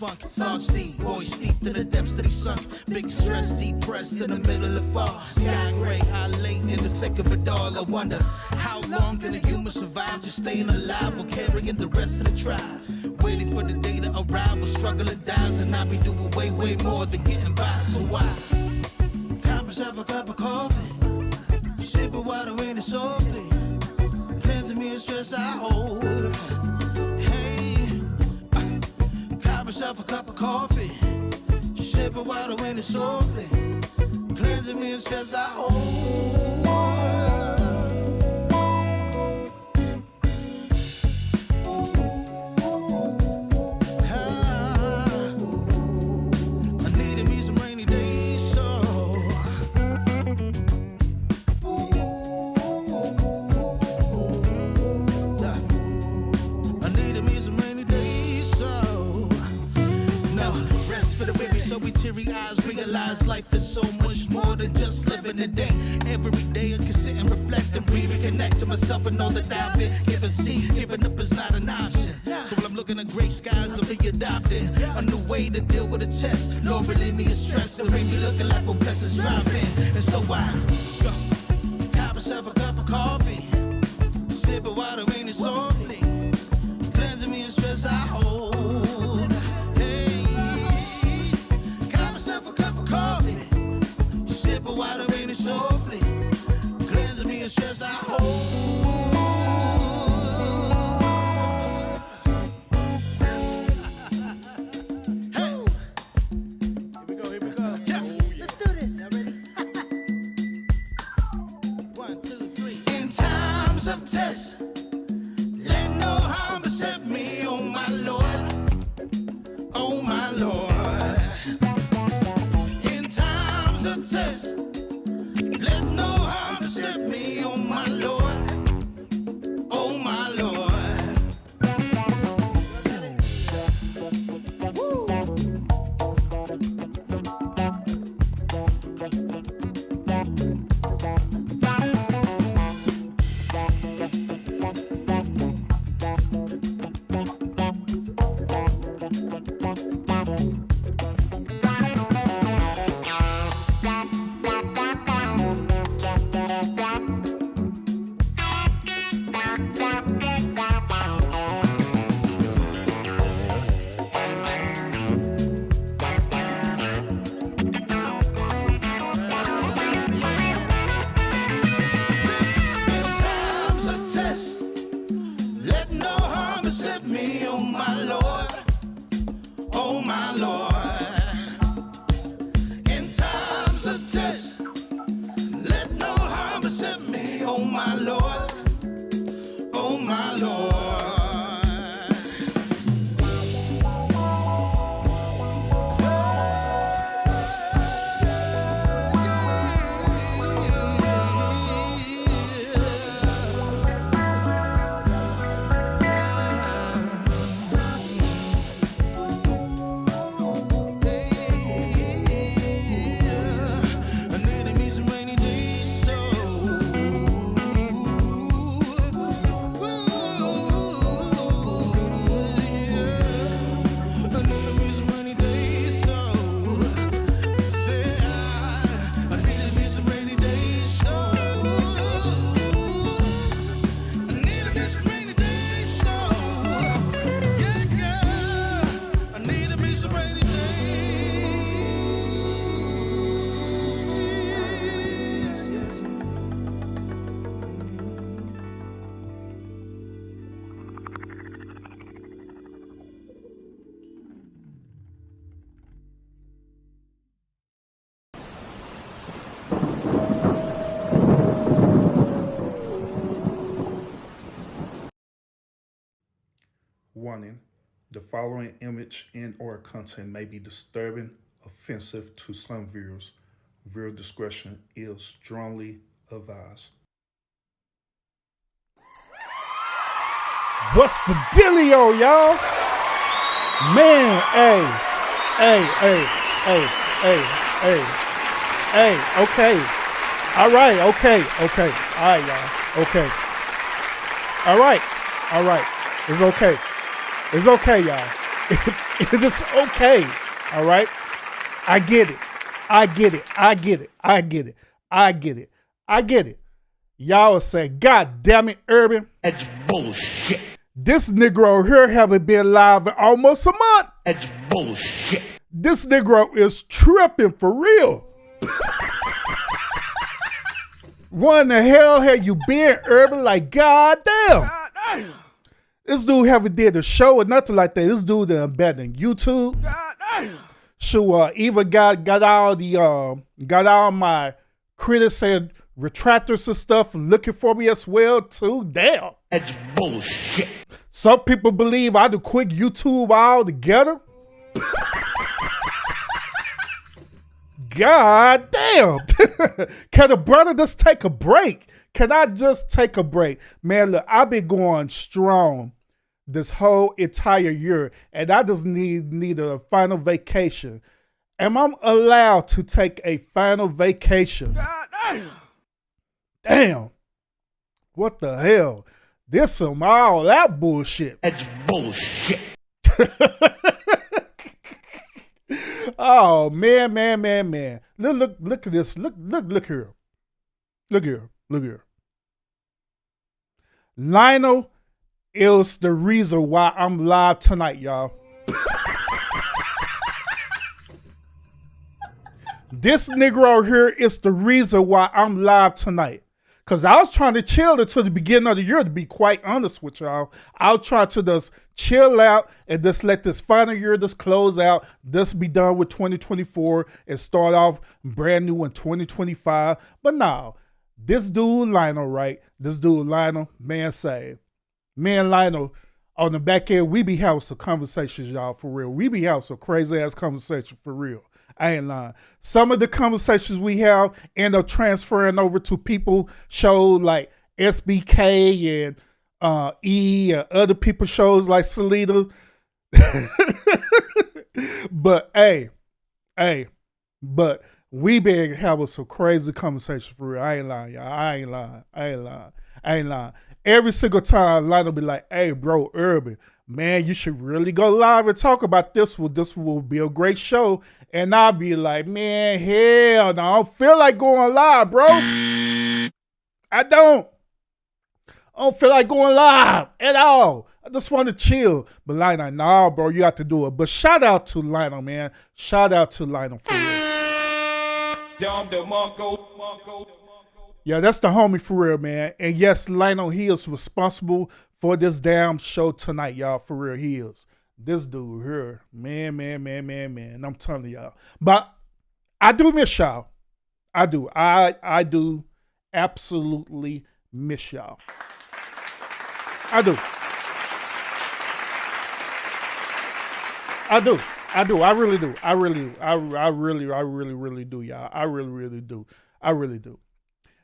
funk. Thoughts deep, boys steeped in the depths that he sunk. Big stress, depressed in the middle of fall. Sky gray, I late in the thick of it all. I wonder, how long can a human survive just staying alive or carrying the rest of the tribe? Waiting for the day to arrive or struggling dies, and I be doing way, way more than getting by. So why? Cop myself a cup of coffee, sipping water in it softly, cleansing me of stress I hold. Hey, cop myself a cup of coffee, sipping water in it softly, cleansing me of stress I hold. Realize life is so much more than just living a day. Every day I can sit and reflect and reconnect to myself and all that I've been given. See, giving up is not an option. So when I'm looking at gray skies, I'll be adopting a new way to deal with a test. Lord, relieve me of stress. The rain be looking like when blessings drop in. And so I cop myself a cup of coffee, sipping water in it softly, cleansing me of stress I hold. Water in it softly, cleansing me of stress I hold. Hey, here we go. Yeah. Let's do this. Y'all ready? 1, 2, 3. In times of test, let no harm beset me, oh my Lord, oh my Lord. In times of test, let no harm beset me, oh my Lord, oh my Lord. Warning, the following image and or content may be disturbing, offensive to some viewers. Viewer discretion is strongly advised. What's the dealio, y'all? Man, hey, okay. All right, okay. All right, y'all, okay. All right. It's okay, y'all. It is okay. All right. I get it. I get it. I get it. I get it. I get it. I get it. Y'all say, God damn it, Urban. That's bullshit. This Negro here haven't been live in almost a month. That's bullshit. This Negro is tripping for real. What in the hell have you been, Urban? Like, God damn. This dude haven't did a show or nothing like that. This dude done abandoned YouTube. So even got all my critics and retractors and stuff looking for me as well too. Damn. That's bullshit. Some people believe I do quit YouTube altogether. God damn. Can a brother just take a break? Can I just take a break? Man, look, I've been going strong this whole entire year, and I just need a final vacation. Am I allowed to take a final vacation? Damn. What the hell? This some all that bullshit. That's bullshit. Oh man. Look at this. Look here. Look here. Lionel is the reason why I'm live tonight, y'all. This Negro here is the reason why I'm live tonight. Because I was trying to chill until the beginning of the year, to be quite honest with y'all. I'll try to just chill out and just let this final year just close out, just be done with 2024 and start off brand new in 2025. But no, this dude Lionel, right? This dude Lionel, man say, man Lionel, on the back end, we be having some conversations, y'all, for real. We be having some crazy ass conversations for real. I ain't lying. Some of the conversations we have end up transferring over to people shows like SBK and E and other people shows like Salida. But but we been having some crazy conversations for real. I ain't lying, y'all. I ain't lying. Every single time, Light will be like, hey, bro, Urban, man, you should really go live and talk about this one. This will be a great show. And I'll be like, man, hell no, I don't feel like going live, bro. I don't feel like going live at all. I just want to chill. But Lionel, nah, bro, you have to do it. But shout out to Lionel, man. Shout out to Lionel for real. Yeah, that's the homie for real, man. And yes, Lionel, he is responsible for this damn show tonight, y'all. For real, he is. This dude here, man. I'm telling y'all. But I do miss y'all. I do. I do absolutely miss y'all. I do. I really do. I really do, y'all. I really do.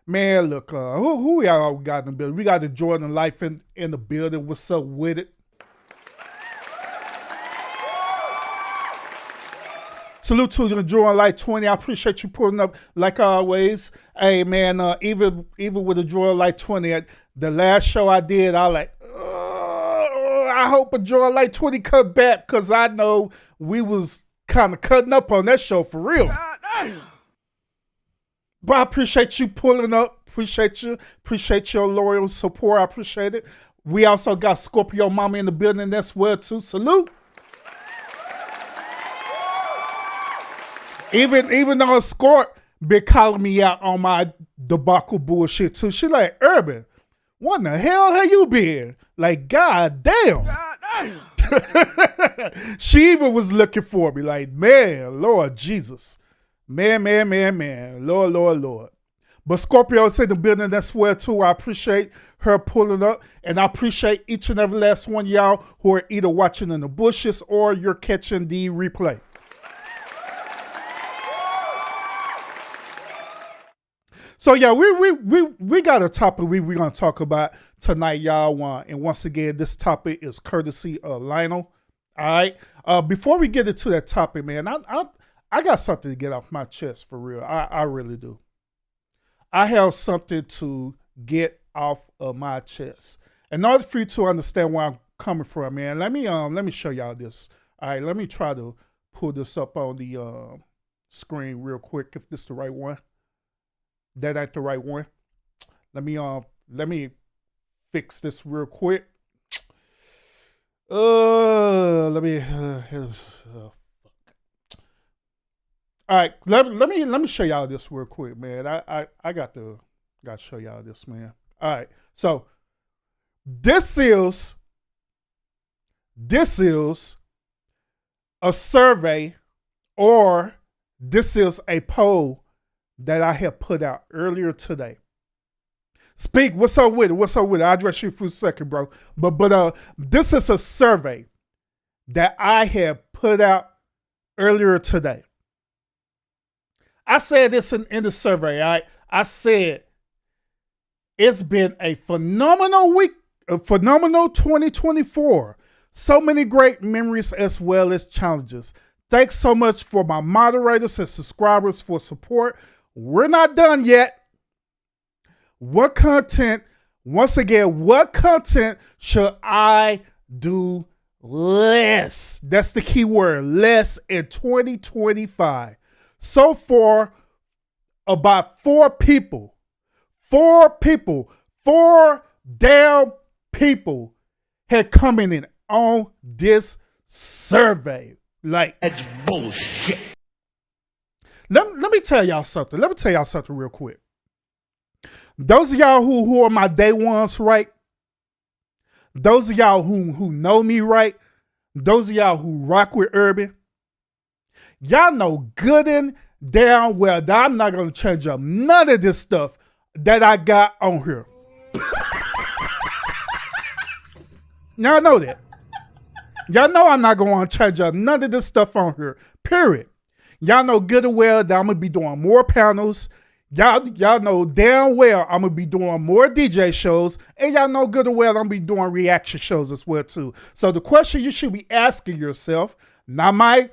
Man, look, who we all got in the building? We got the Jordan Life in the building. What's up with it? Salute to the Jordan Life 20. I appreciate you pulling up like always. Hey, man, even with the Jordan Life 20, the last show I did, I like, I hope a Jordan Life 20 cut back because I know we was kind of cutting up on that show for real. But I appreciate you pulling up. Appreciate you. Appreciate your loyal support. I appreciate it. We also got Scorpio Mama in the building as well, too. Salute. Even though Scorp been calling me out on my debacle bullshit, too. She like, Urban, what in the hell have you been? Like, God damn. She even was looking for me. Like, man, Lord Jesus. Man. Lord. But Scorpio's in the building as well, too. I appreciate her pulling up. And I appreciate each and every last one of y'all who are either watching in the bushes or you're catching the replay. So, yeah, we got a topic we're going to talk about tonight, y'all. And once again, this topic is courtesy of Lionel. All right? Before we get into that topic, man, I got something to get off my chest for real. I really do. I have something to get off of my chest. In order for you to understand where I'm coming from, man, let me show y'all this. All right, let me try to pull this up on the screen real quick if this is the right one. That ain't the right one. Let me fix this real quick. Let me fuck. All right, let me show y'all this real quick, man. I got to show y'all this, man. All right, so this is a survey, or this is a poll that I have put out earlier today. Speak, what's up with it? What's up with it? I'll address you for a second, bro. But this is a survey that I have put out earlier today. I said this in the survey, all right? I said it's been a phenomenal week, a phenomenal 2024. So many great memories as well as challenges. Thanks so much for my moderators and subscribers for support. We're not done yet. What content should I do less? That's the key word, less in 2025. So far, about four damn people had commented in on this survey. Like, That's bullshit. let me tell y'all something. Let me tell y'all something real quick. Those of y'all who are my day ones, right? Those of y'all who know me, right? Those of y'all who rock with Urban, y'all know good and damn well that I'm not gonna change up none of this stuff that I got on here. Y'all know that. Y'all know I'm not gonna change up none of this stuff on here. Period. Y'all know good and well that I'm gonna be doing more panels. Y'all know damn well I'm gonna be doing more DJ shows, and y'all know good and well I'm gonna be doing reaction shows as well too. So the question you should be asking yourself, not my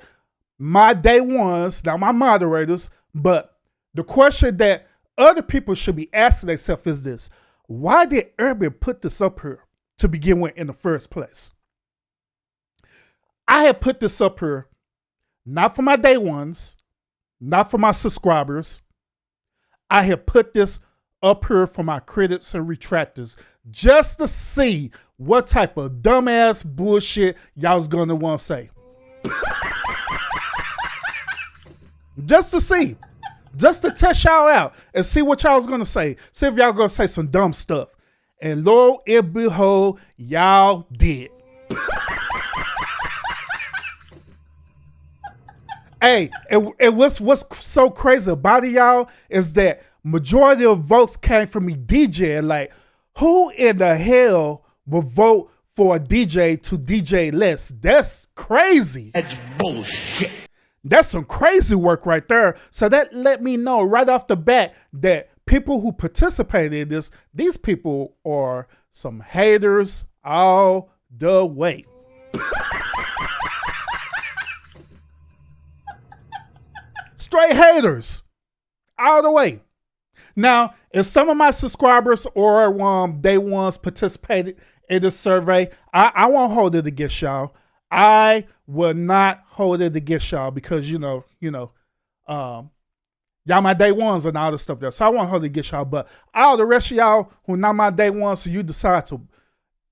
day ones, not my moderators, but the question that other people should be asking themselves is this: why did Urban put this up here to begin with in the first place? I had put this up here not for my day ones, not for my subscribers. I have put this up here for my critics and retractors just to see what type of dumbass bullshit y'all's gonna want to say. Just to see. Just to test y'all out and see what y'all's gonna say. See if y'all gonna say some dumb stuff. And lo and behold, y'all did. Hey, and what's so crazy about it, y'all, is that majority of votes came from me DJing. Like, who in the hell will vote for a DJ to DJ less? That's crazy. That's bullshit. That's some crazy work right there. So that let me know right off the bat that people who participated in this, these people are some haters all the way. Straight haters all the way. Now, if some of my subscribers or day ones participated in this survey, I won't hold it against y'all. I will not hold it against y'all because y'all my day ones and all this stuff there. So I won't hold it against y'all. But all the rest of y'all who not my day ones, so you decide to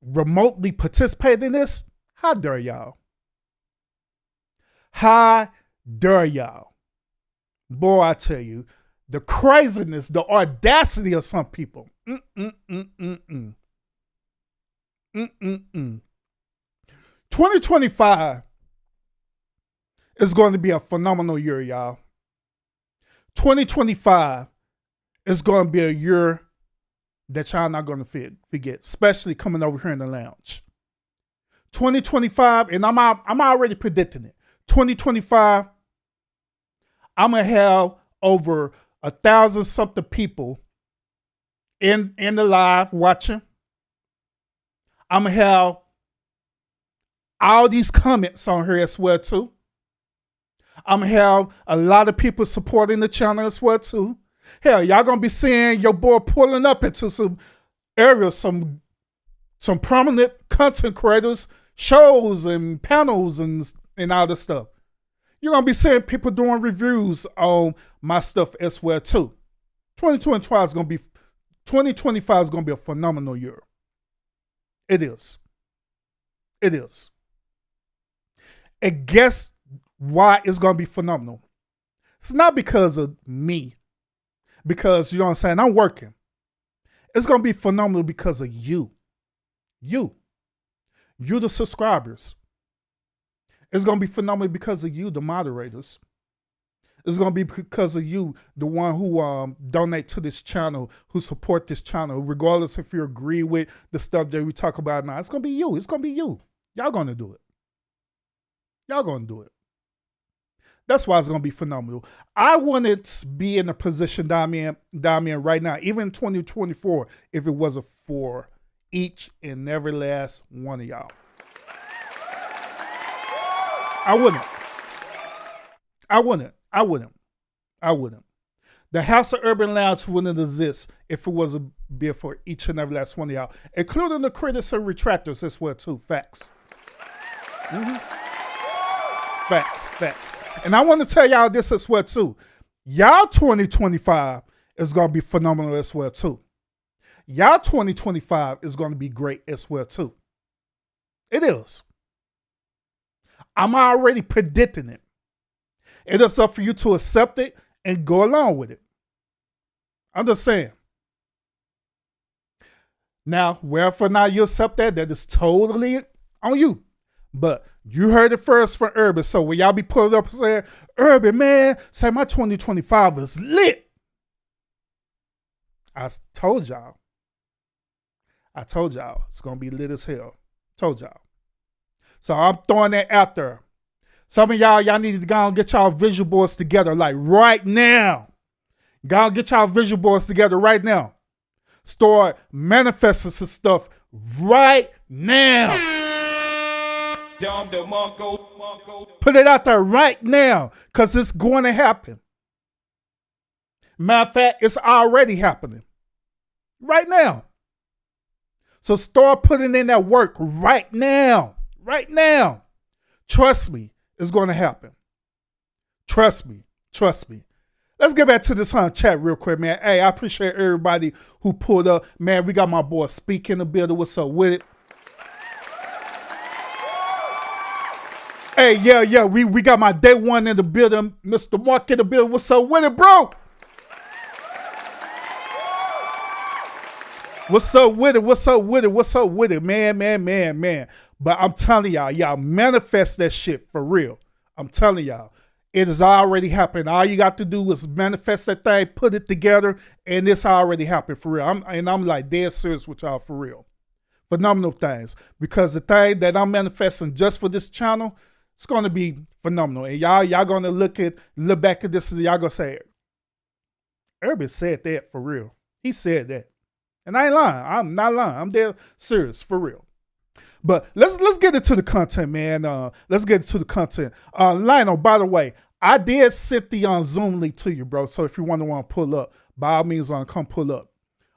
remotely participate in this, how dare y'all? How dare y'all? Boy, I tell you, the craziness, the audacity of some people. 2025 is going to be a phenomenal year, y'all. 2025 is going to be a year that y'all not going to forget, especially coming over here in the lounge. 2025, and I'm already predicting it. 2025, I'm gonna have over 1,000-something people in the live watching. I'm gonna have all these comments on here as well too. I'm gonna have a lot of people supporting the channel as well too. Hell, y'all gonna be seeing your boy pulling up into some areas, some prominent content creators, shows and panels and and all this stuff. You're gonna be seeing people doing reviews on my stuff as well too. 2025 is gonna be a phenomenal year. It is. It is. And guess why it's gonna be phenomenal? It's not because of me. Because you know what I'm saying, I'm working. It's gonna be phenomenal because of you. You, the subscribers. It's going to be phenomenal because of you, the moderators. It's going to be because of you, the one who donate to this channel, who support this channel, regardless if you agree with the stuff that we talk about now. It's going to be you. It's going to be you. Y'all going to do it. Y'all going to do it. That's why it's going to be phenomenal. I wanted to be in the position that I'm in right now, even in 2024, if it wasn't for each and every last one of y'all. I wouldn't. The House of Urban Lounge wouldn't exist if it wasn't be for each and every last one of y'all, including the critics and retractors as well too. Facts. Facts. And I want to tell y'all this as well too. Y'all 2025 is going to be phenomenal as well too. Y'all 2025 is going to be great as well too. It is. I'm already predicting it. It is up for you to accept it and go along with it. I'm just saying. Now, wherever now you accept that is totally on you. But you heard it first from Urban. So when y'all be pulling up and saying, Urban, man, say my 2025 is lit. I told y'all it's going to be lit as hell. Told y'all. So I'm throwing that out there. Some of y'all need to go and get y'all visual boards together like right now. Go and get y'all visual boards together right now. Start manifesting some stuff right now. Put it out there right now because it's going to happen. Matter of fact, it's already happening. Right now. So start putting in that work right now. Right now. Trust me, it's going to happen. Trust me. Let's get back to this chat real quick, man. Hey, I appreciate everybody who pulled up. Man, we got my boy Speak in the building. What's up with it? Hey, yeah, we got my day one in the building. Mr. Mark in the building. What's up with it, bro? What's up with it, man. But I'm telling y'all manifest that shit for real. I'm telling y'all, it has already happened. All you got to do is manifest that thing, put it together, and it's already happened for real. I'm like dead serious with y'all for real. Phenomenal things. Because the thing that I'm manifesting just for this channel, it's gonna be phenomenal. And y'all gonna look back at this and y'all gonna say, Urban said that for real. He said that. And I ain't lying. I'm not lying. I'm dead serious for real. But let's get into the content, man. Let's get into the content. Lionel, by the way, I did send the Zoom link to you, bro. So if you want to pull up, by all means, come pull up.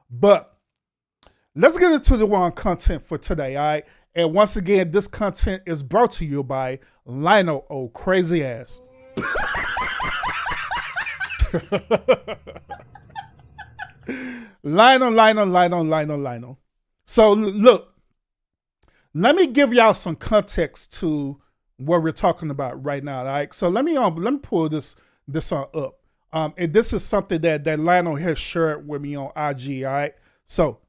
But let's get into the content for today, all right? And once again, this content is brought to you by Lionel, oh crazy ass. Lionel. So look, let me give y'all some context to what we're talking about right now. All right. So let me pull this up. And this is something that Lionel has shared with me on IG. All right. So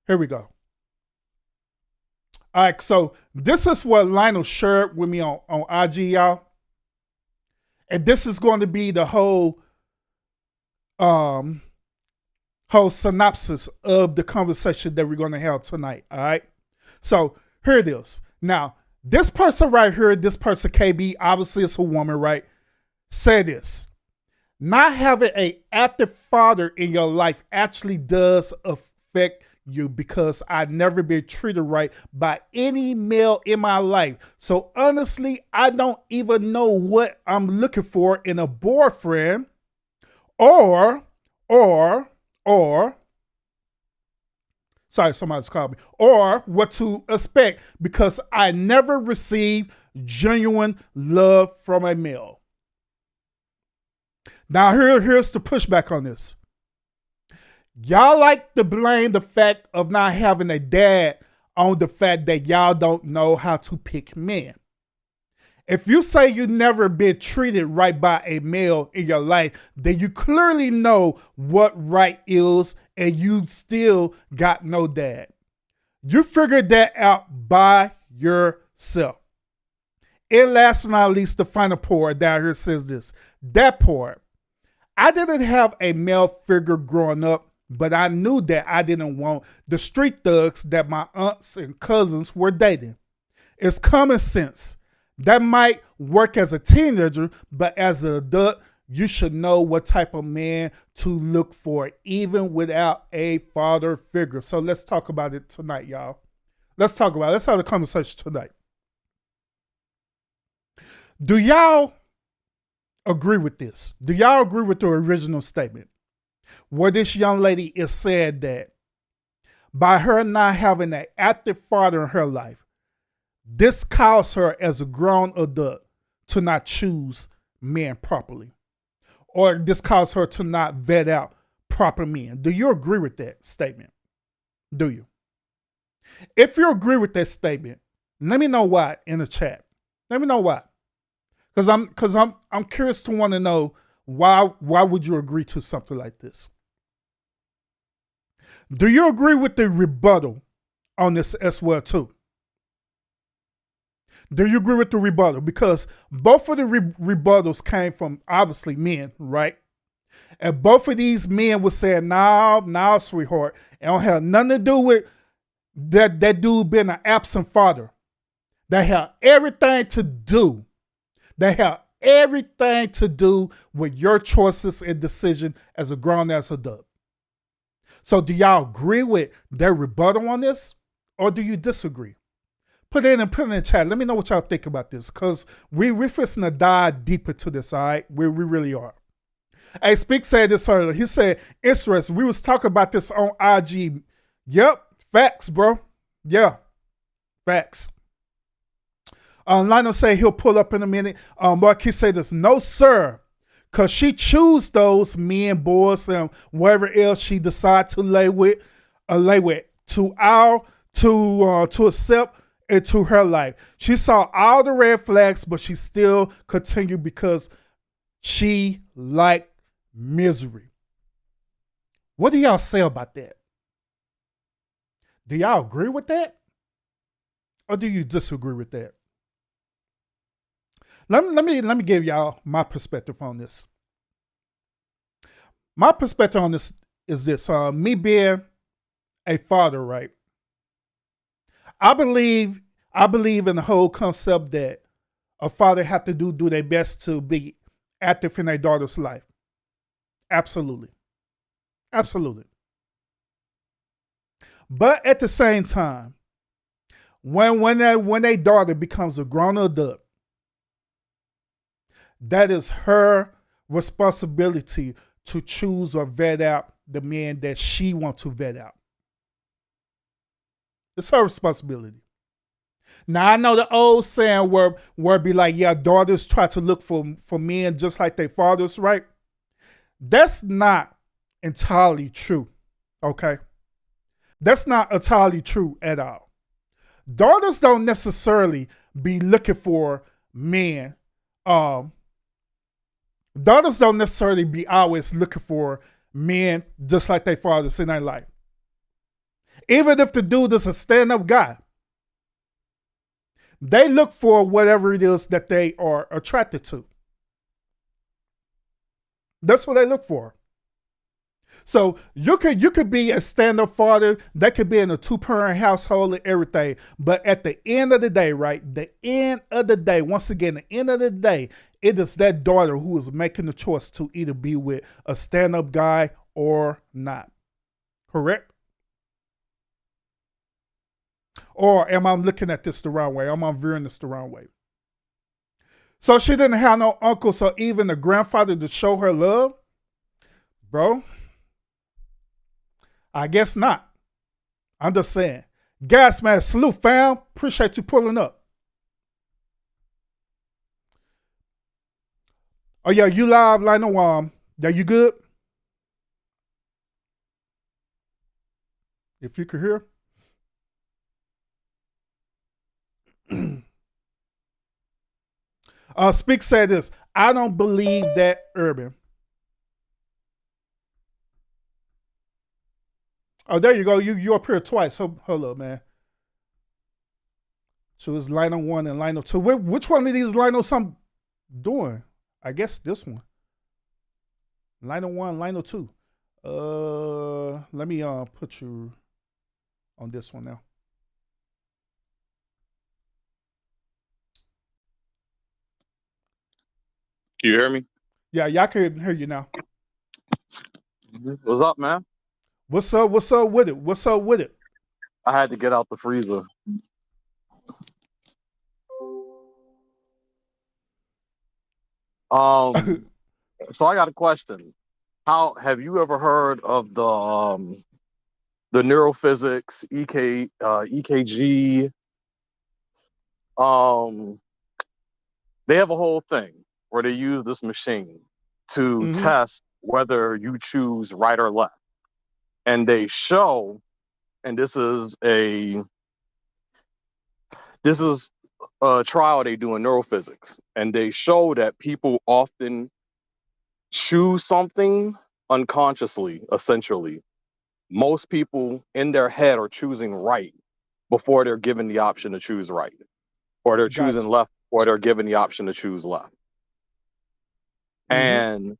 here we go. All right. So this is what Lionel shared with me on IG, y'all. And this is going to be the whole synopsis of the conversation that we're going to have tonight. All right. So here it is. Now, this person right here, this person KB, obviously it's a woman, right? Say this. Not having an active father in your life actually does affect you because I've never been treated right by any male in my life. So honestly, I don't even know what I'm looking for in a boyfriend or sorry, somebody's called me. Or what to expect because I never received genuine love from a male. Now, here's the pushback on this. Y'all like to blame the fact of not having a dad on the fact that y'all don't know how to pick men. If you say you never been treated right by a male in your life, then you clearly know what right is and you still got no dad. You figured that out by yourself. And last but not least, the final part down here says this. That part. I didn't have a male figure growing up, but I knew that I didn't want the street thugs that my aunts and cousins were dating. It's common sense. That might work as a teenager, but as an adult, you should know what type of man to look for, even without a father figure. So let's talk about it tonight, y'all. Let's talk about it. Let's have a conversation tonight. Do y'all agree with this? Do y'all agree with the original statement where this young lady is said that by her not having an active father in her life, this caused her as a grown adult to not choose men properly, or this caused her to not vet out proper men? Do you agree with that statement? Do you? If you agree with that statement, let me know why in the chat. Let me know why. Because I'm curious to want to know why would you agree to something like this? Do you agree with the rebuttal on this as well too? Do you agree with the rebuttal? Because both of the rebuttals came from obviously men, right? And both of these men were saying, "No, sweetheart, it don't have nothing to do with that dude being an absent father. They have everything to do. They have everything to do with your choices and decision as a grown-ass adult." So do y'all agree with their rebuttal on this? Or do you disagree? Put it in the chat. Let me know what y'all think about this. Because we're fixing to dive deeper to this, all right? We really are. Hey, Speak said this earlier. He said, interesting. We was talking about this on IG. Yep. Facts, bro. Yeah. Facts. Lionel say he'll pull up in a minute. Marquis said this. No, sir. Because she choose those men, boys, and whatever else she decide to lay with to accept into her life. She saw all the red flags, but she still continued because she liked misery. What do y'all say about that? Do y'all agree with that? Or do you disagree with that? Let me give y'all my perspective on this. My perspective on this is this. Me being a father, right? I believe in the whole concept that a father have to do their best to be active in their daughter's life. Absolutely. Absolutely. But at the same time, when a daughter becomes a grown adult, that is her responsibility to choose or vet out the man that she wants to vet out. It's her responsibility. Now, I know the old saying where it be like, yeah, daughters try to look for men just like their fathers, right? That's not entirely true, okay? That's not entirely true at all. Daughters don't necessarily be looking for men. Daughters don't necessarily be always looking for men just like their fathers in their life. Even if the dude is a stand-up guy, they look for whatever it is that they are attracted to. That's what they look for. So you could be a stand-up father, that could be in a 2-parent household and everything. But at the end of the day, right? The end of the day, once again, the end of the day, it is that daughter who is making the choice to either be with a stand-up guy or not. Correct? Or am I looking at this the wrong way? Am I viewing this the wrong way? So she didn't have no uncles or even a grandfather to show her love? Bro, I guess not. I'm just saying. Gas man, salute fam. Appreciate you pulling up. Oh yeah, you live, Lionel. Yeah, you good? If you could hear. Speak said this. I don't believe that urban. Oh, there you go. You up here twice. Hold up, man. So it's Lionel 1 and Lionel 2. Which one of these Lionels I'm doing? I guess this one. Lionel 1, Lionel 2. Let me put you on this one now. Can you hear me? Yeah, y'all can hear you now. What's up, man? What's up? What's up with it? What's up with it? I had to get out the freezer. So I got a question. How have you ever heard of the neurophysics, EKG? Um, they have a whole thing where they use this machine to Mm-hmm. test whether you choose right or left. And they show, and this is a trial they do in neurophysics, and they show that people often choose something unconsciously, essentially. Most people in their head are choosing right before they're given the option to choose right, or they're choosing Gotcha. left, or they're given the option to choose left. Mm-hmm. And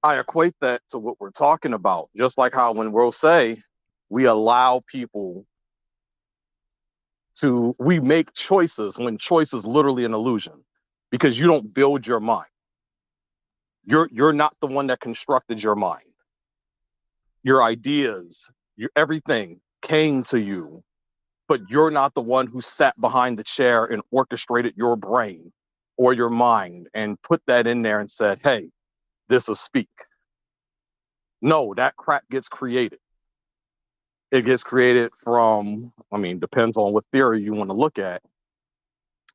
I equate that to what we're talking about, just like how when we'll say we allow people we make choices when choice is literally an illusion because you don't build your mind. You're not the one that constructed your mind. Your ideas, everything came to you, but you're not the one who sat behind the chair and orchestrated your brain or your mind and put that in there and said, hey, this is speak. No, that crap gets created. It gets created from, depends on what theory you want to look at.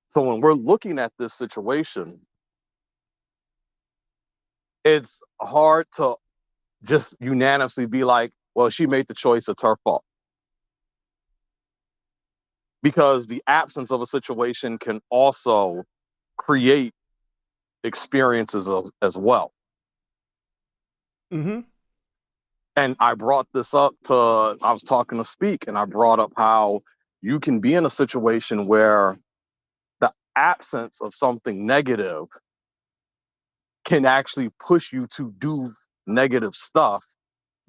So when we're looking at this situation, it's hard to just unanimously be like, well, she made the choice, it's her fault. Because the absence of a situation can also create experiences as well. Mm-hmm. And I brought this up I was talking to Speak, and I brought up how you can be in a situation where the absence of something negative can actually push you to do negative stuff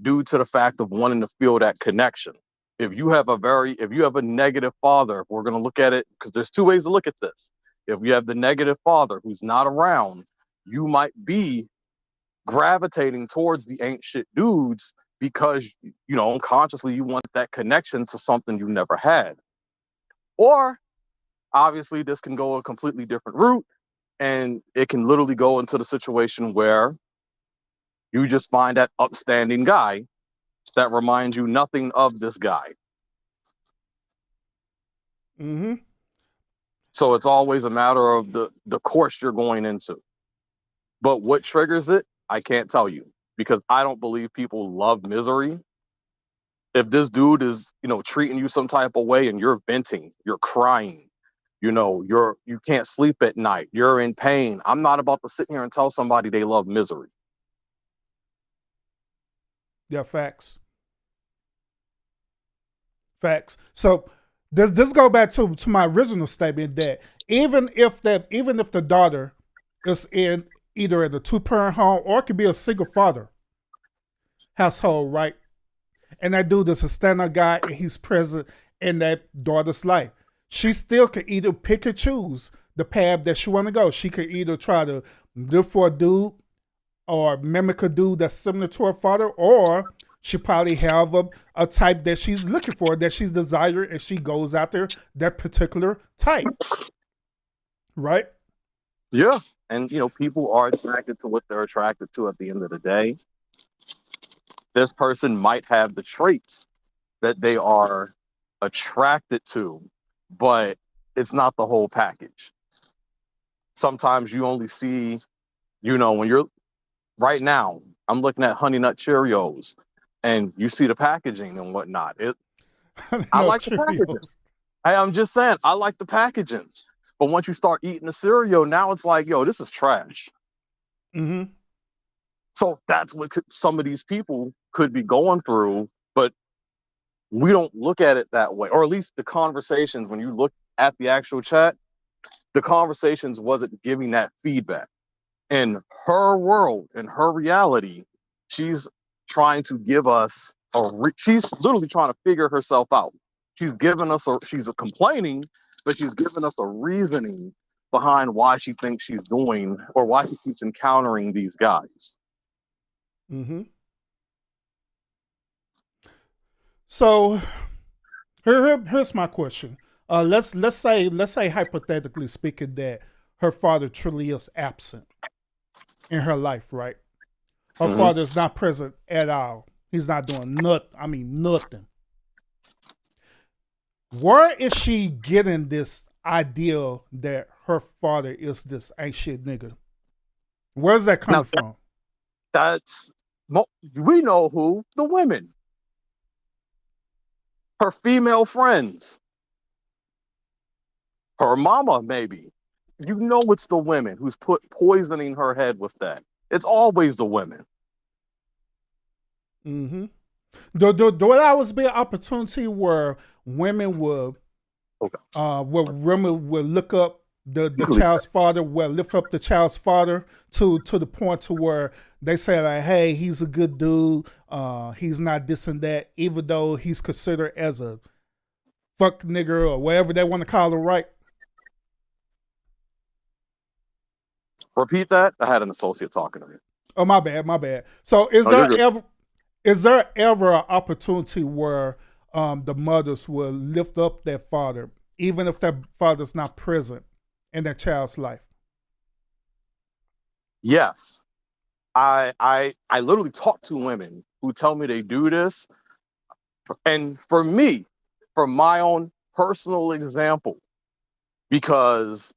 due to the fact of wanting to feel that connection. If you have a negative father, we're going to look at it because there's two ways to look at this. If you have the negative father who's not around, you might be gravitating towards the ain't shit dudes because, unconsciously you want that connection to something you never had. Or obviously this can go a completely different route, and it can literally go into the situation where you just find that upstanding guy that reminds you nothing of this guy. Mm-hmm. So it's always a matter of the course you're going into. But what triggers it, I can't tell you, because I don't believe people love misery. If this dude is, treating you some type of way and you're venting, you're crying, you can't sleep at night, you're in pain. I'm not about to sit here and tell somebody they love misery. Yeah, facts. Facts. So this go back to my original statement that even if the daughter is in either in a two-parent home or it could be a single father household, right? And that dude is a stand-up guy and he's present in that daughter's life. She still could either pick and choose the path that she want to go. She could either try to live for a dude or mimic a dude that's similar to her father, or she probably have a type that she's looking for, that she's desired, and she goes after that particular type. Right? Yeah. And, people are attracted to what they're attracted to at the end of the day. This person might have the traits that they are attracted to, but it's not the whole package. Sometimes you only see, when you're right now, I'm looking at Honey Nut Cheerios and you see the packaging and whatnot. I No like the packaging. Cheerios. I'm just saying, I like the packaging. But once you start eating the cereal, now it's like, yo, this is trash. Mm-hmm. So that's what some of these people could be going through, but we don't look at it that way. Or at least the conversations, when you look at the actual chat, the conversations wasn't giving that feedback. In her world, in her reality, she's trying to give us she's literally trying to figure herself out. She's complaining, but she's giving us a reasoning behind why she thinks she's doing or why she keeps encountering these guys. Mm-hmm. So here's my question. Let's say hypothetically speaking that her father truly is absent in her life, right? Her father is not present at all. He's not doing nothing. I mean, nothing. Where is she getting this idea that her father is this ain't shit nigga? Where's that coming from? We know who, the women, her female friends, her mama, maybe. You know it's the women who's poisoning her head with that. It's always the women. Mm-hmm. Do there always be an opportunity where women would look up the child's father, will lift up the child's father to the point to where they say like, hey, he's a good dude, he's not this and that, even though he's considered as a fuck nigger or whatever they want to call him, right? Repeat that. I had an associate talking to me. Oh, my bad. So is there ever an opportunity where the mothers will lift up their father, even if their father's not present in their child's life? Yes. I literally talk to women who tell me they do this. And for me, from my own personal example, because,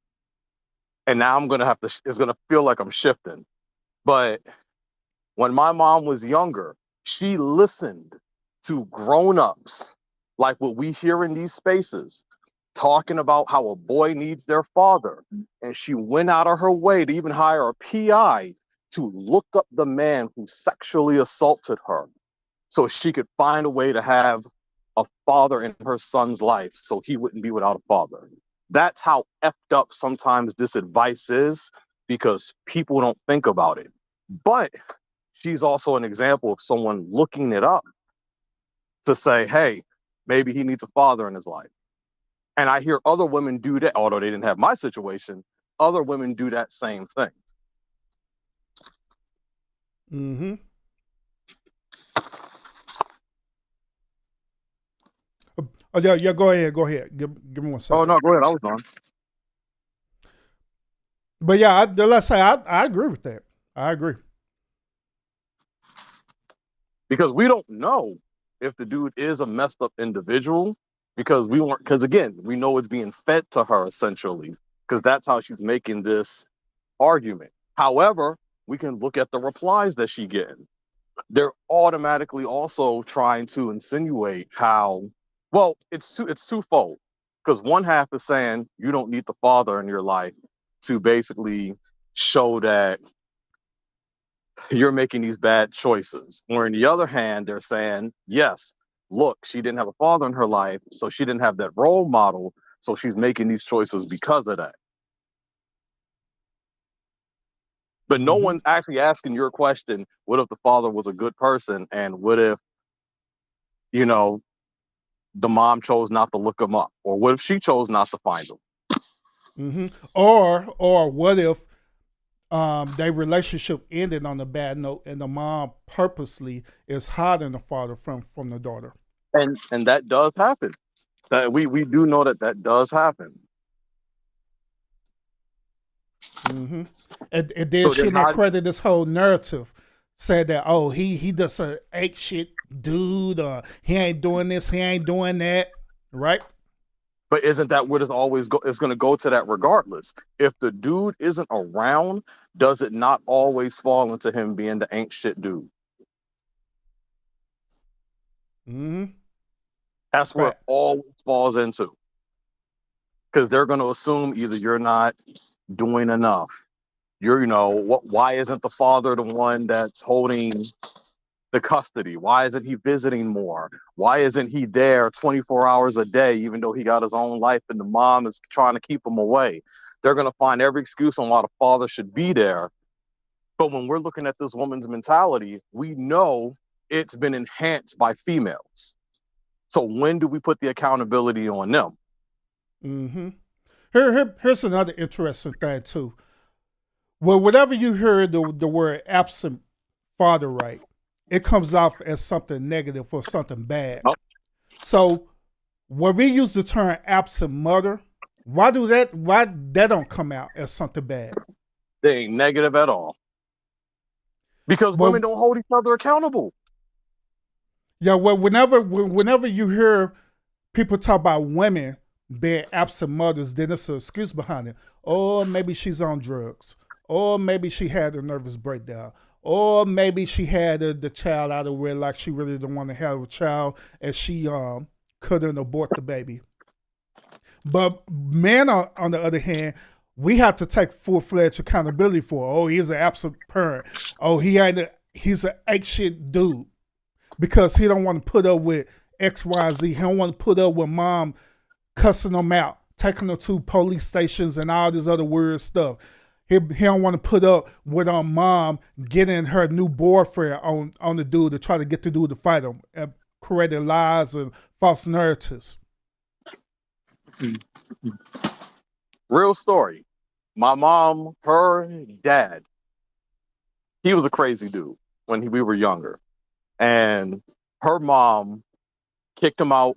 and now it's going to feel like I'm shifting, but when my mom was younger, she listened to grown-ups like what we hear in these spaces, talking about how a boy needs their father. And she went out of her way to even hire a PI to look up the man who sexually assaulted her so she could find a way to have a father in her son's life so he wouldn't be without a father. That's how effed up sometimes this advice is, because people don't think about it. But she's also an example of someone looking it up to say, hey, maybe he needs a father in his life. And I hear other women do that, although they didn't have my situation, other women do that same thing. Mm-hmm. Oh, yeah, go ahead. Give me 1 second. Oh, no, go ahead. I was on. But yeah, let's say I agree with that. I agree. Because we don't know if the dude is a messed up individual, because again, we know it's being fed to her essentially, because that's how she's making this argument. However, we can look at the replies that she's getting. They're automatically also trying to insinuate how, well, it's twofold. Because one half is saying you don't need the father in your life to basically show that you're making these bad choices. Or on the other hand, they're saying, yes, look, she didn't have a father in her life, so she didn't have that role model, so she's making these choices because of that. But no one's actually asking your question, what if the father was a good person? And what if, the mom chose not to look him up? Or what if she chose not to find him? Mm-hmm. Or what if their relationship ended on a bad note and the mom purposely is hiding the father from the daughter? And that does happen. That we do know that does happen. Mm-hmm. And then So she then not credit this whole narrative, said that, oh, he does a ape shit dude, he ain't doing this, he ain't doing that, right? But isn't that what it's always go? It's going to go to that regardless. If the dude isn't around, does it not always fall into him being the ain't shit dude? Mm-hmm. That's where it Fact. always falls into. Because they're going to assume either you're not doing enough. Why isn't the father the one that's holding the custody? Why isn't he visiting more? Why isn't he there 24 hours a day, even though he got his own life and the mom is trying to keep him away? They're going to find every excuse on why the father should be there. But when we're looking at this woman's mentality, we know it's been enhanced by females. So when do we put the accountability on them? Mm-hmm. Here's another interesting thing too. Well, whenever you hear the word absent father, right, it comes off as something negative or something bad. Nope. So when we use the term absent mother, why that don't come out as something bad? They ain't negative at all. Because Well, women don't hold each other accountable. yeah, well, whenever you hear people talk about women being absent mothers, then there's an excuse behind it. Or maybe she's on drugs. Or maybe she had a nervous breakdown. Or maybe she had the child out of wedlock. She really didn't want to have a child, and she couldn't abort the baby. But men, on the other hand, we have to take full-fledged accountability for. Oh, he's an absent parent. Oh, he's an ain't shit dude because he don't want to put up with X, Y, Z. He don't want to put up with mom cussing him out, taking him to police stations and all this other weird stuff. He don't want to put up with mom getting her new boyfriend on the dude to try to get the dude to fight him, and creating lies and false narratives. Real story. My mom, her dad, he was a crazy dude when we were younger. And her mom kicked him out,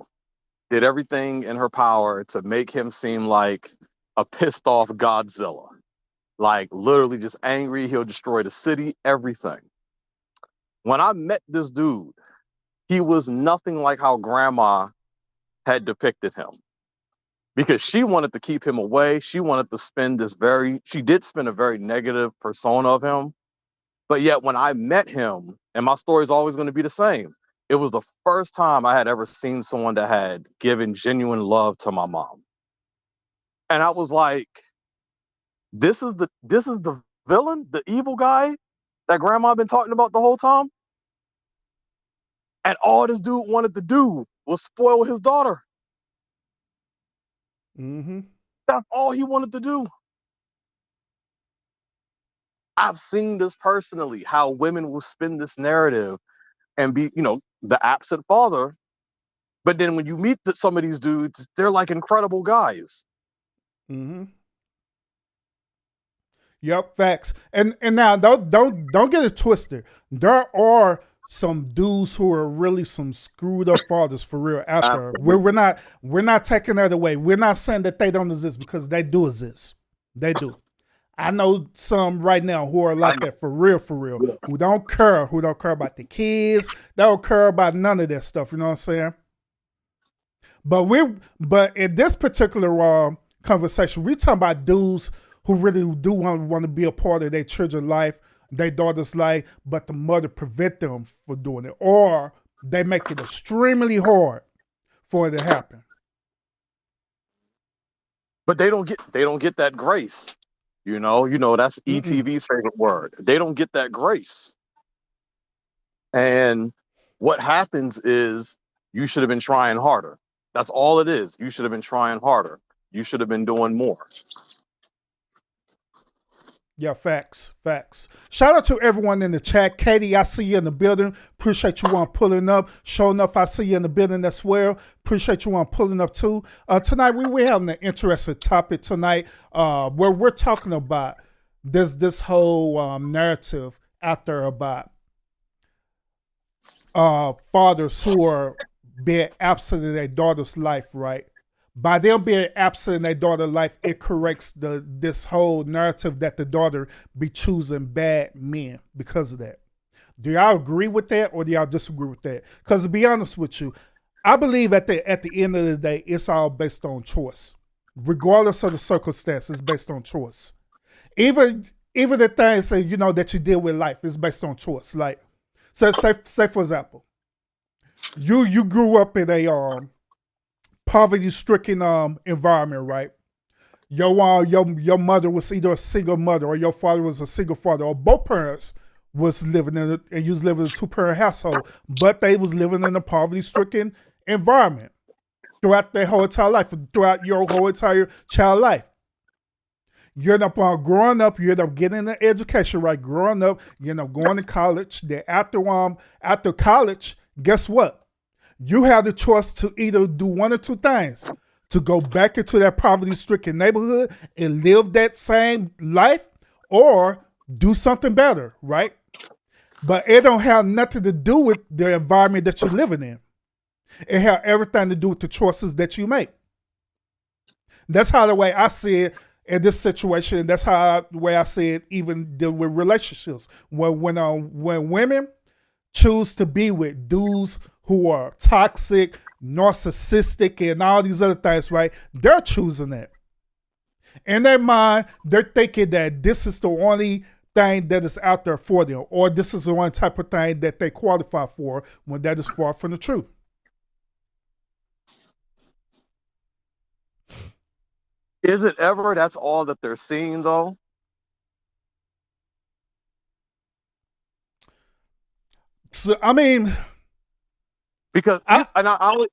did everything in her power to make him seem like a pissed off Godzilla. Like literally just angry. He'll destroy the city, everything. When I met this dude, he was nothing like how grandma had depicted him. Because she wanted to keep him away. She wanted to she did spin a very negative persona of him. But yet when I met him, and my story is always going to be the same, it was the first time I had ever seen someone that had given genuine love to my mom. And I was like, this is the villain, the evil guy that grandma been talking about the whole time. And all this dude wanted to do was spoil his daughter. Mm-hmm. That's all he wanted to do. I've seen this personally, how women will spin this narrative and be, the absent father. But then when you meet some of these dudes, they're like incredible guys. Mm-hmm. Yep, facts. And now don't get it twisted. There are some dudes who are really some screwed up fathers for real out there. We're not taking that away. We're not saying that they don't exist because they do exist. They do. I know some right now who are like that for real, who don't care about the kids, they don't care about none of that stuff. You know what I'm saying? But in this particular conversation, we're talking about dudes who really do want to be a part of their children's life, their daughter's life, but the mother prevent them from doing it, or they make it extremely hard for it to happen. But they don't get that grace. That's ETV's favorite word. They don't get that grace. And what happens is you should have been trying harder. That's all it is. You should have been trying harder. You should have been doing more. Yeah, facts. Shout out to everyone in the chat. Katie, I see you in the building. Appreciate you pulling up. Sure enough, I see you in the building as well. Appreciate you pulling up too. Tonight, we're having an interesting topic tonight where we're talking about this whole narrative out there about fathers who are being absent in their daughter's life, right? By them being absent in their daughter's life, it corrects this whole narrative that the daughter be choosing bad men because of that. Do y'all agree with that or do y'all disagree with that? Because to be honest with you, I believe at the end of the day, it's all based on choice, regardless of the circumstances. Based on choice. Even the things that that you deal with life is based on choice. Like, so say for example, you grew up in a poverty stricken environment, right? Your mother was either a single mother or your father was a single father, or both parents was living and you was living in a 2-parent household, but they was living in a poverty stricken environment throughout their whole entire life, throughout your whole entire child life. You end up growing up, you end up getting an education, right? Growing up, you end up going to college. Then after college, guess what? You have the choice to either do one or two things: to go back into that poverty-stricken neighborhood and live that same life, or do something better, right? But it don't have nothing to do with the environment that you're living in. It has everything to do with the choices that you make. That's how the way I see it in this situation. That's how the way I see it even deal with relationships. When women choose to be with dudes who are toxic, narcissistic, and all these other things, right? They're choosing that. In their mind, they're thinking that this is the only thing that is out there for them, or this is the one type of thing that they qualify for, when that is far from the truth. Is it ever that's all that they're seeing though? So, I mean, Because I,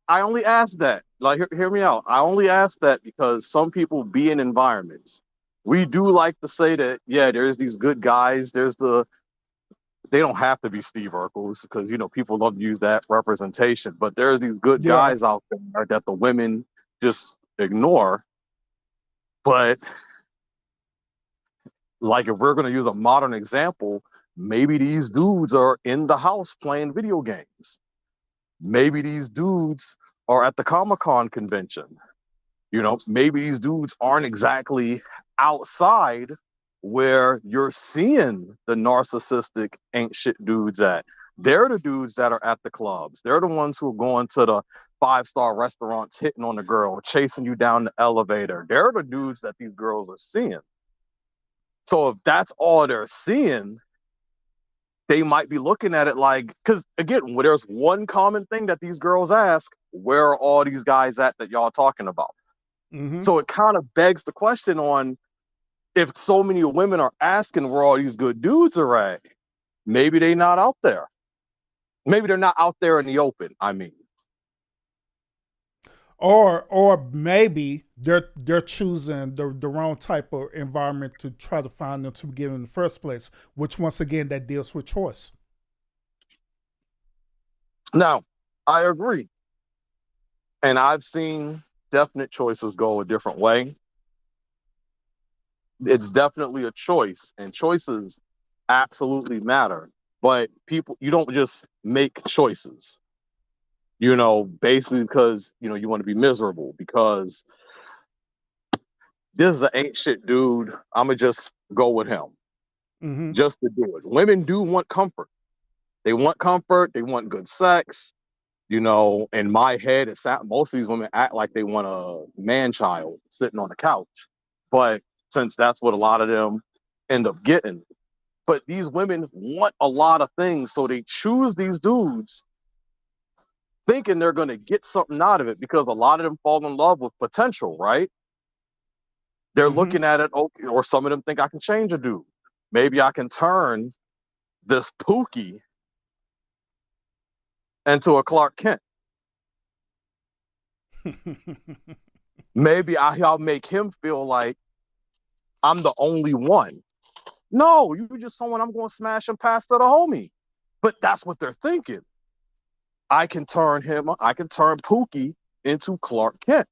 I only ask that. Like, hear me out. I only ask that because some people be in environments. We do like to say that, yeah, there's these good guys. They don't have to be Steve Urkels because, people love to use that representation. But there's these good yeah. guys out there that the women just ignore. But like, if we're going to use a modern example, maybe these dudes are in the house playing video games. Maybe these dudes are at the Comic-Con convention. Maybe these dudes aren't exactly outside where you're seeing the narcissistic ain't shit dudes at. They're the dudes that are at the clubs. They're the ones who are going to the 5-star restaurants, hitting on the girl, chasing you down the elevator. They're the dudes that these girls are seeing. So if that's all they're seeing, they might be looking at it like, because again, when there's one common thing that these girls ask: where are all these guys at that y'all talking about? Mm-hmm. So it kind of begs the question on, if so many women are asking where all these good dudes are at, maybe they're not out there. Maybe they're not out there in the open. I mean, Or maybe they're choosing the wrong type of environment to try to find them to begin in the first place, which once again that deals with choice. now I agree. And I've seen definite choices go a different way. It's definitely a choice, and choices absolutely matter. But people, you don't just make choices, basically because, you want to be miserable because this is an ain't shit dude. I'm going to just go with him Mm-hmm. just to do it. Women do want comfort. They want comfort. They want good sex. In my head, most of these women act like they want a man child sitting on the couch. But since that's what a lot of them end up getting, but these women want a lot of things. So they choose these dudes thinking they're going to get something out of it, because a lot of them fall in love with potential, right? They're Mm-hmm. looking at it, okay, or some of them think, I can change a dude. Maybe I can turn this Pookie into a Clark Kent. Maybe I'll make him feel like I'm the only one. No, you just someone I'm going to smash and pass to the homie. But that's what they're thinking. I can turn Pookie into Clark Kent.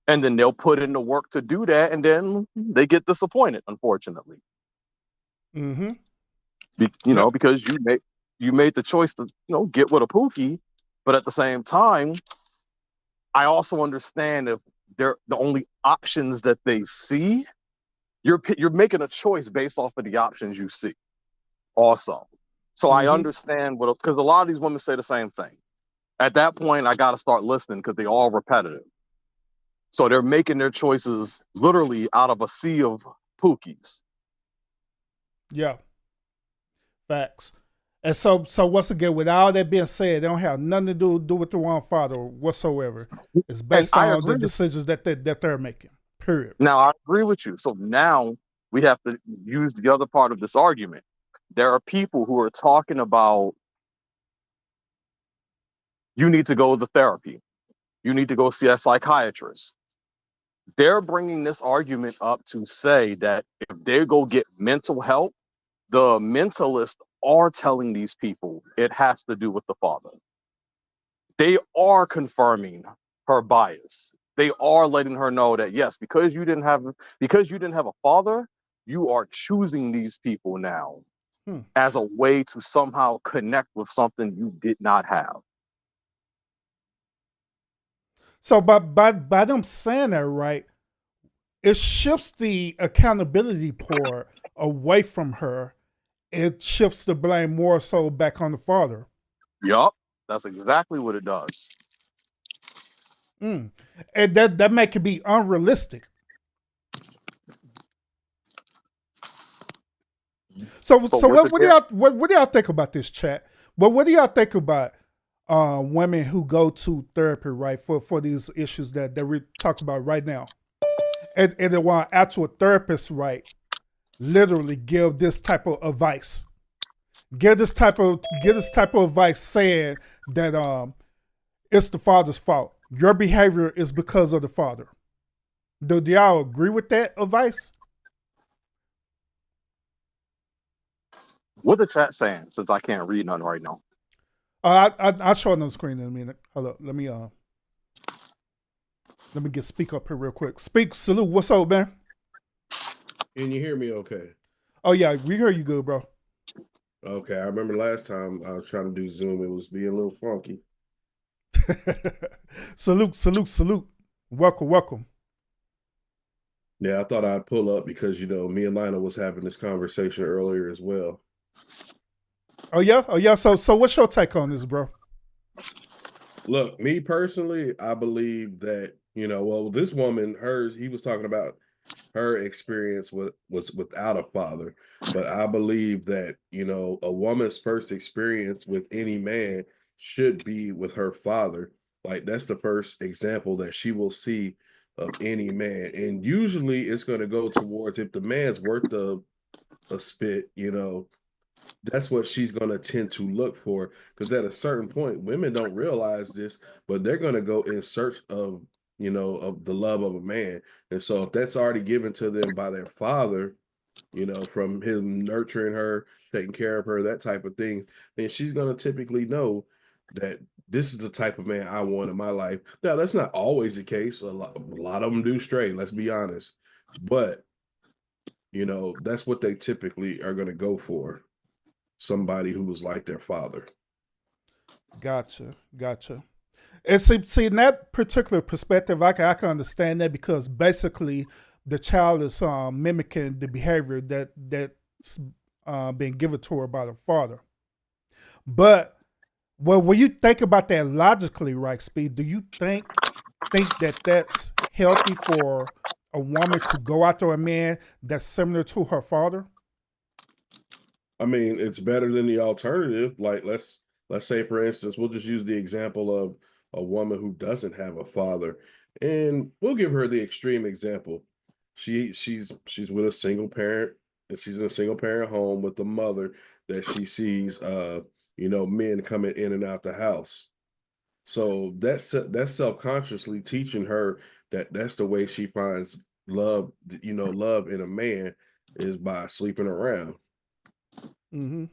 And then they'll put in the work to do that, and then they get disappointed, unfortunately. Mm-hmm. Yep. Because you made the choice to, get with a Pookie, but at the same time, I also understand if they're the only options that they see, you're making a choice based off of the options you see. Also, so I Mm-hmm. understand because a lot of these women say the same thing. At that point, I got to start listening because they all repetitive. So they're making their choices literally out of a sea of pookies. Yeah, facts. And so once again, with all that being said, they don't have nothing to do with the wrong father whatsoever. It's And based I on the agree. decisions that they're making. Period. Now, I agree with you. So now we have to use the other part of this argument. There are people who are talking about you need to go to therapy, you need to go see a psychiatrist. They're bringing this argument up to say that if they go get mental help, the mentalists are telling these people it has to do with the father. They are confirming her bias. They are letting her know that yes, because you didn't have a father, you are choosing these people now Hmm. as a way to somehow connect with something you did not have. So by them saying that, right, it shifts the accountability part away from her. It shifts the blame more so back on the father. Yup, that's exactly what it does. Mm. And that make it be unrealistic. So So so with what the do y'all what do y'all think about this, chat? What do y'all think about women who go to therapy, right, for these issues that we talk about right now, and they want actual therapists, right, literally give this type of advice, give this type of advice saying that it's the father's fault. Your behavior is because of the father. Do y'all agree with that advice? what the chat saying, since I can't read none right now. I'll show it on the screen in a minute. Hold up, let me get speak up here real quick. Speak, salute. What's up, man? Can you hear me okay? Oh yeah, we hear you good, bro. Okay, I remember last time I was trying to do Zoom, it was being a little funky. Salute. Welcome. Yeah, I thought I'd pull up because, me and Lionel was having this conversation earlier as well. Oh yeah. So what's your take on this, bro? Look, me personally, I believe that, this woman, he was talking about her experience was without a father. But I believe that, a woman's first experience with any man should be with her father. Like that's the first example that she will see of any man. And usually it's going to go towards if the man's worth a spit, that's what she's going to tend to look for. Because at a certain point, women don't realize this, but they're going to go in search of, of the love of a man. And so if that's already given to them by their father, from him nurturing her, taking care of her, that type of thing, then she's going to typically know that this is the type of man I want in my life. Now, that's not always the case. A lot of them do stray, let's be honest. But, that's what they typically are going to go for. Somebody who was like their father. Gotcha. And see in that particular perspective, I can understand that because basically the child is mimicking the behavior that's being given to her by the father. But when you think about that logically, right, Speed, do you think that that's healthy for a woman to go after a man that's similar to her father? I mean, it's better than the alternative. Like let's say for instance, we'll just use the example of a woman who doesn't have a father. And we'll give her the extreme example. She's with a single parent, and she's in a single parent home with a mother that she sees men coming in and out the house. So that's self-consciously teaching her that that's the way she finds love, love in a man is by sleeping around. Mm-hmm.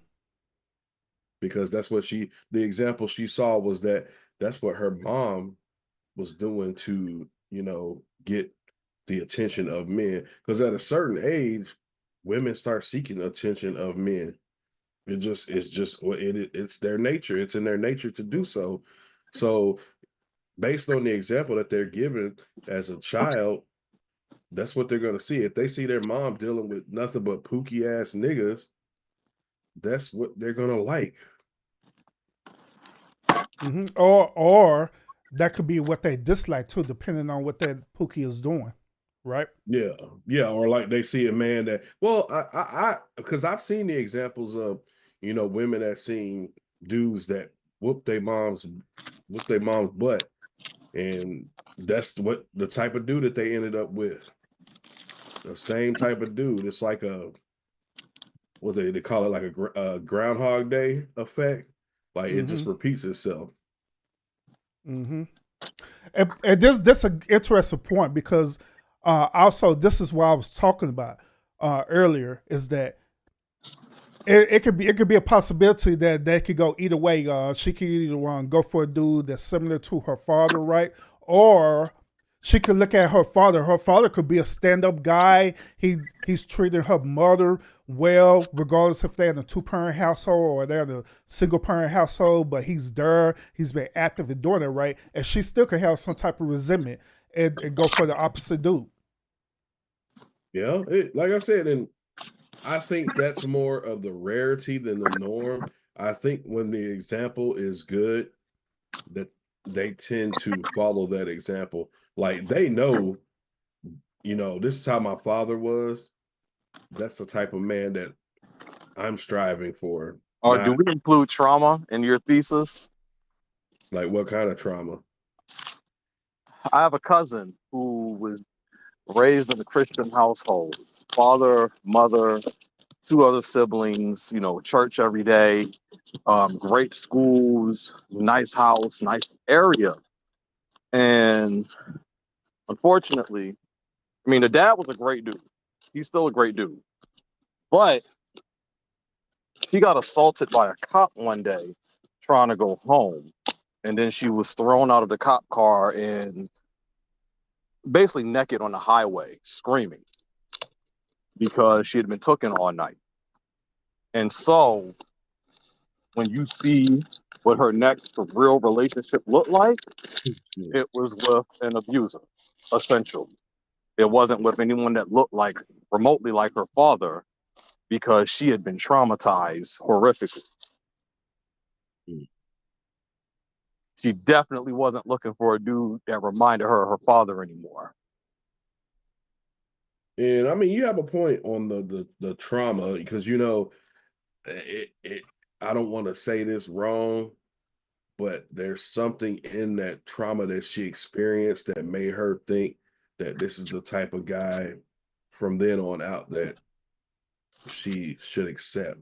Because that's what the example she saw was that that's what her mom was doing to, get the attention of men. Because at a certain age, women start seeking attention of men. It's just what it's their nature. It's in their nature to do so. So based on the example that they're given as a child, that's what they're gonna see. If they see their mom dealing with nothing but pookie ass niggas, that's what they're gonna like. Or that could be what they dislike too, depending on what that Pookie is doing, right? Yeah, yeah, or like they see a man that, well, because I've seen the examples of, women that seen dudes that whoop whoop their mom's butt, and that's what the type of dude that they ended up with. The same type of dude. It's like what they call it, like a Groundhog Day effect. Like it just Mm-hmm. repeats itself. Mm-hmm. And this an interesting point because also this is what I was talking about earlier is that it could be a possibility that they could go either way. She could either go for a dude that's similar to her father, right? Or she could look at her father. Her father could be a stand-up guy. He's treating her mother well, regardless if they're in a two-parent household or they're in a single-parent household. But he's there. He's been active in doing it, right? And she still could have some type of resentment and go for the opposite dude. Yeah, like I said, and I think that's more of the rarity than the norm. I think when the example is good, that they tend to follow that example. Like they know, this is how my father was. That's the type of man that I'm striving for. Or do Not we include trauma in your thesis? like what kind of trauma. I have a cousin who was raised in a Christian household. Father, mother, two other siblings, church every day, great schools, nice house, nice area. And unfortunately, I mean, the dad was a great dude. He's still a great dude. But she got assaulted by a cop one day trying to go home. And then she was thrown out of the cop car and basically naked on the highway, screaming because she had been taken all night. And so when you see what her next real relationship looked like, it was with an abuser, essentially. It wasn't with anyone that looked like remotely like her father because she had been traumatized horrifically. Mm. She definitely wasn't looking for a dude that reminded her of her father anymore. And I mean, you have a point on the trauma because it I don't want to say this wrong, but there's something in that trauma that she experienced that made her think that this is the type of guy from then on out that she should accept.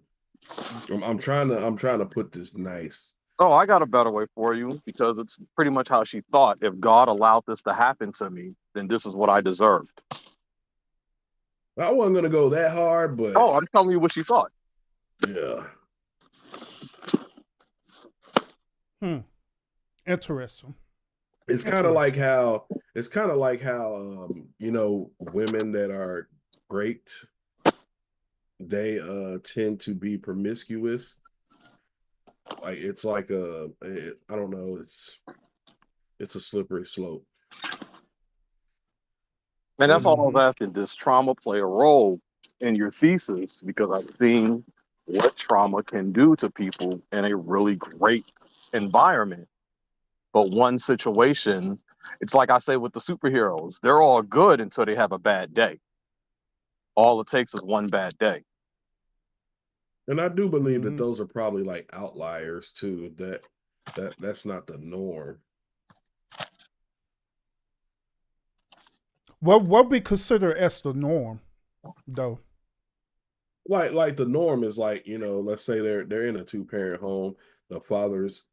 I'm trying to put this nice. Oh, I got a better way for you because it's pretty much how she thought. If God allowed this to happen to me, then this is what I deserved. I wasn't gonna go that hard, but Oh, I'm telling you what she thought. yeah. Hmm. Interesting. It's kind of like Interesting. how women that are great, they tend to be promiscuous. Like it's like I don't know, it's a slippery slope. And that's all I Mm-hmm. was asking. Does trauma play a role in your thesis? Because I've seen what trauma can do to people in a really great environment. But one situation, it's like I say with the superheroes, they're all good until they have a bad day. All it takes is one bad day. And I do believe that Mm-hmm. those are probably like outliers too, that's not the norm. What we consider as the norm, though. Like the norm is like, let's say they're in a two-parent home. The father's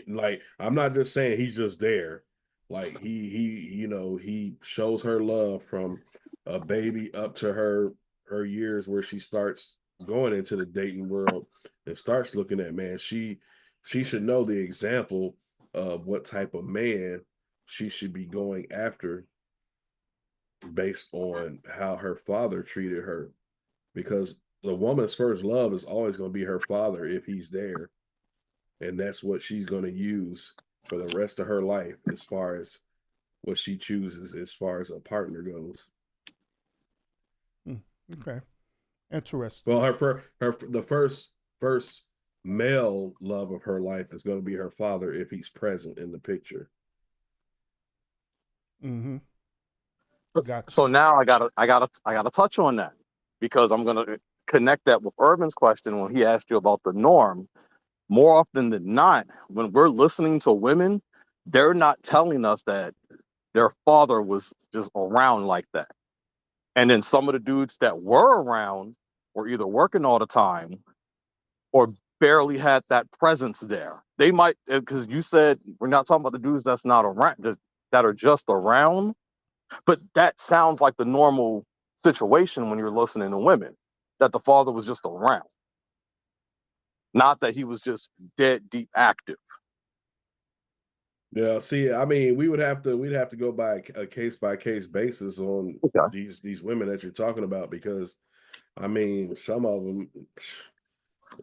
like, I'm not just saying he's just there. Like he shows her love from a baby up to her years where she starts going into the dating world and starts looking at man. She should know the example of what type of man she should be going after based on how her father treated her, because the woman's first love is always going to be her father if he's there, and that's what she's going to use for the rest of her life as far as what she chooses as far as a partner goes. Hmm. Okay. Interesting. Well, her the first male love of her life is going to be her father if he's present in the picture. Mm-hmm. Gotcha. So now I gotta touch on that, because I'm gonna connect that with Urban's question when he asked you about the norm. More often than not, when we're listening to women, they're not telling us that their father was just around like that. And then some of the dudes that were around were either working all the time or barely had that presence there. They might, because you said we're not talking about the dudes that's not around, that are just around, but that sounds like the normal situation when you're listening to women, that the father was just around, not that he was just dead deep active. Yeah, see, I mean, we'd have to go by a case by case basis on Okay. these women that you're talking about, because I mean, some of them,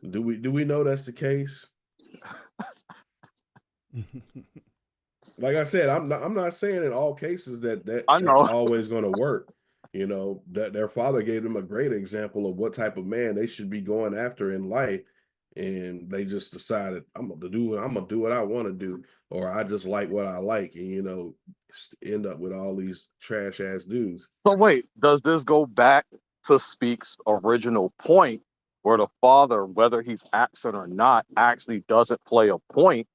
do we know that's the case? Like I said, I'm not saying in all cases I that's know. always going to work. You know, that their father gave them a great example of what type of man they should be going after in life, and they just decided I'm gonna do what I want to do, or I just like what I like, and you know, end up with all these trash ass dudes. So wait, does this go back to Speak's original point, where the father, whether he's absent or not, actually doesn't play a point,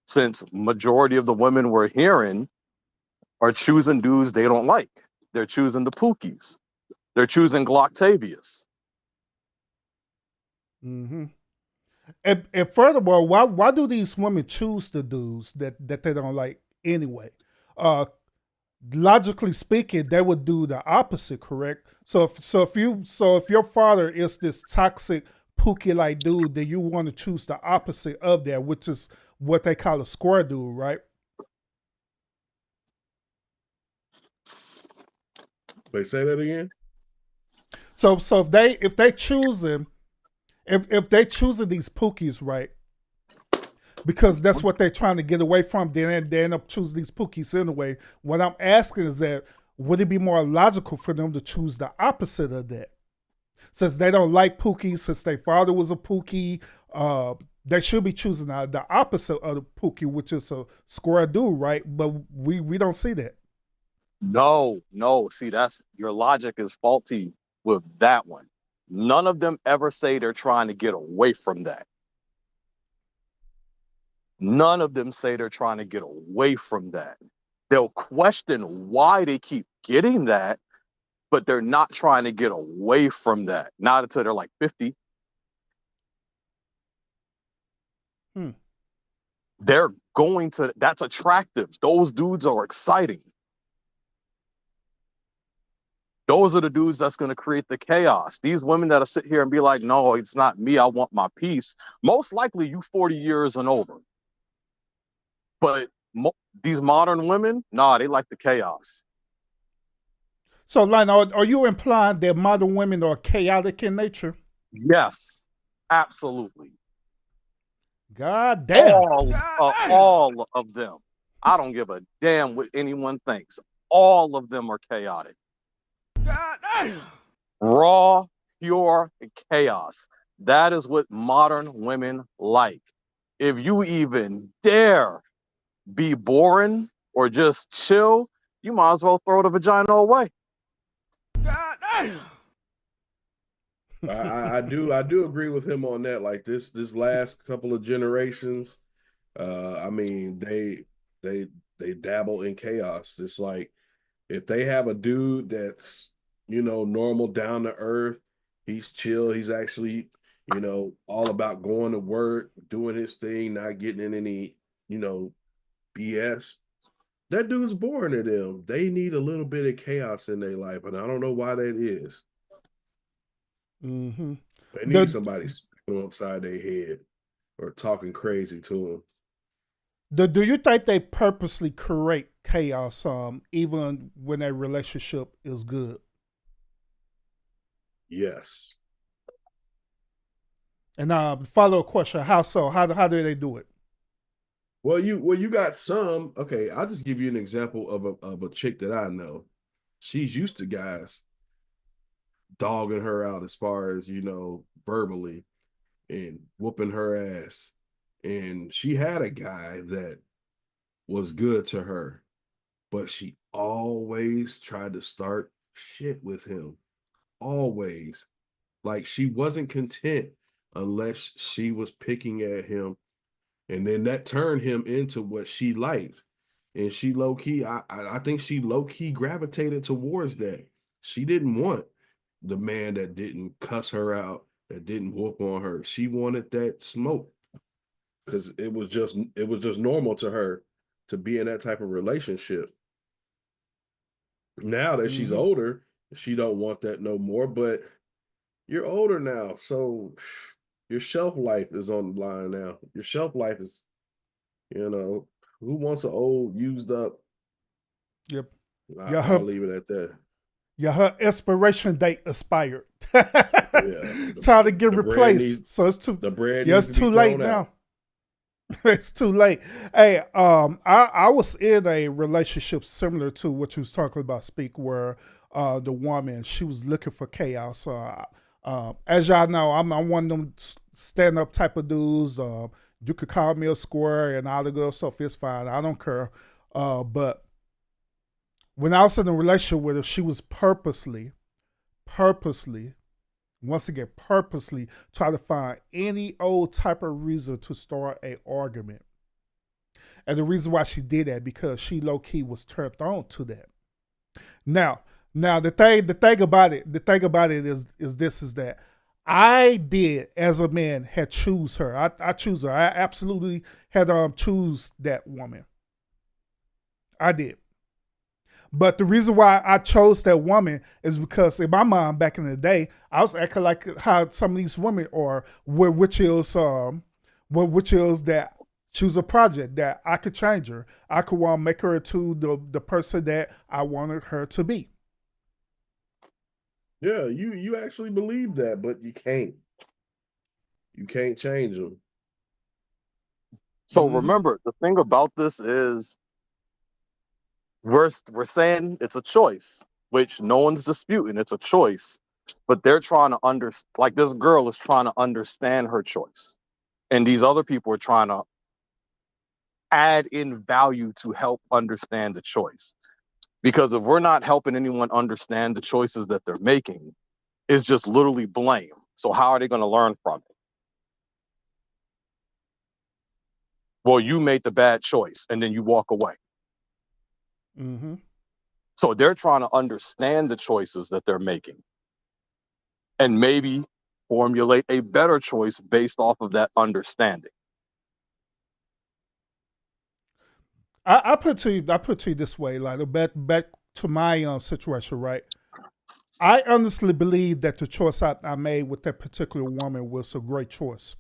since majority of the women we're hearing are choosing dudes they don't like. They're choosing the Pookies. They're choosing Glocktavius. Mm-hmm. And furthermore, why do these women choose the dudes that they don't like anyway? Uh, Logically speaking, they would do the opposite, correct? So if your father is this toxic pookie like dude, then you want to choose the opposite of that, which is what they call a square dude, right? Wait, say that again. So if they choosing if they choosing these pookies, right? Because that's what they're trying to get away from. They end up choosing these pookies anyway. What I'm asking is that would it be more logical for them to choose the opposite of that? Since they don't like pookies, since their father was a pookie, they should be choosing the opposite of the pookie, which is a square dude, right? But we don't see that. No, no. See, that's your logic is faulty with that one. None of them ever say they're trying to get away from that. None of them say they're trying to get away from that. They'll question why they keep getting that, but they're not trying to get away from that. Not until they're like 50. Hmm. They're going to, that's attractive. Those dudes are exciting. Those are the dudes that's going to create the chaos. These women that'll sit here and be like, no, it's not me. I want my peace. Most likely you 40 years and over. But these modern women, nah, they like the chaos. So, Lionel, are you implying that modern women are chaotic in nature? Yes, absolutely. God damn. All of them. I don't give a damn what anyone thinks. All of them are chaotic. Raw, pure chaos. That is what modern women like. If you even dare be boring or just chill, you might as well throw the vagina away. I do agree with him on that. Like this last couple of generations, I mean they they dabble in chaos. It's like if they have a dude that's, you know, normal, down to earth, he's chill, he's actually, you know, all about going to work, doing his thing, not getting in any, you know, BS. That dude's boring to them. They need a little bit of chaos in their life, and I don't know why that is. Mm-hmm. They need The, somebody smacking them upside their head or talking crazy to them. do you think they purposely create chaos even when a relationship is good? Yes. And follow a question, how so? How do they do it? Well you got some. Okay, I'll just give you an example of a chick that I know. She's used to guys dogging her out as far as, you know, verbally. and whooping her ass. And she had a guy that was good to her, but she always tried to start shit with him. Always. Like she wasn't content unless she was picking at him. And then that turned him into what she liked. And she low key, I think she low key gravitated towards that. She didn't want the man that didn't cuss her out, that didn't whoop on her. She wanted that smoke because it was just normal to her to be in that type of relationship. Now that she's Mm-hmm. older, she don't want that no more. But you're older now, so your shelf life is on the line now. Your shelf life is, who wants an old, used up? Yep. I, Yeah, I'll her leave it at that. yeah, her expiration date expired. Yeah, Time to get the brand needs replaced. So it's too the brand yeah, needs it's to be too late thrown out. now. It's too late. Hey, I was in a relationship similar to what you was talking about, Speak, where the woman, she was looking for chaos. As y'all know, I'm one of them stand up type of dudes. You could call me a square and all the good stuff. It's fine. I don't care. But when I was in a relationship with her, she was purposely, once again, purposely try to find any old type of reason to start a argument. And the reason why she did that, because she low key was turned on to that. Now, the thing about it is that I did, as a man, had choose her. I choose her. I absolutely had choose that woman. I did. But the reason why I chose that woman is because in my mind back in the day, I was acting like how some of these women are, which is that she was a project that I could change her. I could want to make her to the person that I wanted her to be. Yeah, you actually believe that, but you can't. You can't change them. So Mm-hmm. remember, the thing about this is we're saying it's a choice, which no one's disputing. It's a choice, but they're trying to like this girl is trying to understand her choice, and these other people are trying to add in value to help understand the choice. Because if we're not helping anyone understand the choices that they're making, it's just literally blame. So how are they going to learn from it? Well, you made the bad choice and then you walk away. Mm-hmm. So they're trying to understand the choices that they're making and maybe formulate a better choice based off of that understanding. I put to you this way, like back to my situation, right? I honestly believe that the choice I made with that particular woman was a great choice.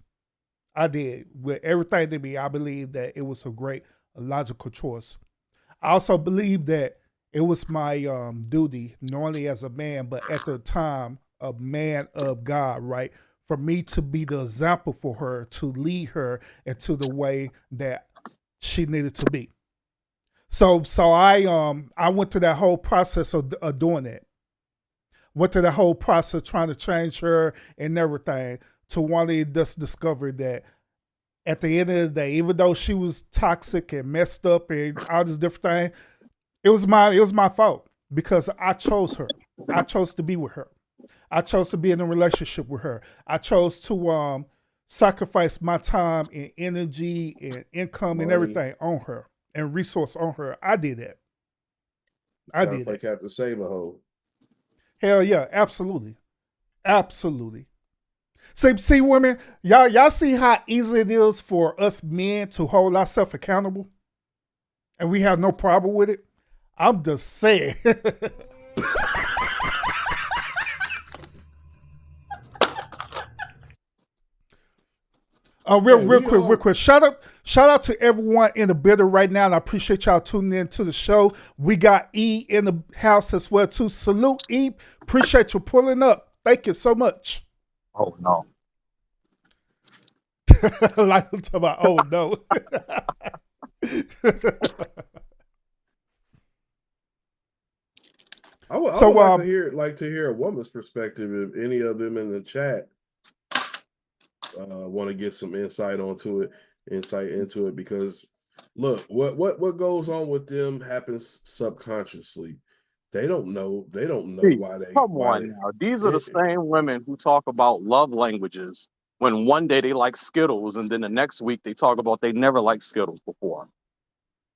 I did. With everything in me, I believe that it was a great, logical choice. I also believe that it was my duty, not only as a man, but at the time, a man of God, right? For me to be the example for her, to lead her into the way that she needed to be. So I went through that whole process of doing that. Went through the whole process trying to change her and everything, to one day just discovered that at the end of the day, even though she was toxic and messed up and all this different thing, it was my fault, because I chose her. I chose to be with her. I chose to be in a relationship with her. I chose to sacrifice my time and energy and income and Money. everything on her and resource on her. I did that. I Trying to did play it. Captain Save-A-Ho. Hell yeah, absolutely. Absolutely. See, women, y'all see how easy it is for us men to hold ourselves accountable, and we have no problem with it. I'm just saying. Hey, Real we quick, real all quick. Shout out to everyone in the building right now, and I appreciate y'all tuning in to the show. We got E in the house as well too. Salute E. Appreciate you pulling up. Thank you so much. Oh no. Like I'm talking about, oh no. I would So like to hear a woman's perspective if any of them in the chat want to get some insight into it, because look, what goes on with them happens subconsciously. They don't know. They don't know See, why they come why on they. now. These are the It, same women who talk about love languages when one day they like Skittles and then the next week they talk about they never liked Skittles before.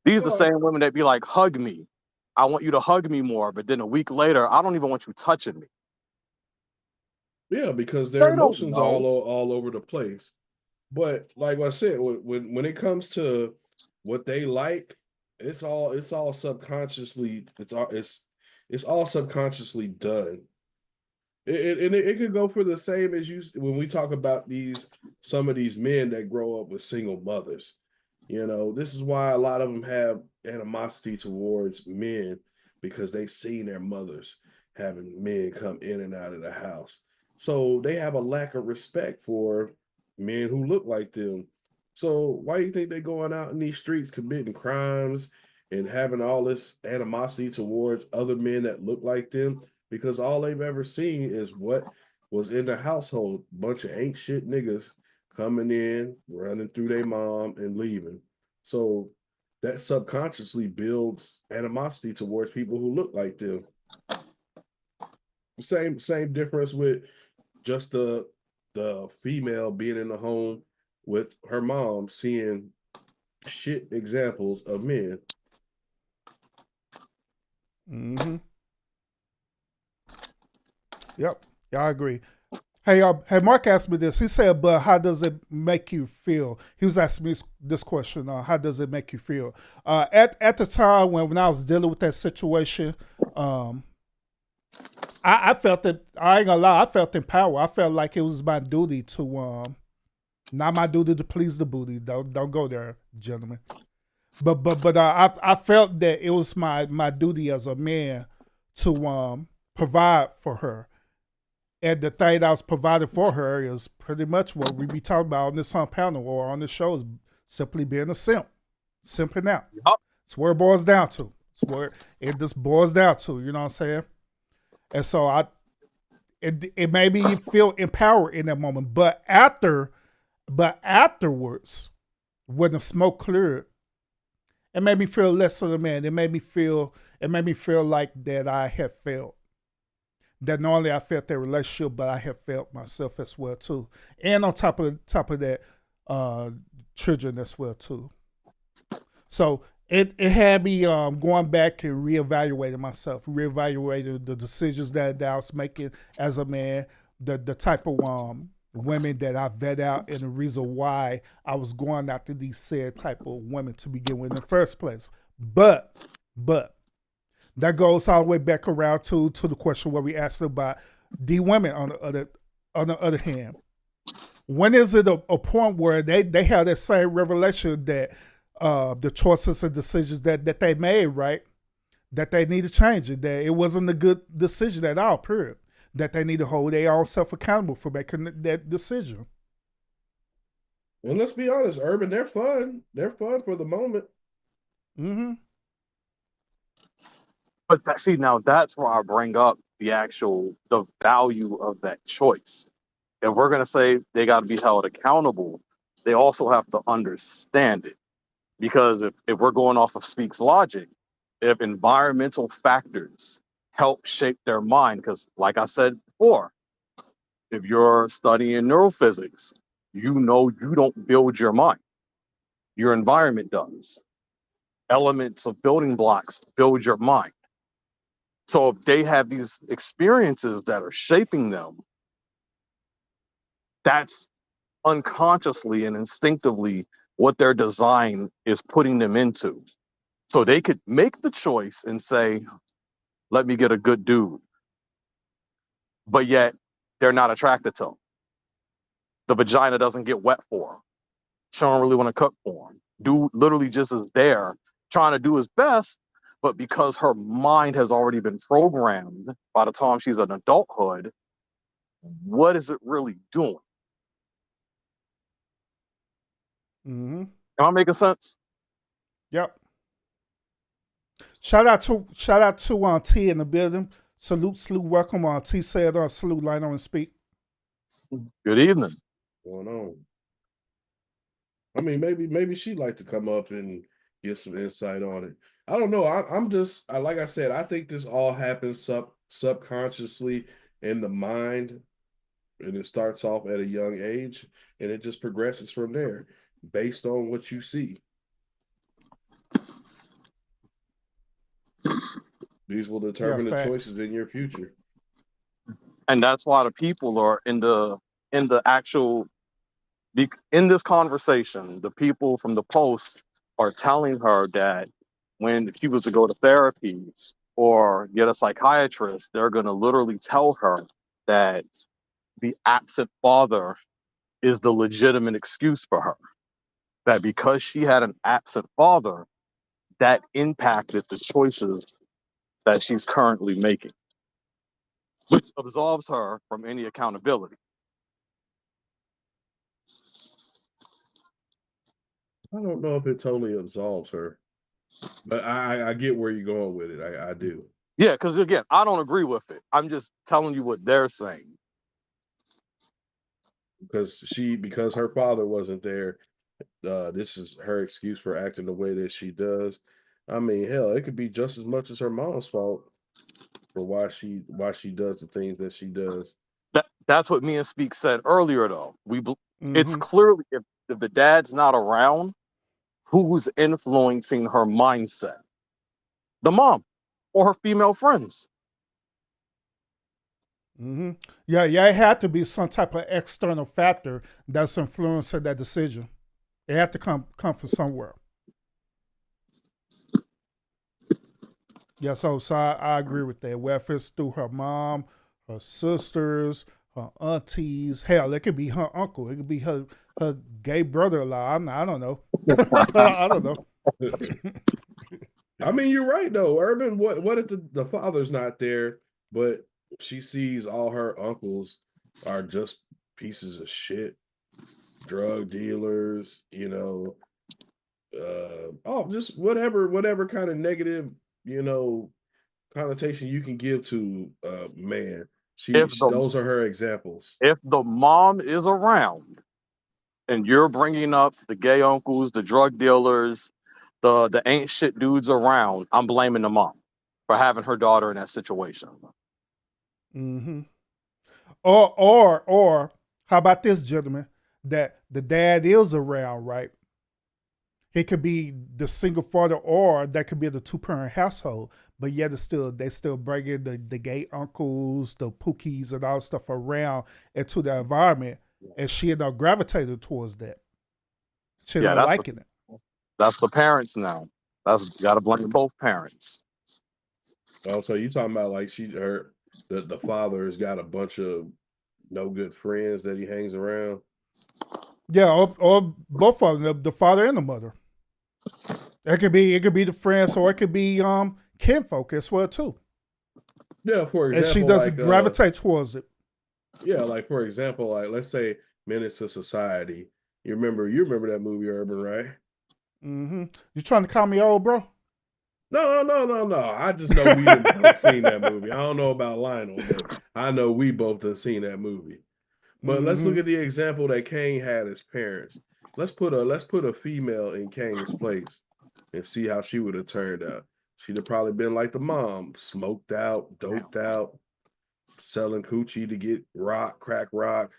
These are the well, same women that be like, hug me. I want you to hug me more. But then a week later, I don't even want you touching me. yeah, because their They don't emotions know. all over the place. But like I said, when it comes to what they like, it's all subconsciously it's all subconsciously done. It could go for the same as you when we talk about some of these men that grow up with single mothers. You know, this is why a lot of them have animosity towards men, because they've seen their mothers having men come in and out of the house. So they have a lack of respect for men who look like them. So why do you think they're going out in these streets committing crimes and having all this animosity towards other men that look like them? Because all they've ever seen is what was in the household. Bunch of ain't shit niggas coming in, running through their mom and leaving. So that subconsciously builds animosity towards people who look like them. Same difference with just the female being in the home with her mom, seeing shit examples of men. Mm-hmm. Yep. Yeah, I agree. Hey, Mark asked me this. He said, "But how does it make you feel?" He was asking me this question. How does it make you feel? At the time when I was dealing with that situation, um, I felt that I ain't gonna lie. I felt empowered. I felt like it was my duty to not my duty to please the booty. Don't go there, gentlemen. But I felt that it was my duty as a man to provide for her. And the thing that I was providing for her is pretty much what we be talking about on this panel or on this show, is simply being a simp. Simping out. Yup. It's where it boils down to. It's where it just boils down to, you know what I'm saying? And so it made me feel empowered in that moment. But afterwards, when the smoke cleared, it made me feel less of a man. It made me feel like that I had failed. That not only I felt that relationship, but I have felt myself as well too. And on top of that, children as well too. So it had me going back and reevaluating myself, reevaluating the decisions that I was making as a man, the type of women that I vet out, and the reason why I was going after these said type of women to begin with in the first place. But that goes all the way back around to the question where we asked about the women on the other hand. When is it a point where they have that same revelation that the choices and decisions that they made, right, that they need to change it, that it wasn't a good decision at all, period, that they need to hold their own self accountable for making that decision? And let's be honest, Urban, they're fun. They're fun for the moment. Mm-hmm. But see, now that's where I bring up the value of that choice. If we're gonna say they got to be held accountable, they also have to understand it. Because if we're going off of Speak's logic, if environmental factors help shape their mind, because like I said before, if you're studying neurophysics, you know you don't build your mind. Your environment does. Elements of building blocks build your mind. So if they have these experiences that are shaping them, that's unconsciously and instinctively what their design is putting them into. So they could make the choice and say, let me get a good dude. But yet they're not attracted to him. The vagina doesn't get wet for him. She don't really want to cook for him. Dude literally just is there trying to do his best, but because her mind has already been programmed by the time she's an adulthood, what is it really doing? Mm-hmm. Am I making sense? Yep. Shout out to T in the building. Salute, welcome on T said salute line on and speak. Good evening. going on? I mean, maybe she'd like to come up and get some insight on it. I don't know. I'm just like I said, I think this all happens subconsciously in the mind, and it starts off at a young age, and it just progresses from there based on what you see. These will Yeah, determine the facts. choices in your future. And that's why the people are in the actual in this conversation. The people from the post are telling her that when she was to go to therapy or get a psychiatrist, they're going to literally tell her that the absent father is the legitimate excuse for her. That because she had an absent father, that impacted the choices that she's currently making, which absolves her from any accountability. I don't know if it totally absolves her, but I get where you're going with it. I do. Yeah, because again, I don't agree with it. I'm just telling you what they're saying. Because her father wasn't there, this is her excuse for acting the way that she does. I mean, hell, it could be just as much as her mom's fault for why she does the things that she does. That's what me and Speak said earlier, though. It's Hmm. clearly if the dad's not around, who's influencing her mindset? The mom or her female friends. Hmm. Yeah, yeah, it had to be some type of external factor that's influencing that decision. It had to come from somewhere. Yeah, so I agree with that. Whether if it's through her mom, her sisters, her aunties, hell, it could be her uncle, it could be her gay brother-in-law. I don't know. I don't know. I mean, you're right though, Urban. What if the father's not there, but she sees all her uncles are just pieces of shit, drug dealers, just whatever kind of negative, you know, connotation you can give to man. If the Those are her examples. if the mom is around and you're bringing up the gay uncles, the drug dealers, the ain't shit dudes around, I'm blaming the mom for having her daughter in that situation. Hmm. Or how about this, gentleman? That the dad is around, right? It could be the single father, or that could be the two-parent household. But yet, they still bringing the gay uncles, the pookies, and all stuff around into the environment, and she end up gravitating towards that. She end Yeah, up liking it. that's the parents now. That's got to blame both parents. Oh, so you talking about like the father has got a bunch of no good friends that he hangs around. Yeah, or both of them, the father and the mother. It could be the friends, or it could be kinfolk as well too. Yeah, for And she example, doesn't gravitate towards it. like for example, like let's say Menace to Society. You remember that movie, Urban, right? Hmm. You trying to call me old, bro? No. I just know we done both seen that movie. I don't know about Lionel, but I know we both done seen that movie. But let's look Hmm. at the example that Kane had as parents. Let's put a female in Kane's place and see how she would have turned out. She'd have probably been like the mom, smoked out, doped out, selling coochie to get crack rock.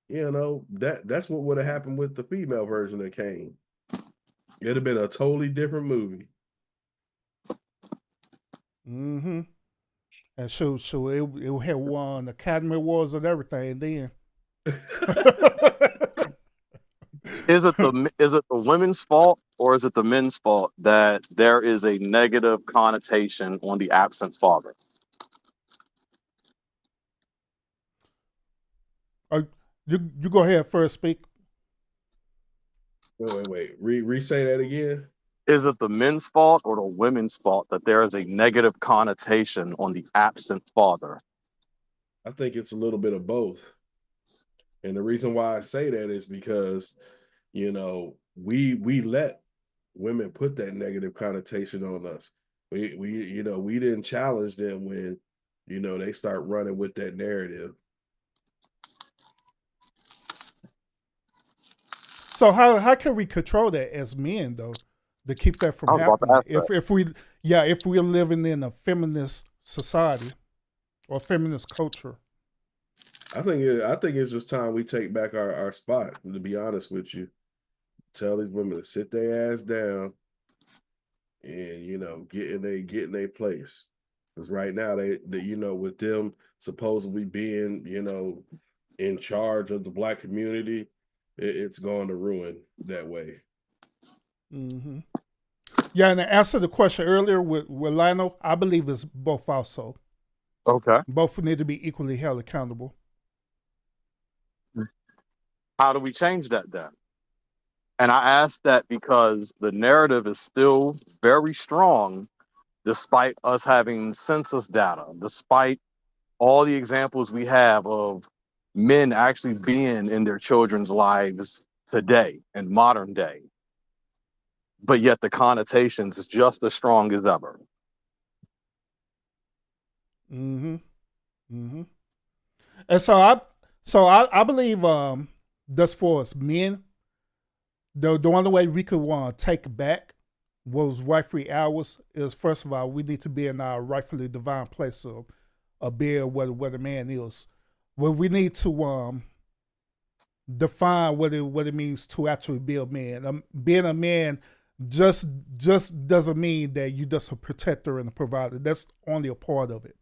That's what would have happened with the female version of Kane. It'd have been a totally different movie. Hmm. And it had won Academy Awards and everything then. Is it the women's fault or is it the men's fault that there is a negative connotation on the absent father? Uh, you go ahead first, speak. Wait. Re-say that again. Is it the men's fault or the women's fault that there is a negative connotation on the absent father? I think it's a little bit of both. And the reason why I say that is because, we let women put that negative connotation on us. We didn't challenge them when, they start running with that narrative. So how can we control that as men though, to keep that from I was about to happening? ask that. If we're living in a feminist society or feminist culture. I think it's just time we take back our spot. To be honest with you, tell these women to sit their ass down and get in their place. Because right now they with them supposedly being in charge of the black community, it's going to ruin that way. Hmm. Yeah, and to answer the question earlier with Lionel, I believe it's both also. Okay. Both need to be equally held accountable. How do we change that then? And I ask that because the narrative is still very strong, despite us having census data, despite all the examples we have of men actually being in their children's lives today and modern day. But yet the connotations is just as strong as ever. Hmm. Hmm. And so I believe thus for us men, the only way we could take back was right-free hours is first of all we need to be in our rightfully divine place of being what a man is. Well, we need to define what it means to actually be a man. Being a man just doesn't mean that you just a protector and a provider. That's only a part of it.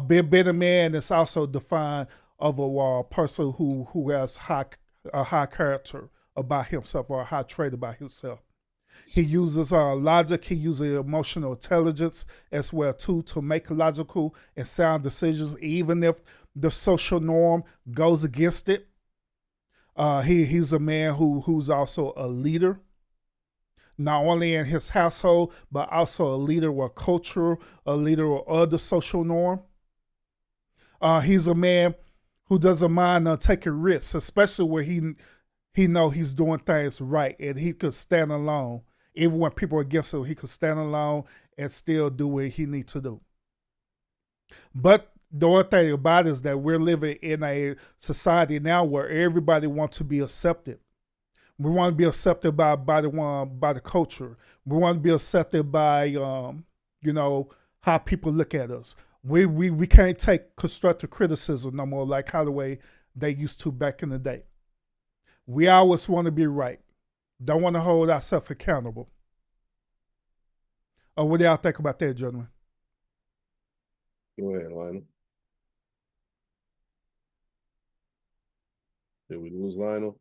Being a man is also defined of a person who has a high character about himself or a high trait about himself. He uses logic. He uses emotional intelligence as well too to make logical and sound decisions, even if the social norm goes against it. He's a man who's also a leader, not only in his household but also a leader with culture, a leader with other social norm. He's a man who doesn't mind taking risks, especially where he know he's doing things right and he could stand alone. Even when people are against him, he could stand alone and still do what he needs to do. But the one thing about it is that we're living in a society now where everybody wants to be accepted. We want to be accepted by the culture. We want to be accepted by how people look at us. We can't take constructive criticism no more like how the way they used to back in the day. We always want to be right. Don't want to hold ourselves accountable. What do y'all think about that, gentlemen? Go ahead, Lionel. Did we lose Lionel?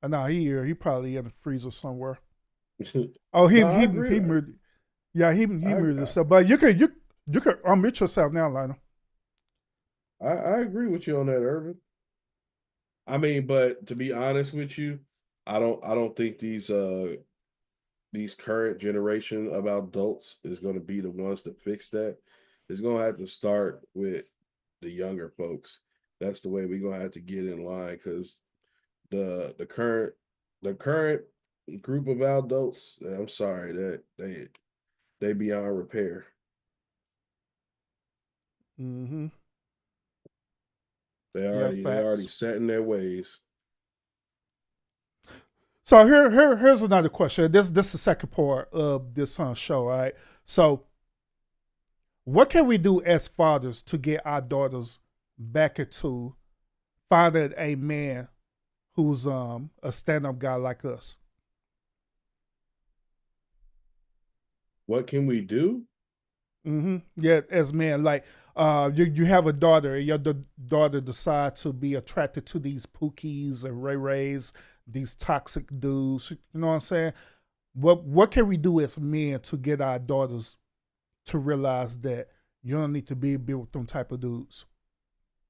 No, he probably in the freezer somewhere. Oh, he No, I he agree. he muted. Yeah, he I, muted himself. But you can unmute yourself now, Lionel. I agree with you on that, Irvin. I mean, but to be honest with you, I don't think these current generation of adults is going to be the ones to fix that. It's going to have to start with the younger folks. That's the way we're going to have to get in line because the current group of adults, I'm sorry that they beyond repair. Mm-hmm. Yeah, They already facts. set in their ways. So here's another question. This is the second part of this show, all right? So what can we do as fathers to get our daughters back into finding a man who's a stand-up guy like us? What can we do? Mm-hmm. Yeah, as men, like you have a daughter, and your daughter decides to be attracted to these pookies and ray rays, these toxic dudes. You know what I'm saying? What can we do as men to get our daughters to realize that you don't need to be with them type of dudes?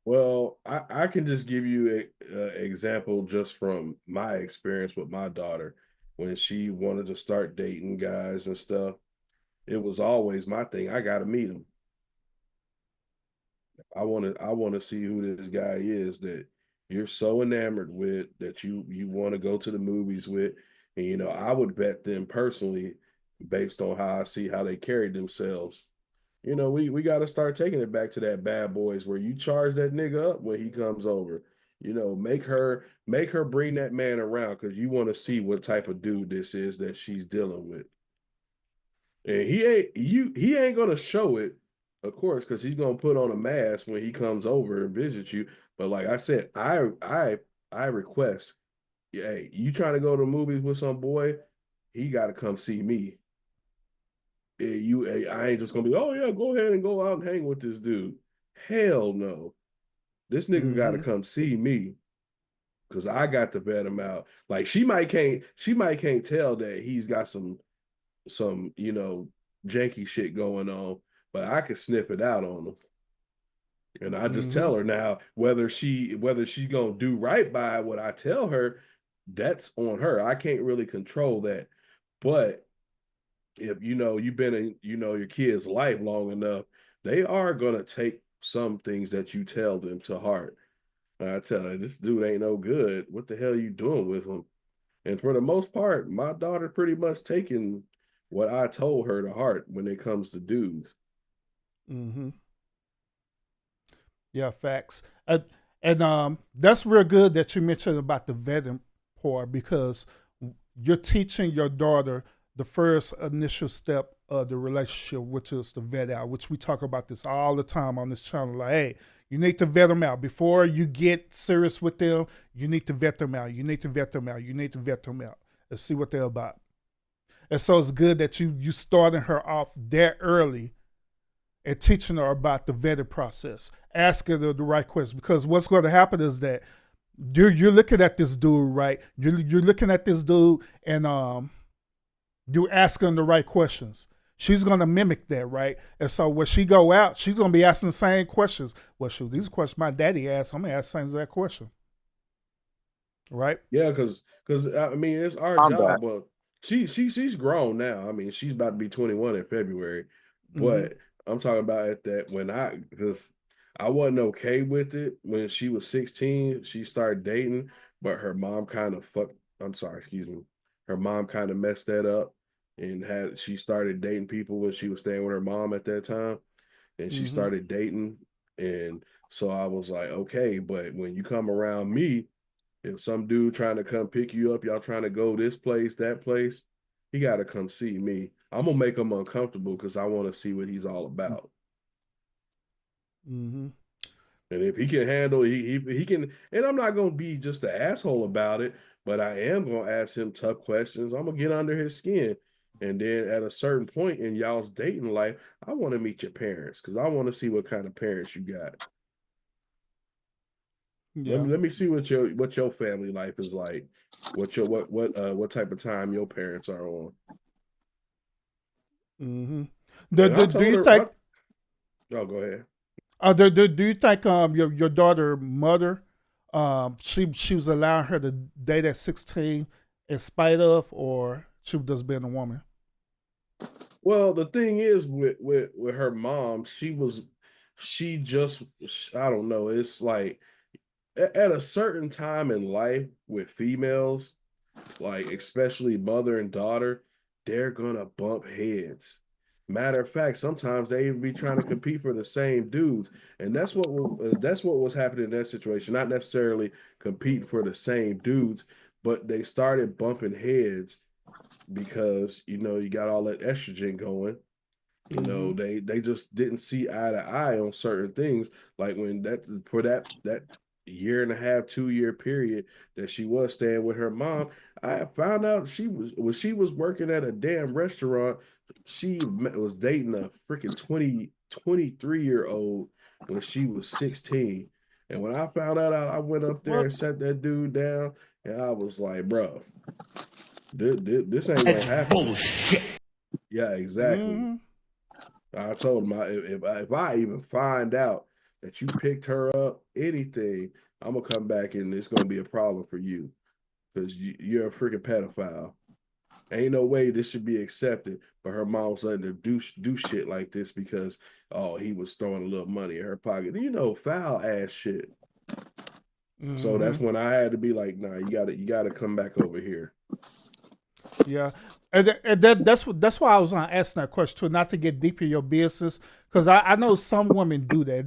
Well, I can just give you an example just from my experience with my daughter when she wanted to start dating guys and stuff. It was always my thing. I got to meet him. I want to see who this guy is that you're so enamored with that you want to go to the movies with. And I would bet them personally based on how I see how they carried themselves. We got to start taking it back to that bad boys where you charge that nigga up when he comes over. You know, make her bring that man around because you want to see what type of dude this is that she's dealing with. And he ain't gonna show it, of course, because he's gonna put on a mask when he comes over and visit you. But like I said, I request, hey, you trying to go to the movies with some boy, he got to come see me. I ain't just gonna be, oh yeah, go ahead and go out and hang with this dude. Hell no, this nigga got to Mm-hmm. come see me because I got to vet him out. Like she might can't tell that he's got some janky shit going on, but I can sniff it out on him. And I just Mm-hmm. tell her now whether she's gonna do right by what I tell her, that's on her. I can't really control that. But if you've been in your kid's life long enough, they are gonna take some things that you tell them to heart. And I tell her, this dude ain't no good. What the hell are you doing with him? And for the most part, my daughter pretty much taking what I told her to heart when it comes to dudes. Mm-hmm. Yeah, facts. And that's real good that you mentioned about the vetting part because you're teaching your daughter the first initial step of the relationship, which is to vet out, which we talk about this all the time on this channel. Like, hey, you need to vet them out. Before you get serious with them, you need to vet them out. You need to vet them out. You need to vet them out and see what they're about. And so it's good that you starting her off there early and teaching her about the vetting process, asking her the right questions. Because what's going to happen is that you're looking at this dude, right? You're looking at this dude, and you're asking the right questions. She's gonna mimic that, right? And so when she go out, she's gonna be asking the same questions. Well, shoot, these questions my daddy asked, I'm gonna ask the same exact question, right? Yeah, because I mean it's our I'm back. job. But she's grown now. I mean she's about to be 21 in February. Mm-hmm. But I'm talking about at that when because I wasn't okay with it when she was 16. She started dating, but her mom kind of fucked. I'm sorry, excuse me. Her mom kind of messed that up and she started dating people when she was staying with her mom at that time, and she Mm-hmm. started dating, and so I was like, okay, but when you come around me, if some dude trying to come pick you up, y'all trying to go this place, that place, he got to come see me. I'm gonna make him uncomfortable because I want to see what he's all about. Mm-hmm. And if he can handle, he can. And I'm not gonna be just an asshole about it, but I am gonna ask him tough questions. I'm gonna get under his skin, and then at a certain point in y'all's dating life, I want to meet your parents because I want to see what kind of parents you got. Let Yeah. me see what your family life is like. What type of time your parents are on. Mm-hmm. And I Do told you her, think? oh, go ahead. Do you think your daughter mother she was allowing her to date at 16 in spite of, or she was just being a woman? Well, the thing is with her mom, she just I don't know. It's like at a certain time in life with females, like especially mother and daughter, they're gonna bump heads. Matter of fact, sometimes they even be trying to compete for the same dudes, and that's what was happening in that situation. Not necessarily compete for the same dudes, but they started bumping heads because you got all that estrogen going. Mm-hmm. They just didn't see eye to eye on certain things. Like when that year and a half, 2 year period that she was staying with her mom, I found out she was working at a damn restaurant. She was dating a freaking 23-year-old when she was 16. And when I found out, I went up there What? and sat that dude down, and I was like, bro, this ain't gonna That's happen. bullshit. Yeah, exactly. Mm-hmm. I told him if I even find out that you picked her up, anything, I'm gonna come back and it's gonna be a problem for you because you're a freaking pedophile. Ain't no way this should be accepted. But her mom's letting her do shit like this because he was throwing a little money in her pocket. Foul ass shit. So Mm-hmm. that's when I had to be like, nah, you gotta come back over here. Yeah, and that's why I was gonna ask that question too, not to get deep in your business, because I know some women do that.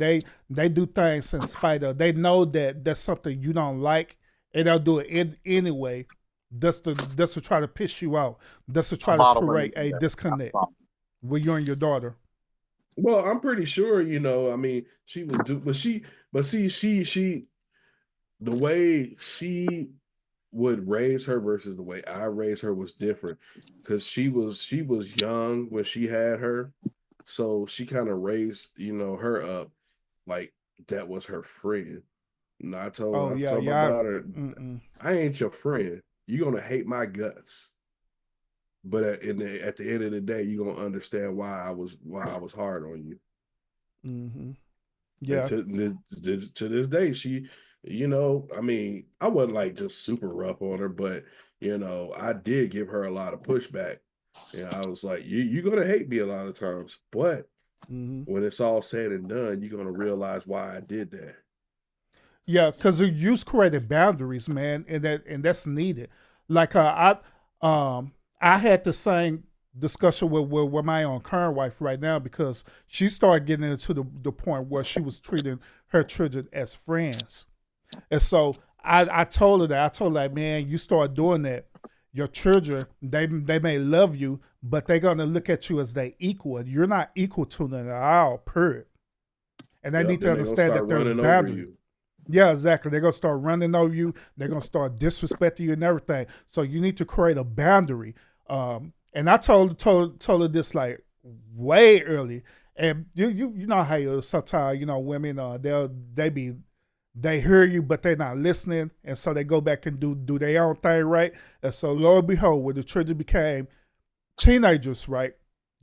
They do things in spite of. They know that that's something you don't like, and they'll do it anyway, just to try to piss you out, just to A try to lot of women create do a that. Not a disconnect problem. with you and your daughter. Well, I'm pretty sure, I mean, she was do, but see, the way she would raise her versus the way I raised her was different because she was young when she had her, so she kind of raised her up like that was her friend. And Oh I yeah, told my yeah. daughter, Mm-mm. I ain't your friend. You're gonna hate my guts, but at the end of the day, you're gonna understand why I was hard on you. Mm-hmm. And Yeah. to this day, she, I mean, I wasn't like just super rough on her, but I did give her a lot of pushback. And I was like, you're gonna hate me a lot of times, but Mm-hmm. when it's all said and done, you're gonna realize why I did that. Yeah, because you created boundaries, man, and that's needed. Like I had the same discussion with my own current wife right now because she started getting into the point where she was treating her children as friends, and so I told her that. I told her, like, man, you start doing that, your children, they may love you, but they're gonna look at you as they equal, and you're not equal to them at all, period. And they Yep. need to Then they're gonna understand that start there's running over boundaries. you. Yeah, exactly. They're gonna start running over you. They're gonna start disrespecting you and everything. So you need to create a boundary. And I told her this like way early. And you know how sometimes women they hear you but they're not listening, and so they go back and do their own thing, right? And so lo and behold, when the children became teenagers, right?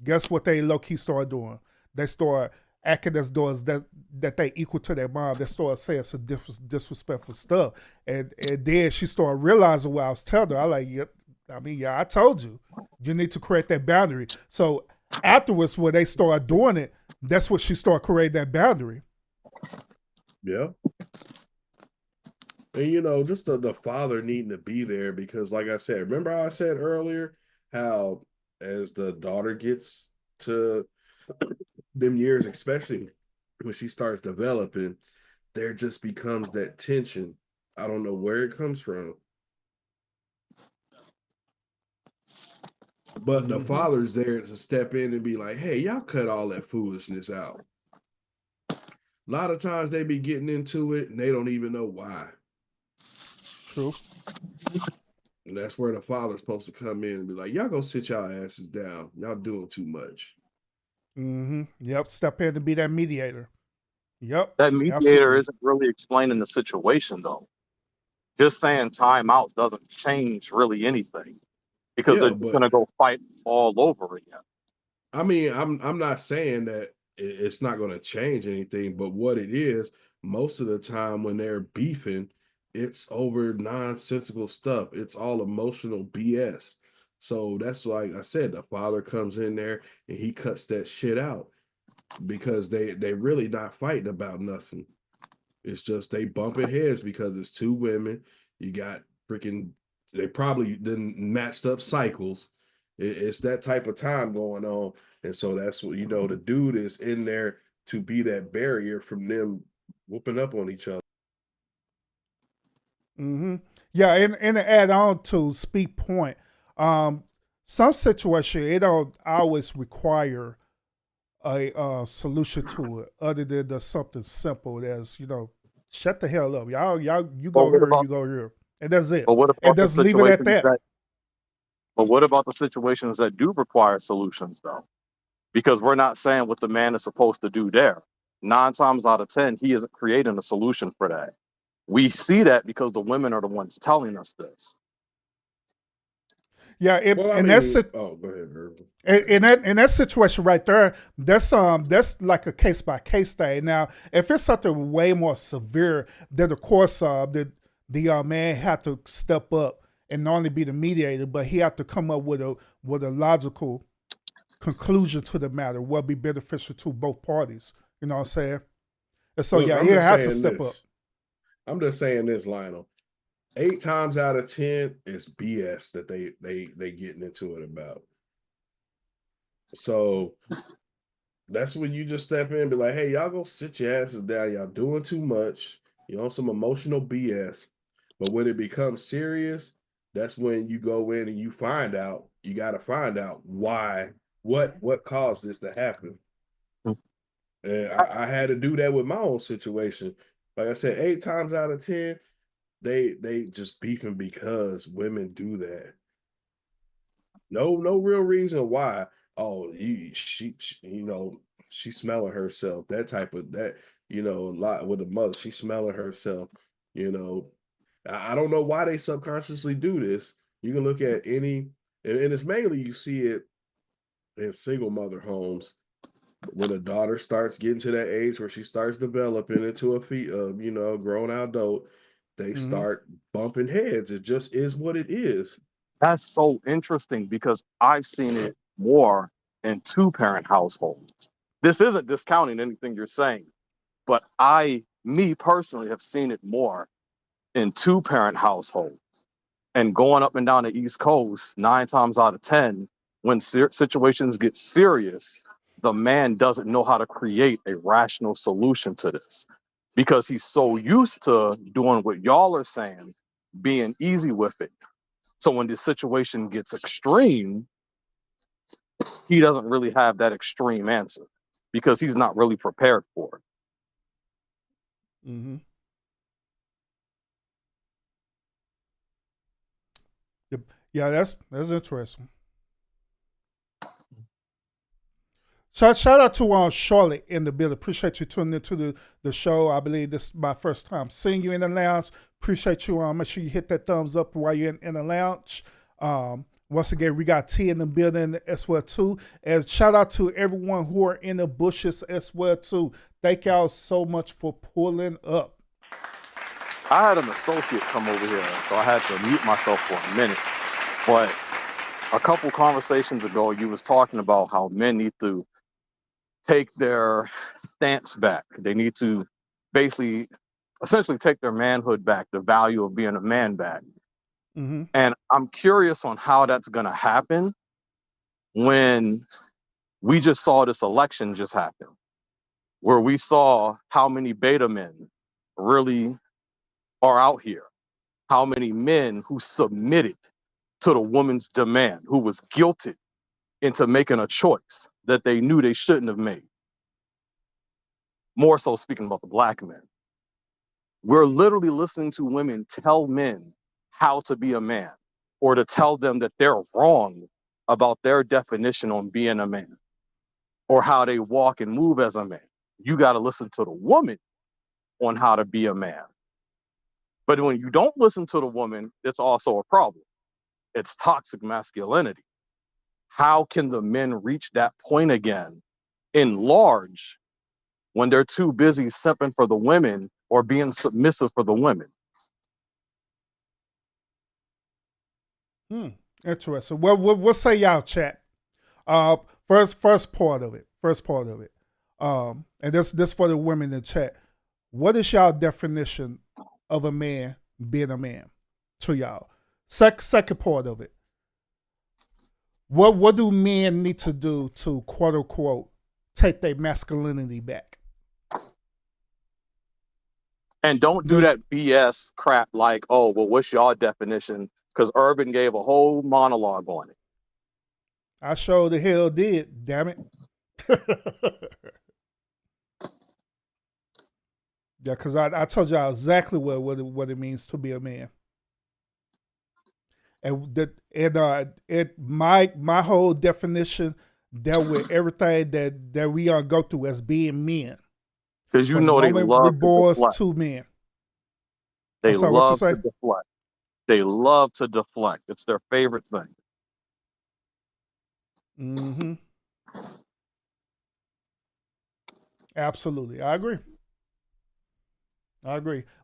Guess what they low key started doing? They start acting as though as that they equal to their mom. They start saying some disrespectful stuff, and then she started realizing what I was telling her. I like, yep. I mean, yeah, I told you, you need to create that boundary. So afterwards, when they start doing it, that's what she started creating that boundary. Yeah. And just the father needing to be there because, like I said, remember how I said earlier how as the daughter gets to them years, especially when she starts developing, there just becomes that tension. I don't know where it comes from, but the Mm-hmm. father's there to step in and be like, "Hey, y'all cut all that foolishness out." A lot of times they be getting into it and they don't even know why. True. And that's where the father's supposed to come in and be like, "Y'all go sit y'all asses down. Y'all doing too much." Mm-hmm. Yep. Step in to be that mediator. Yep. That mediator Absolutely. isn't really explaining the situation though. Just saying time out doesn't change really anything because they're Yeah, just but gonna go fight all over again. I mean, I'm not saying that it's not going to change anything, but what it is, most of the time when they're beefing, it's over nonsensical stuff. It's all emotional BS. So that's why I said the father comes in there and he cuts that shit out because they really not fighting about nothing. It's just they bumping heads because it's two women. You got freaking, they probably didn't matched up cycles. It's that type of time going on. And so that's what, the dude is in there to be that barrier from them whooping up on each other. Mm-hmm. Yeah, and to add on to speak point, um, some situation it don't always require a solution to it, other than the something simple as shut the hell up, y'all, you But go what here, about you go here, and that's it, but what and about the just leave it at situations that. that but what about the situations that do require solutions though? Because we're not saying what the man is supposed to do there. 9 times out of 10, he isn't creating a solution for that. We see that because the women are the ones telling us this. Yeah, Well, I and that's mean, it. oh, go ahead, Herb. In that situation right there, that's like a case by case thing. Now, if it's something way more severe, then of course the man had to step up and not only be the mediator, but he had to come up with a logical conclusion to the matter, what be beneficial to both parties. You know what I'm saying? And so Look, yeah, I'm he just had to saying step up. this. I'm just saying this, Lionel. 8 times out of 10 is BS that they getting into it about. So that's when you just step in and be like, hey, y'all go sit your asses down. Y'all doing too much. You're on some emotional BS. But when it becomes serious, that's when you go in and you find out, you got to find out why, what caused this to happen. And I had to do that with my own situation. Like I said, 8 times out of 10, they just beefing because women do that. No real reason why. Oh, she smelling herself. That type of that, a lot with the mother. She smelling herself. You know, I don't know why they subconsciously do this. You can look at any, and it's mainly you see it in single mother homes when a daughter starts getting to that age where she starts developing into grown adult. They Hmm. start bumping heads. It just is what it is. That's so interesting because I've seen it more in two-parent households. This isn't discounting anything you're saying, but me personally, have seen it more in two-parent households. And going up and down the East Coast, 9 times out of 10, when situations get serious, the man doesn't know how to create a rational solution to this because he's so used to doing what y'all are saying, being easy with it. So when the situation gets extreme, he doesn't really have that extreme answer because he's not really prepared for it. Hmm. Yep. Yeah, that's interesting. Shout out to Charlotte in the building. Appreciate you tuning into the show. I believe this is my first time seeing you in the lounge. Appreciate you. Make sure you hit that thumbs up while you're in the lounge. Once again, we got T in the building as well too. And shout out to everyone who are in the bushes as well too. Thank y'all so much for pulling up. I had an associate come over here, so I had to mute myself for a minute. But a couple conversations ago, you was talking about how men need to take their stance back. They need to essentially take their manhood back, the value of being a man back. Mm-hmm. And I'm curious on how that's going to happen when we just saw this election just happen, where we saw how many beta men really are out here, how many men who submitted to the woman's demand, who was guilted into making a choice that they knew they shouldn't have made. More so speaking about the black men. We're literally listening to women tell men how to be a man or to tell them that they're wrong about their definition on being a man or how they walk and move as a man. You got to listen to the woman on how to be a man. But when you don't listen to the woman, it's also a problem. It's toxic masculinity. How can the men reach that point again in large when they're too busy simping for the women or being submissive for the women? Interesting. Well, we'll say y'all chat. Uh, first part of it. And this for the women in chat. What is y'all definition of a man being a man to y'all? Second part of it. What do men need to do to quote unquote take their masculinity back? And don't do that BS crap like, oh, well, what's your definition? Because Urban gave a whole monologue on it. I sure the hell did, damn it. Yeah, because I told y'all exactly what it means to be a man. My whole definition dealt with everything that we are go through as being men. Because you From the know they moment we're love to born deflect. to men. They I'm sorry, what you love say? to deflect. They love to deflect. It's their favorite thing. Mm-hmm. Absolutely. I agree.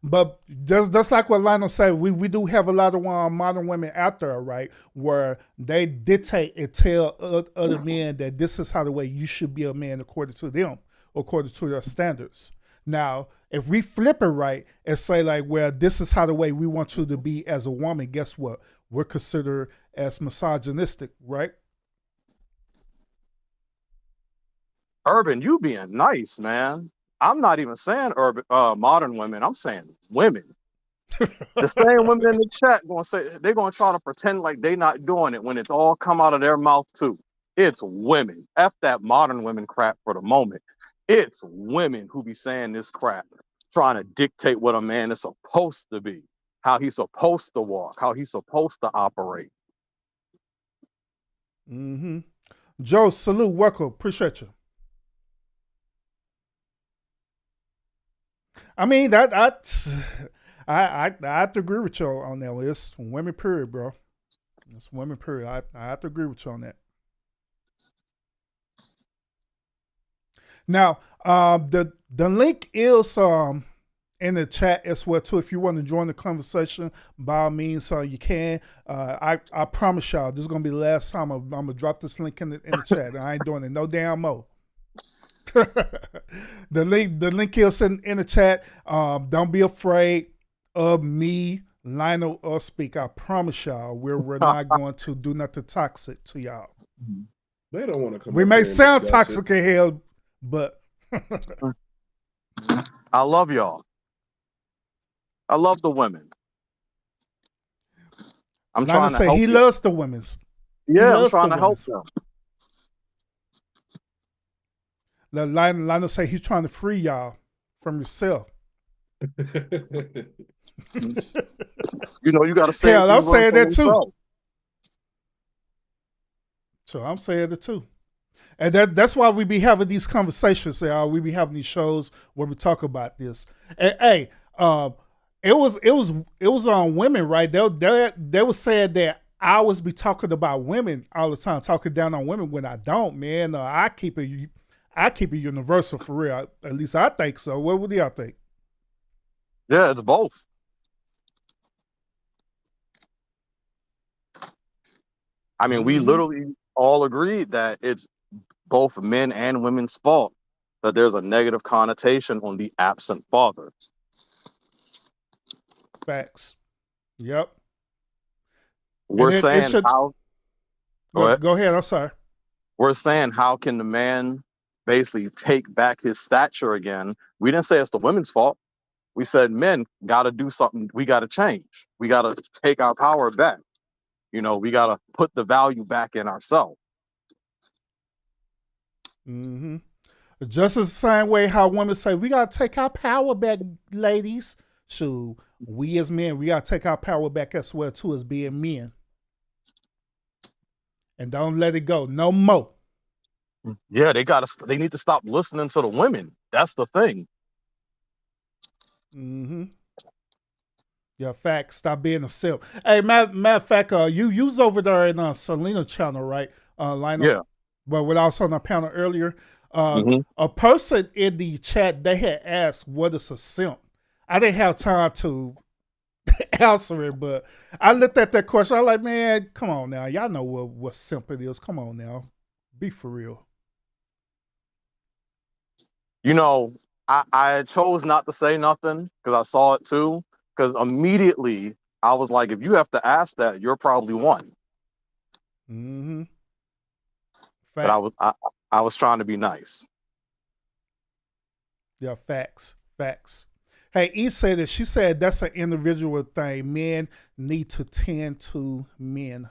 But just like what Lionel said, we do have a lot of modern women out there, right, where they dictate and tell other men that this is how the way you should be a man according to them, according to their standards. Now, if we flip it right and say like, well, this is how the way we want you to be as a woman, guess what? We're considered as misogynistic, right? Urban, you being nice, man. I'm not even saying modern women. I'm saying women. The same women in the chat gonna say they're gonna try to pretend like they not doing it when it's all come out of their mouth too. It's women. F that modern women crap for the moment. It's women who be saying this crap, trying to dictate what a man is supposed to be, how he's supposed to walk, how he's supposed to operate. Mm-hmm. Joe, salute, welcome, appreciate you. I mean I have to agree with you on that one. It's women period, bro. It's women period. I have to agree with you on that. Now, the link is in the chat as well too. If you want to join the conversation, by all means, you can. I promise y'all, this is gonna be the last time I'm gonna drop this link in the chat. I ain't doing it no damn more. The link is in the chat. Don't be afraid of me, Lionel, or Speak. I promise y'all, we're not going to do nothing toxic to y'all. They don't want to come. We may sound toxic in hell, but I love y'all. I love the women. I'm Lionel trying to say help he you. loves the women's. Yeah, I'm trying to help them. Lionel say he's trying to free y'all from yourself. You know, you got to say. Hell, I'm saying that too. So I'm saying it too. And that's why we be having these conversations. We be having these shows where we talk about this. And hey, it was on women, right? They were saying that I always be talking about women all the time, talking down on women when I don't, man. I keep it universal for real. At least I think so. What would y'all think? Yeah, it's both. I mean, we literally all agreed that it's both men and women's fault that there's a negative connotation on the absent father. Facts. Yep. We're saying how. Go ahead. I'm sorry. We're saying how can the man basically take back his stature again? We didn't say it's the women's fault. We said men got to do something. We got to change. We got to take our power back. You know, we got to put the value back in ourselves. Mm-hmm. Just as the same way how women say, we got to take our power back, ladies. So we as men, we got to take our power back as well, too, as being men. And don't let it go no more. Yeah, they need to stop listening to the women. That's the thing. Mm-hmm. Yeah, facts. Stop being a simp. Hey, matter of fact, you was over there in Selena channel, right? Lionel? Yeah. But what I was on the panel earlier, a person in the chat, they had asked, what is a simp? I didn't have time to answer it, but I looked at that question. I was like, man, come on now. Y'all know what simp it is. Come on now. Be for real. You know, I chose not to say nothing because I saw it too. Because immediately I was like, if you have to ask that, you're probably one. Mm-hmm. But I was trying to be nice. Yeah, facts. Hey, E said that she said that's an individual thing. Men need to tend to men.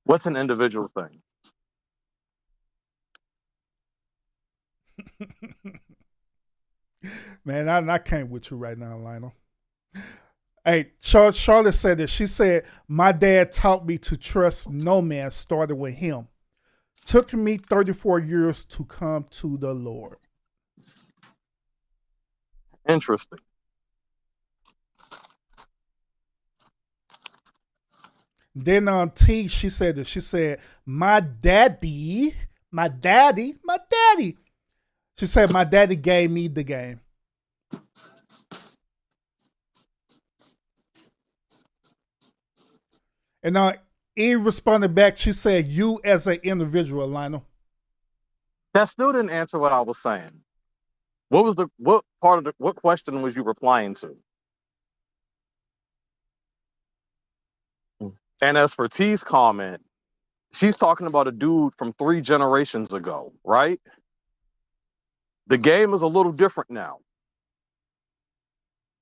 What's an individual thing? Man, I can't with you right now, Lionel. Hey, Charlotte said that. She said, my dad taught me to trust no man, started with him. Took me 34 years to come to the Lord. Interesting. Then on T, she said that. She said, my daddy. She said, my daddy gave me the game. And E responded back. She said, "You as an individual, Lionel." That still didn't answer what I was saying. What question was you replying to? And as for T's comment, she's talking about a dude from 3 generations ago, right? The game is a little different now.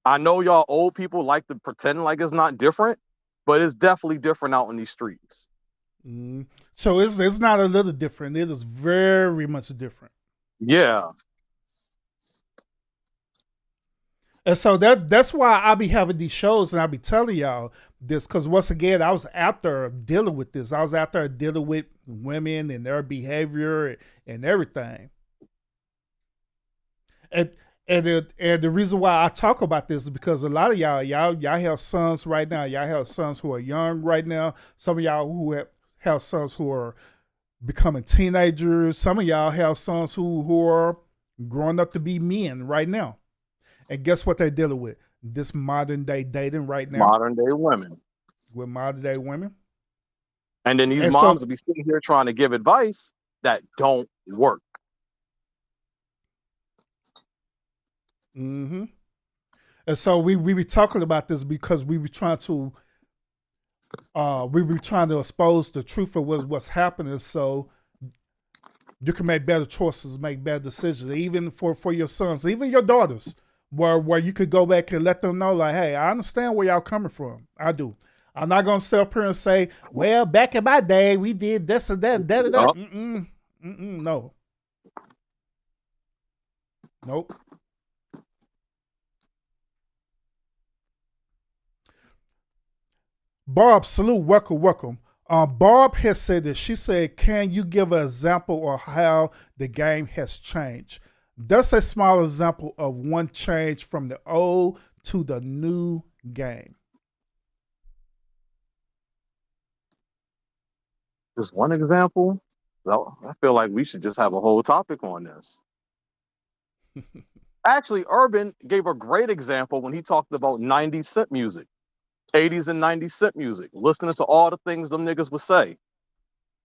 I know y'all old people like to pretend like it's not different, but it's definitely different out in these streets. So it's not a little different. It is very much different. Yeah. And so that's why I be having these shows and I be telling y'all this, because once again, I was out there dealing with this. I was out there dealing with women and their behavior and everything. And the reason why I talk about this is because a lot of y'all have sons right now. Y'all have sons who are young right now. Some of y'all who have sons who are becoming teenagers. Some of y'all have sons who are growing up to be men right now. And guess what they're dealing with? This modern day dating right now. Modern day women. With modern day women. And then these moms will be sitting here trying to give advice that don't work. Mm-hmm. And so we be talking about this because we be trying to expose the truth of what's happening, so you can make better choices, make better decisions, even for your sons, even your daughters, where you could go back and let them know, like, hey, I understand where y'all coming from. I do. I'm not gonna sit up here and say, well, back in my day, we did this and that, that and that. No. Nope. Barb, salute, welcome. Barb has said this. She said, can you give an example of how the game has changed? That's a small example of one change from the old to the new game. Just one example? Well, I feel like we should just have a whole topic on this. Actually, Urban gave a great example when he talked about 90 cent music. 80s and 90s cent music, listening to all the things them niggas would say.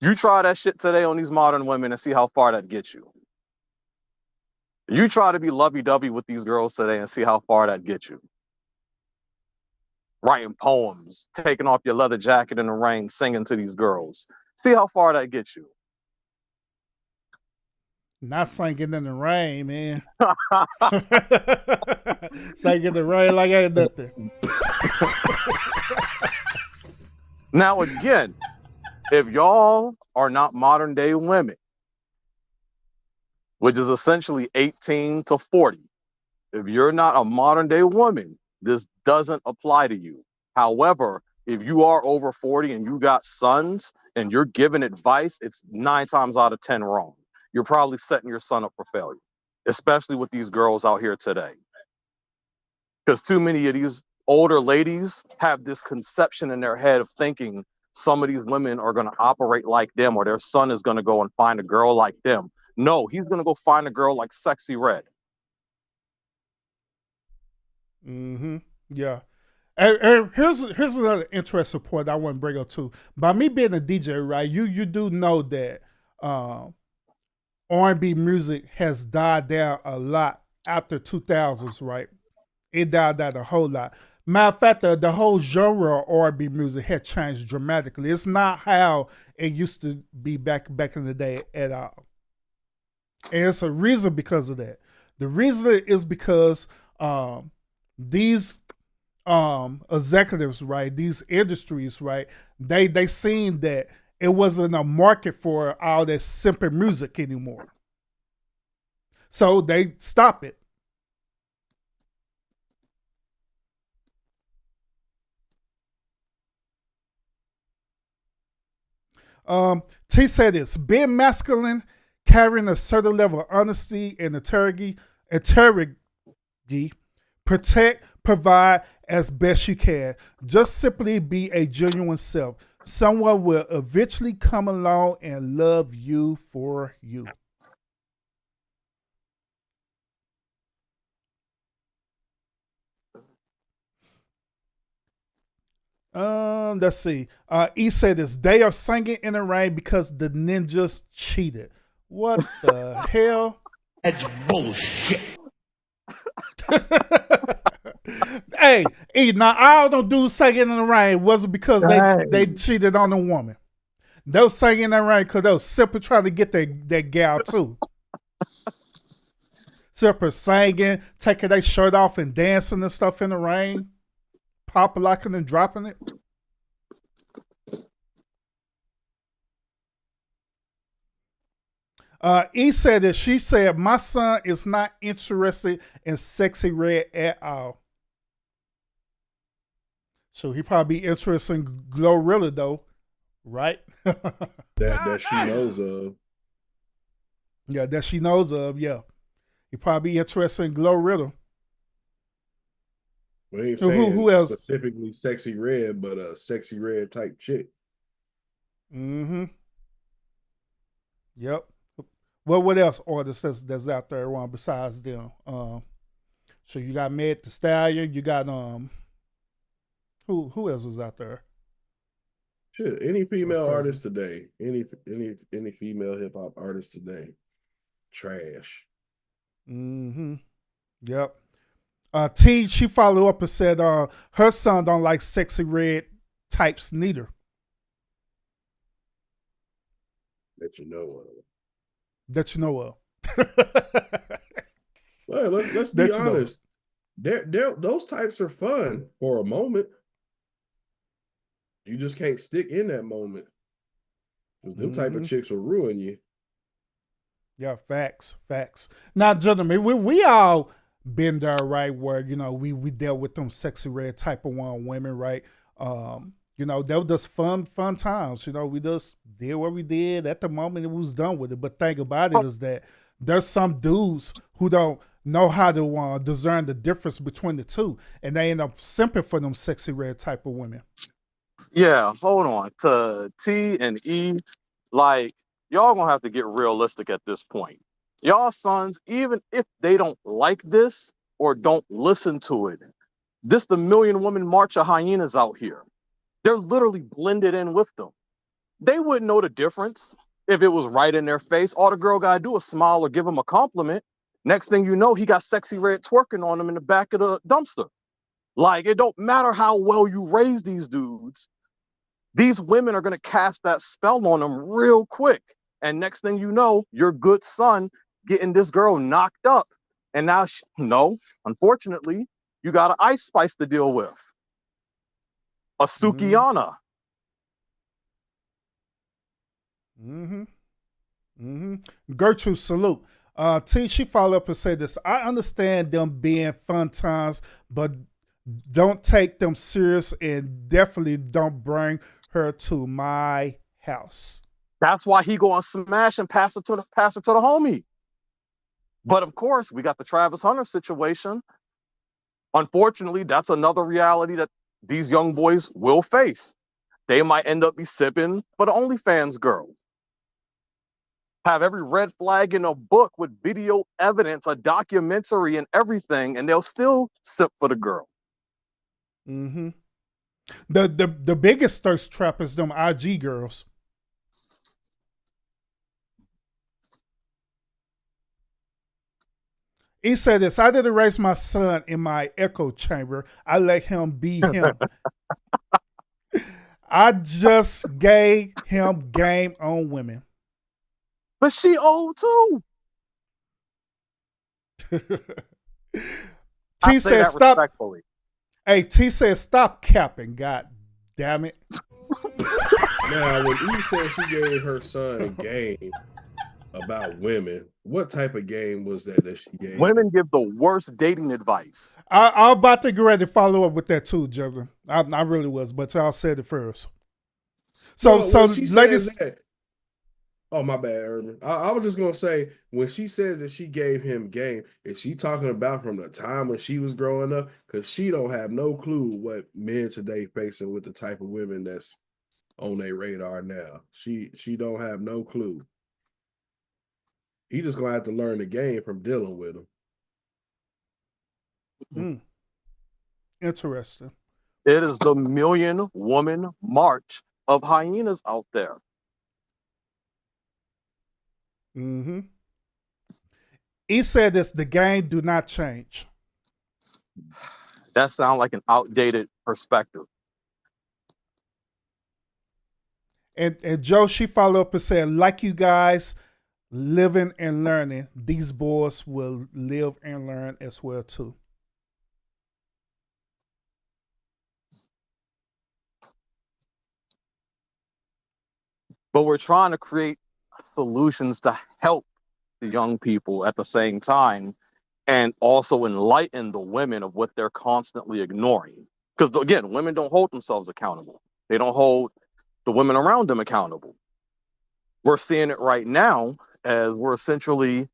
You try that shit today on these modern women and see how far that gets you. You try to be lovey-dovey with these girls today and see how far that gets you. Writing poems, taking off your leather jacket in the rain, singing to these girls. See how far that gets you. Not singing in the rain, man. Singing in the rain like ain't nothing. Now, again, if y'all are not modern day women, which is essentially 18 to 40, if you're not a modern day woman, this doesn't apply to you. However, if you are over 40 and you got sons and you're giving advice, it's 9 times out of 10 wrong. You're probably setting your son up for failure, especially with these girls out here today. Because too many of these older ladies have this conception in their head of thinking some of these women are going to operate like them, or their son is going to go and find a girl like them. No, he's going to go find a girl like Sexy Red. Mm-hmm. Yeah. And here's another interesting point I want to bring up too. By me being a DJ, right? You do know that R&B music has died down a lot after 2000s, right? It died down a whole lot. Matter of fact, the whole genre of R&B music had changed dramatically. It's not how it used to be back in the day at all. And it's a reason because of that. The reason is because these executives, right, these industries, right, they seen that it wasn't a market for all that simple music anymore. So they stop it. T said this: being masculine, carrying a certain level of honesty and integrity, protect, provide as best you can. Just simply be a genuine self. Someone will eventually come along and love you for you. Let's see. E said this. They are singing in the rain because the ninjas cheated. What the hell? That's bullshit. Hey, E, now all them dudes singing in the rain wasn't because they Dang. cheated on a woman. They were singing in the rain because they were simply trying to get that gal too. Simply singing, taking their shirt off and dancing and stuff in the rain, popping, locking, and dropping it. E said that she said, my son is not interested in sexy red at all. So he probably be interested in Glorilla though, right? That she knows of. Yeah, that she knows of, yeah. He probably be interested in Glorilla. We ain't Who- saying who else? specifically sexy red, but a sexy red type chick. Mm-hmm. Yep. Well, what else artists that's out there one besides them? So you got Meg Thee Stallion, you got who else is out there? Shit, any female crazy. artist today, any female hip hop artist today, trash. Mm-hmm. Yep. T, she followed up and said her son don't like sexy red types neither. That you know of. That you know of. Well, let's be That you know. honest. Those types are fun for a moment. You just can't stick in that moment. Because them type of chicks will ruin you. Yeah, facts. Now, gentlemen, we all been there, right? Where we dealt with them sexy red type of women, right? They were just fun times. We just did what we did at the moment. It was done with it. But thing about it is that there's some dudes who don't know how to discern the difference between the two, and they end up simping for them sexy red type of women. Yeah, hold on. To T and E, like, y'all gonna have to get realistic at this point. Y'all sons, even if they don't like this or don't listen to it, this the million woman march of hyenas out here. They're literally blended in with them. They wouldn't know the difference if it was right in their face. All the girl gotta do is smile or give him a compliment. Next thing you know, he got sexy red twerking on him in the back of the dumpster. Like, it don't matter how well you raise these dudes. These women are going to cast that spell on them real quick. And next thing you know, your good son getting this girl knocked up. And now, no, unfortunately, you got an Ice Spice to deal with. A Sukiana. Gertrude, salute. T, she followed up and said this. I understand them being fun times, but don't take them serious and definitely don't bring her to my house. That's why he go and smash and pass it to the homie. But of course, we got the Travis Hunter situation. Unfortunately, that's another reality that these young boys will face. They might end up be sipping for the OnlyFans girl. Have every red flag in a book with video evidence, a documentary and everything, and they'll still sip for the girl. Mm-hmm. The biggest thirst trap is them IG girls. He said this, I didn't raise my son in my echo chamber. I let him be him. I just gave him game on women. But she old too. T said stop. Respectfully. Hey, T said stop capping. God damn it. Now, when E said she gave her son a game about women, what type of game was that she gave? Women give the worst dating advice. I'm about to get ready to follow up with that too, gentlemen. I really was, but y'all said it first. So ladies. Oh, my bad, Urban. I was just gonna say, when she says that she gave him game, is she talking about from the time when she was growing up? Because she don't have no clue what men today facing with the type of women that's on their radar now. She don't have no clue. He just gonna have to learn the game from dealing with them. Interesting. It is the million woman march of hyenas out there. Mm-hmm. He said this, the game do not change. That sounds like an outdated perspective. And Joe, she followed up and said, like you guys living and learning, these boys will live and learn as well too. But we're trying to create solutions to help the young people at the same time, and also enlighten the women of what they're constantly ignoring. Because again, women don't hold themselves accountable. They don't hold the women around them accountable. We're seeing it right now as we're essentially,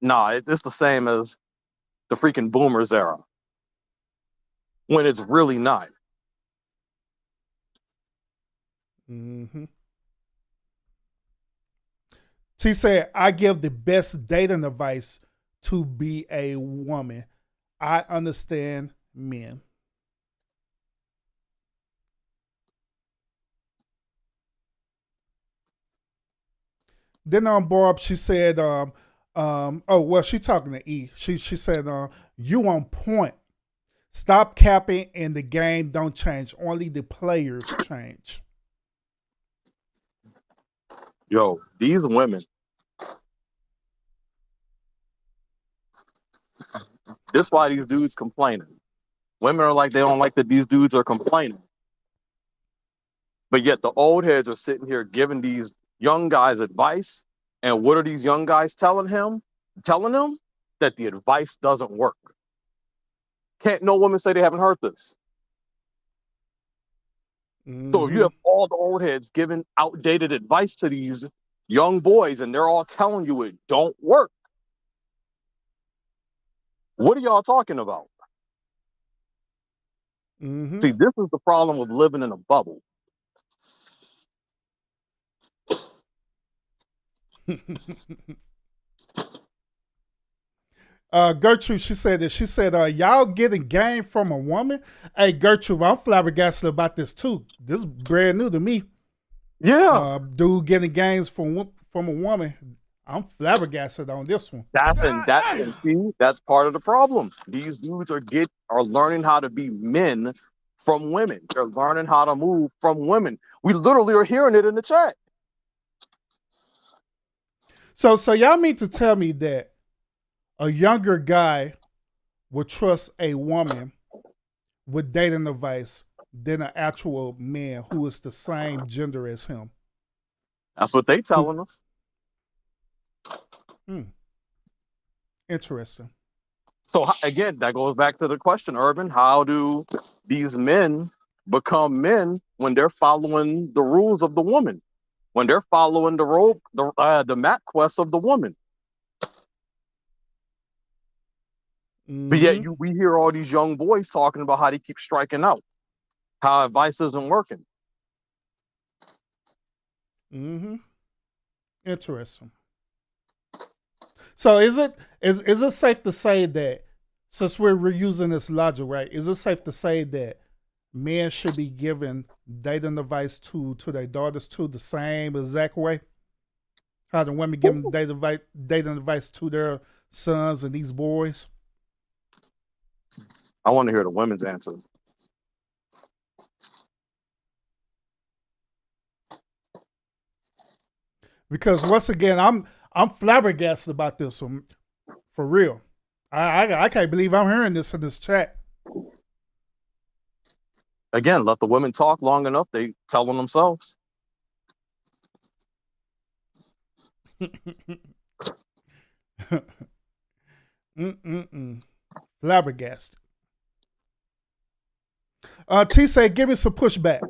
it's the same as the freaking boomers era, when it's really not. Mm-hmm. She said, I give the best dating advice to be a woman. I understand men. Then on Barb, she said, she talking to E. She said, you on point. Stop capping and the game don't change. Only the players change. Yo, these women, this is why these dudes complaining. Women are like, they don't like that these dudes are complaining. But yet the old heads are sitting here giving these young guys advice. And what are these young guys telling him? Telling them that the advice doesn't work. Can't no woman say they haven't heard this. Mm-hmm. So if you have all the old heads giving outdated advice to these young boys and they're all telling you it don't work, what are y'all talking about? Mm-hmm. See, this is the problem with living in a bubble. Gertrude, she said, y'all getting game from a woman? Hey, Gertrude, I'm flabbergasted about this too. This is brand new to me. Yeah. Dude getting games from a woman. I'm flabbergasted on this one. That's part of the problem. These dudes are learning how to be men from women. They're learning how to move from women. We literally are hearing it in the chat. So y'all mean to tell me that a younger guy would trust a woman with dating advice than an actual man who is the same gender as him? That's what they telling us. Interesting. So again, that goes back to the question, Urban. How do these men become men when they're following the rules of the woman? When they're following the map quest of the woman? Mm-hmm. But yet we hear all these young boys talking about how they keep striking out, how advice isn't working. Mm-hmm. Interesting. So is it safe to say that, since we're using this logic, right? Is it safe to say that men should be given dating advice to their daughters too the same exact way? How the women give them dating advice to their sons and these boys? I want to hear the women's answer. Because once again, I'm flabbergasted about this one, for real. I can't believe I'm hearing this in this chat. Again, let the women talk long enough, they tell them themselves. Flabbergasted. T say, give me some pushback.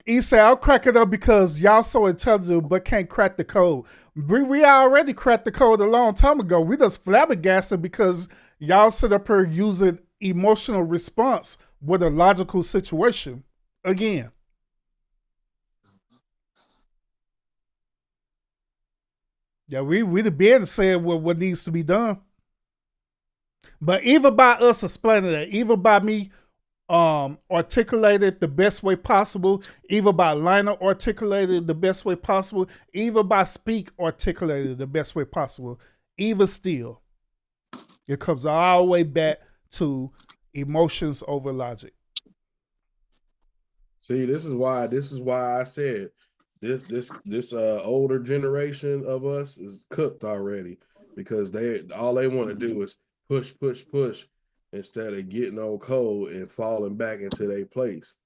He said, I'll crack it up because y'all so intelligent but can't crack the code. We already cracked the code a long time ago. We just flabbergasted because y'all sit up here using emotional response with a logical situation. Again. Yeah, we'd have been saying what needs to be done. But even by us explaining that, even by me articulated the best way possible, even by Lionel articulated the best way possible, even by Speak articulated the best way possible, even still, it comes all the way back to emotions over logic. See, this is why I said this older generation of us is cooked already, because all they want to do is push, push, push, instead of getting on code and falling back into their place.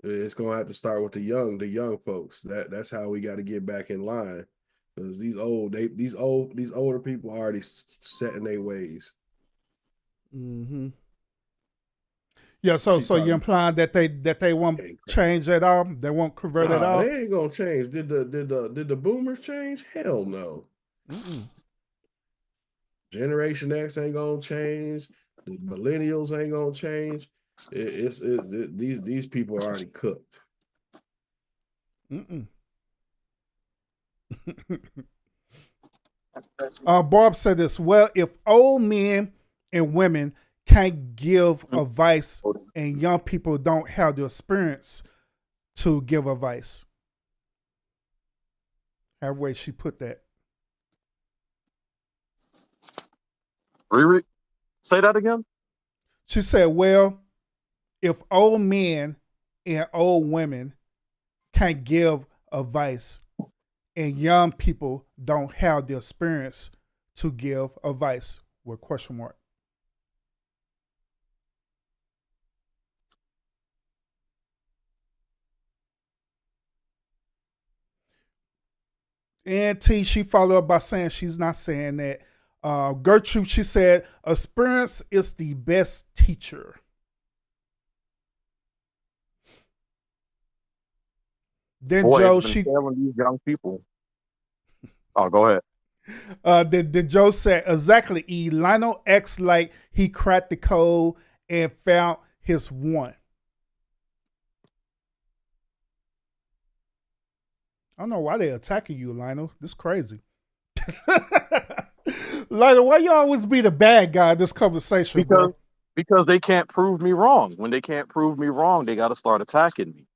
It's gonna have to start with the young folks. That's how we got to get back in line, because these older people are already set in their ways. Mm-hmm. Yeah, so She so you're talking. implying that they won't change at all? They won't convert at Nah, all? they ain't gonna change. Did the boomers change? Hell no. Mm-mm. Generation X ain't gonna change. The millennials ain't gonna change. These people are already cooked. Mm-mm. Barb said this. Well, if old men and women can't give advice and young people don't have the experience to give advice. However way she put that. Riri, say that again. She said, well, if old men and old women can't give advice and young people don't have the experience to give advice, with question mark. And T, she followed up by saying she's not saying that. Gertrude, she said, experience is the best teacher. Then Boy, Joe, it's been failing these young people. Oh, go ahead. Then Joe said, exactly, E. Lionel acts like he cracked the code and found his one. I don't know why they attacking you, Lionel. This is crazy. Lionel, why you always be the bad guy in this conversation, bro? Because they can't prove me wrong. When they can't prove me wrong, they got to start attacking me.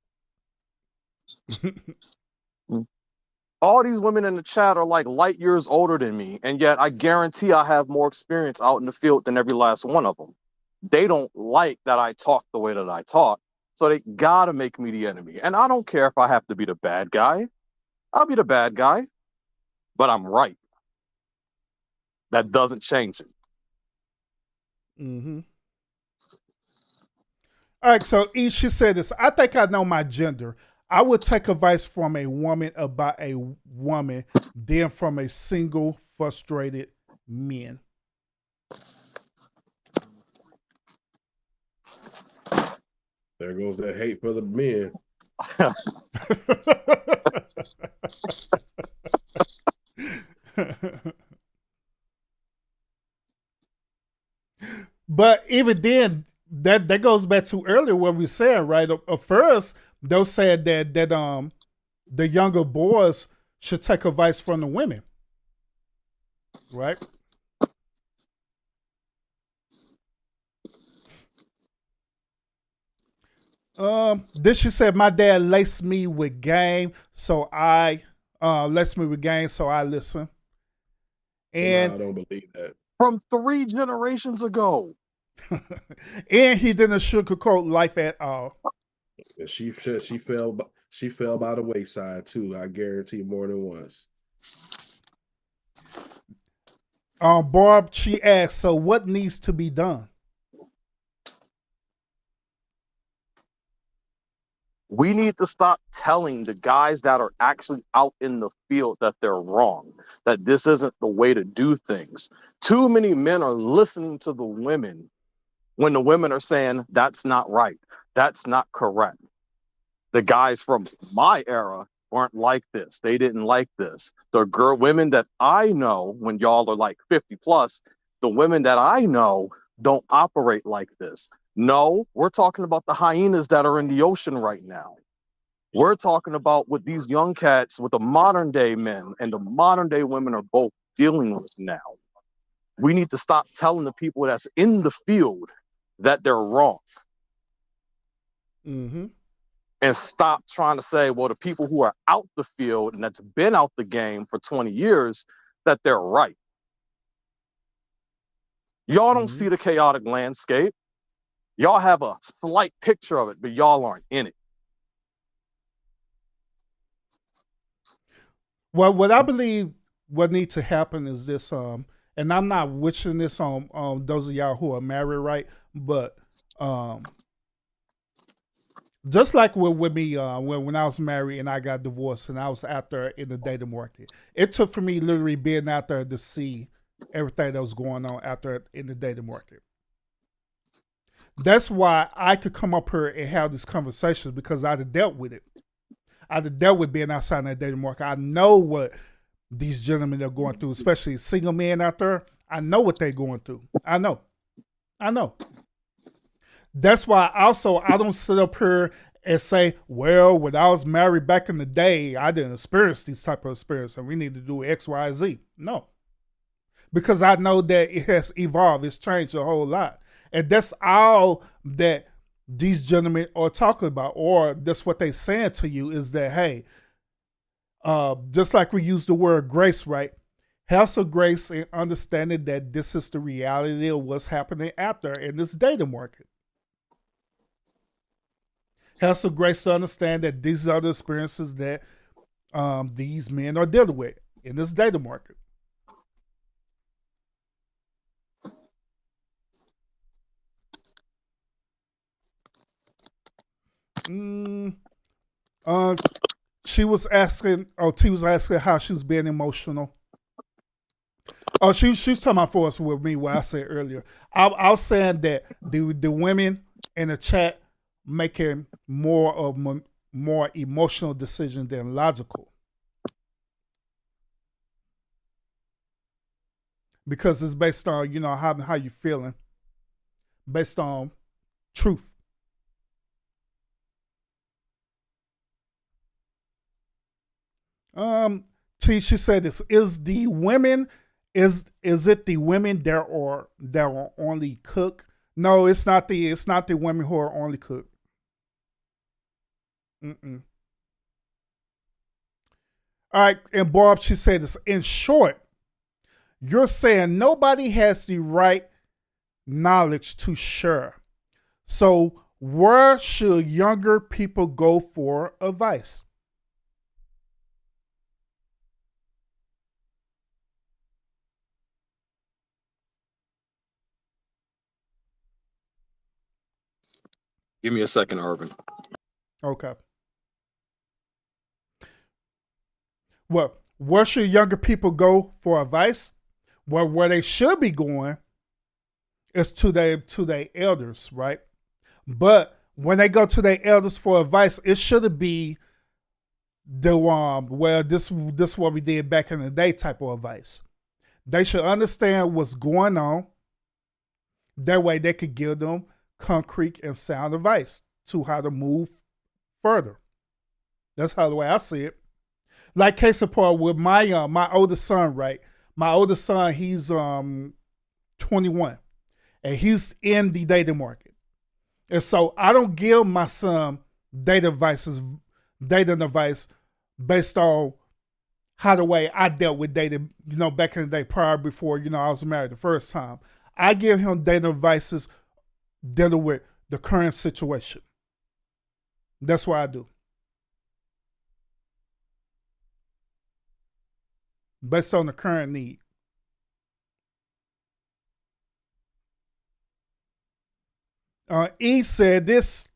All these women in the chat are like light years older than me, and yet I guarantee I have more experience out in the field than every last one of them. They don't like that I talk the way that I talk, so they gotta make me the enemy. And I don't care if I have to be the bad guy. I'll be the bad guy, but I'm right. That doesn't change it. Mm-hmm. All right, so E, she said this. I think I know my gender. I would take advice from a woman about a woman than from a single frustrated man. There goes that hate for the men. But even then, that goes back to earlier what we said, right? At first, they said that the younger boys should take advice from the women, right? Then she said, my dad laced me with game, so I listen. And I don't believe that. From 3 generations ago. And he didn't sugarcoat life at all. And she fell by the wayside too. I guarantee more than once. Barb, she asked, so what needs to be done? We need to stop telling the guys that are actually out in the field that they're wrong, that this isn't the way to do things. Too many men are listening to the women when the women are saying, that's not right, that's not correct. The guys from my era weren't like this. They didn't like this. The women that I know, when y'all are like 50 plus, the women that I know don't operate like this. No, we're talking about the hyenas that are in the ocean right now. We're talking about what these young cats, what the modern day men and the modern day women are both dealing with now. We need to stop telling the people that's in the field that they're wrong. Mm-hmm. And stop trying to say, well, the people who are out the field and that's been out the game for 20 years, that they're right. Y'all don't see the chaotic landscape. Y'all have a slight picture of it, but y'all aren't in it. Well, what I believe what needs to happen is this, and I'm not wishing this on those of y'all who are married, right? But just like with me, when I was married and I got divorced and I was out there in the dating market, it took for me literally being out there to see everything that was going on out there in the dating market. That's why I could come up here and have these conversations, because I'd have dealt with it. I'd have dealt with being outside in that dating market. I know what these gentlemen are going through, especially single men out there. I know what they're going through. I know. That's why also I don't sit up here and say, well, when I was married back in the day, I didn't experience these type of experiences and we need to do X, Y, Z. No. Because I know that it has evolved. It's changed a whole lot. And that's all that these gentlemen are talking about, or that's what they're saying to you, is that, hey, just like we use the word grace, right? Have some grace and understanding that this is the reality of what's happening out there in this dating market. Have some grace to understand that these are the experiences that these men are dealing with in this dating market. She was asking, T was asking how she's being emotional. Oh, she was talking about for us with me what I said earlier. I was saying that the women in the chat making more emotional decisions than logical, because it's based on, you know, how you feeling, based on truth. T, she said this is the women. Is it the women that are only cook? No, it's not the women who are only cook. Mm-mm. All right, and Barb, she said this. In short, you're saying nobody has the right knowledge to share. So where should younger people go for advice? Give me a second, Urban. Okay. Well, where should younger people go for advice? Well, where they should be going is to their elders, right? But when they go to their elders for advice, it should be the well, this what we did back in the day type of advice. They should understand what's going on. That way they could give them concrete and sound advice to how to move further. That's how the way I see it. Like case in point with my oldest son, right? My oldest son, he's 21, and he's in the dating market, and so I don't give my son dating advice based on how the way I dealt with dating, you know, back in the day prior before, you know, I was married the first time. I give him dating advices dealing with the current situation. That's what I do. Based on the current need. E said this,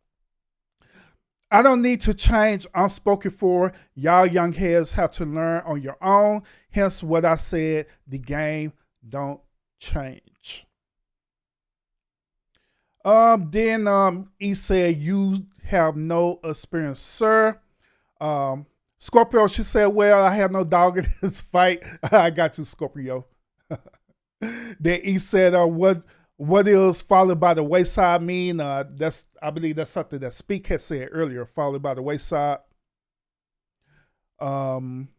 I don't need to change unspoken for. Y'all young heads have to learn on your own. Hence what I said, the game don't change. Then he said, you have no experience, sir. Scorpio, she said, well, I have no dog in this fight. I got you, Scorpio. Then he said, what is followed by the wayside mean? I believe that's something that Speak had said earlier, followed by the wayside. Um,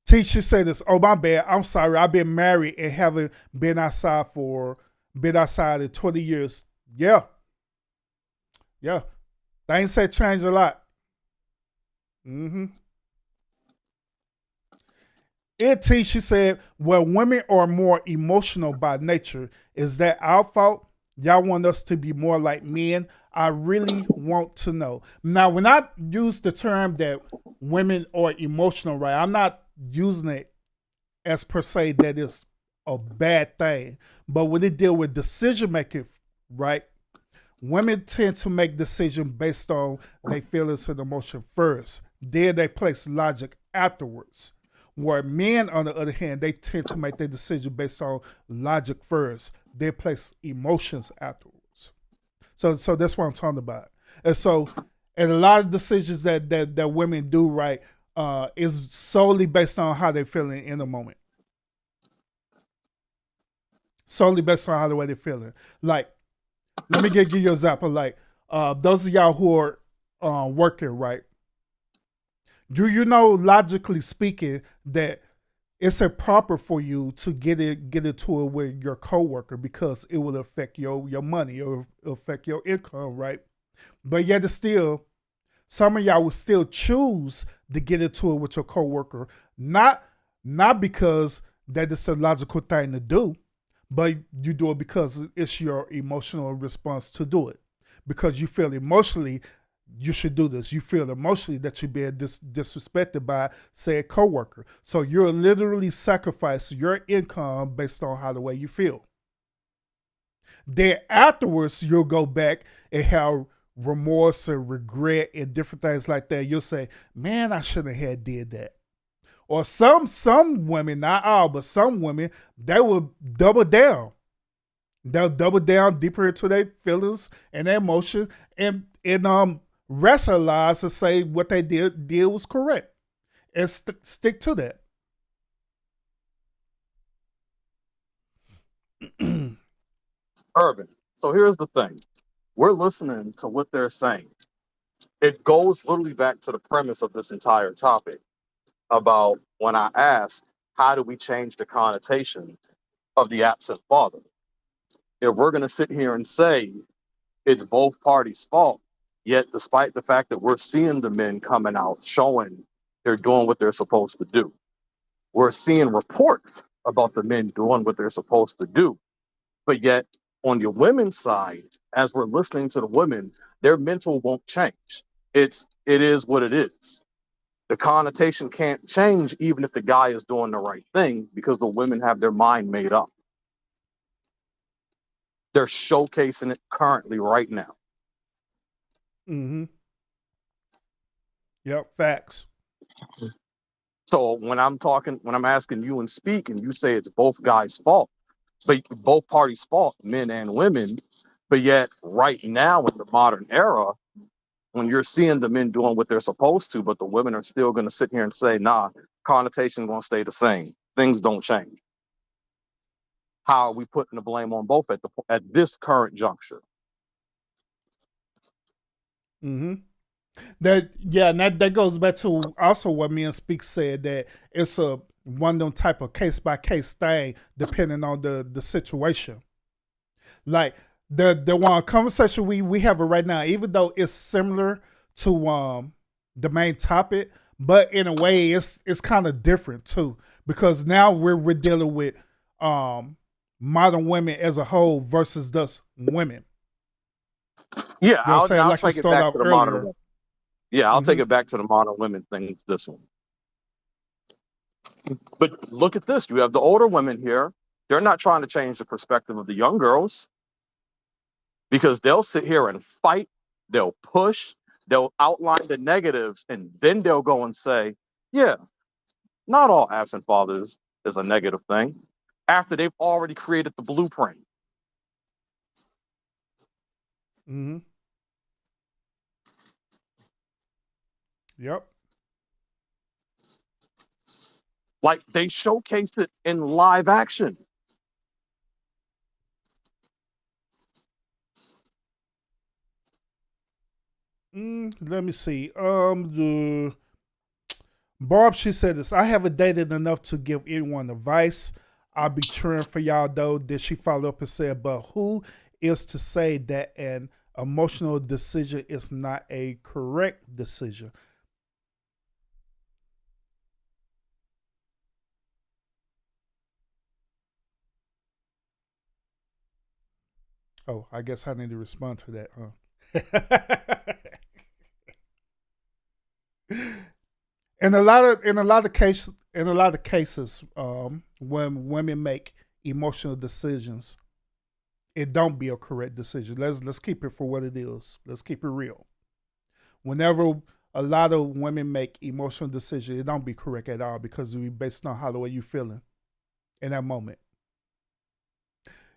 Teacher said this. Oh, my bad. I'm sorry. I've been married and haven't been outside in 20 years. Yeah, yeah. Things have changed a lot. Mm-hmm. She said, well, women are more emotional by nature. Is that our fault? Y'all want us to be more like men? I really want to know. Now, when I use the term that women are emotional, right, I'm not using it as per se that it's a bad thing. But when it deal with decision making, right, women tend to make decisions based on their feelings and emotion first. Then they place logic afterwards. Where men, on the other hand, they tend to make their decision based on logic first. They place emotions afterwards. So that's what I'm talking about. And a lot of decisions that women do, right, is solely based on how they're feeling in the moment. Solely based on how the way they're feeling. Like, let me give you an example. Like, those of y'all who are working, right? Do you know, logically speaking, that it's improper for you to get into it with your coworker because it will affect your money or affect your income, right? But yet, it's still, some of y'all will still choose to get into it with your coworker, not because that is a logical thing to do, but you do it because it's your emotional response to do it. Because you feel emotionally you should do this. You feel emotionally that you're being disrespected by, say, a coworker. So you're literally sacrificing your income based on how the way you feel. Then afterwards, you'll go back and have remorse and regret and different things like that. You'll say, man, I shouldn't have did that. Or some women, not all, but some women, they will double down. They'll double down deeper into their feelings and their emotion and rationalize to say what they did was correct and stick to that. Urban. So here's the thing. We're listening to what they're saying. It goes literally back to the premise of this entire topic about when I asked, how do we change the connotation of the absent father? If we're going to sit here and say it's both parties' fault, yet despite the fact that we're seeing the men coming out showing they're doing what they're supposed to do, we're seeing reports about the men doing what they're supposed to do. But yet, on the women's side, as we're listening to the women, their mental won't change. It is what it is. The connotation can't change even if the guy is doing the right thing because the women have their mind made up. They're showcasing it currently right now. Mm-hmm. Yep, facts. So when I'm asking you and speak, and you say it's both guys' fault, but both parties' fault, men and women, but yet right now in the modern era, when you're seeing the men doing what they're supposed to, but the women are still going to sit here and say, nah, connotation going to stay the same. Things don't change. How are we putting the blame on both at this current juncture? Mm-hmm. And that goes back to also what me and Speak said, that it's a one of them type of case by case thing depending on the situation. Like the one conversation we have right now, even though it's similar to the main topic, but in a way it's kind of different too, because now we're dealing with modern women as a whole versus just women. Yeah, You know what I'm saying? I'll Like we take it started back out to the modern earlier. women. Yeah, I'll take Mm-hmm. it back to the modern women thing. This one, but look at this. You have the older women here. They're not trying to change the perspective of the young girls because they'll sit here and fight. They'll push. They'll outline the negatives, and then they'll go and say, "Yeah, not all absent fathers is a negative thing." After they've already created the blueprint. Mm-hmm. Yep. Like they showcased it in live action. Let me see. Barb, she said this. I haven't dated enough to give anyone advice. I'll be cheering for y'all though. Then she followed up and said, but who is to say that an emotional decision is not a correct decision? Oh, I guess I need to respond to that, huh? In a lot of cases, when women make emotional decisions, it don't be a correct decision. Let's keep it for what it is. Let's keep it real. Whenever a lot of women make emotional decisions, it don't be correct at all because we based on how the way you feeling in that moment.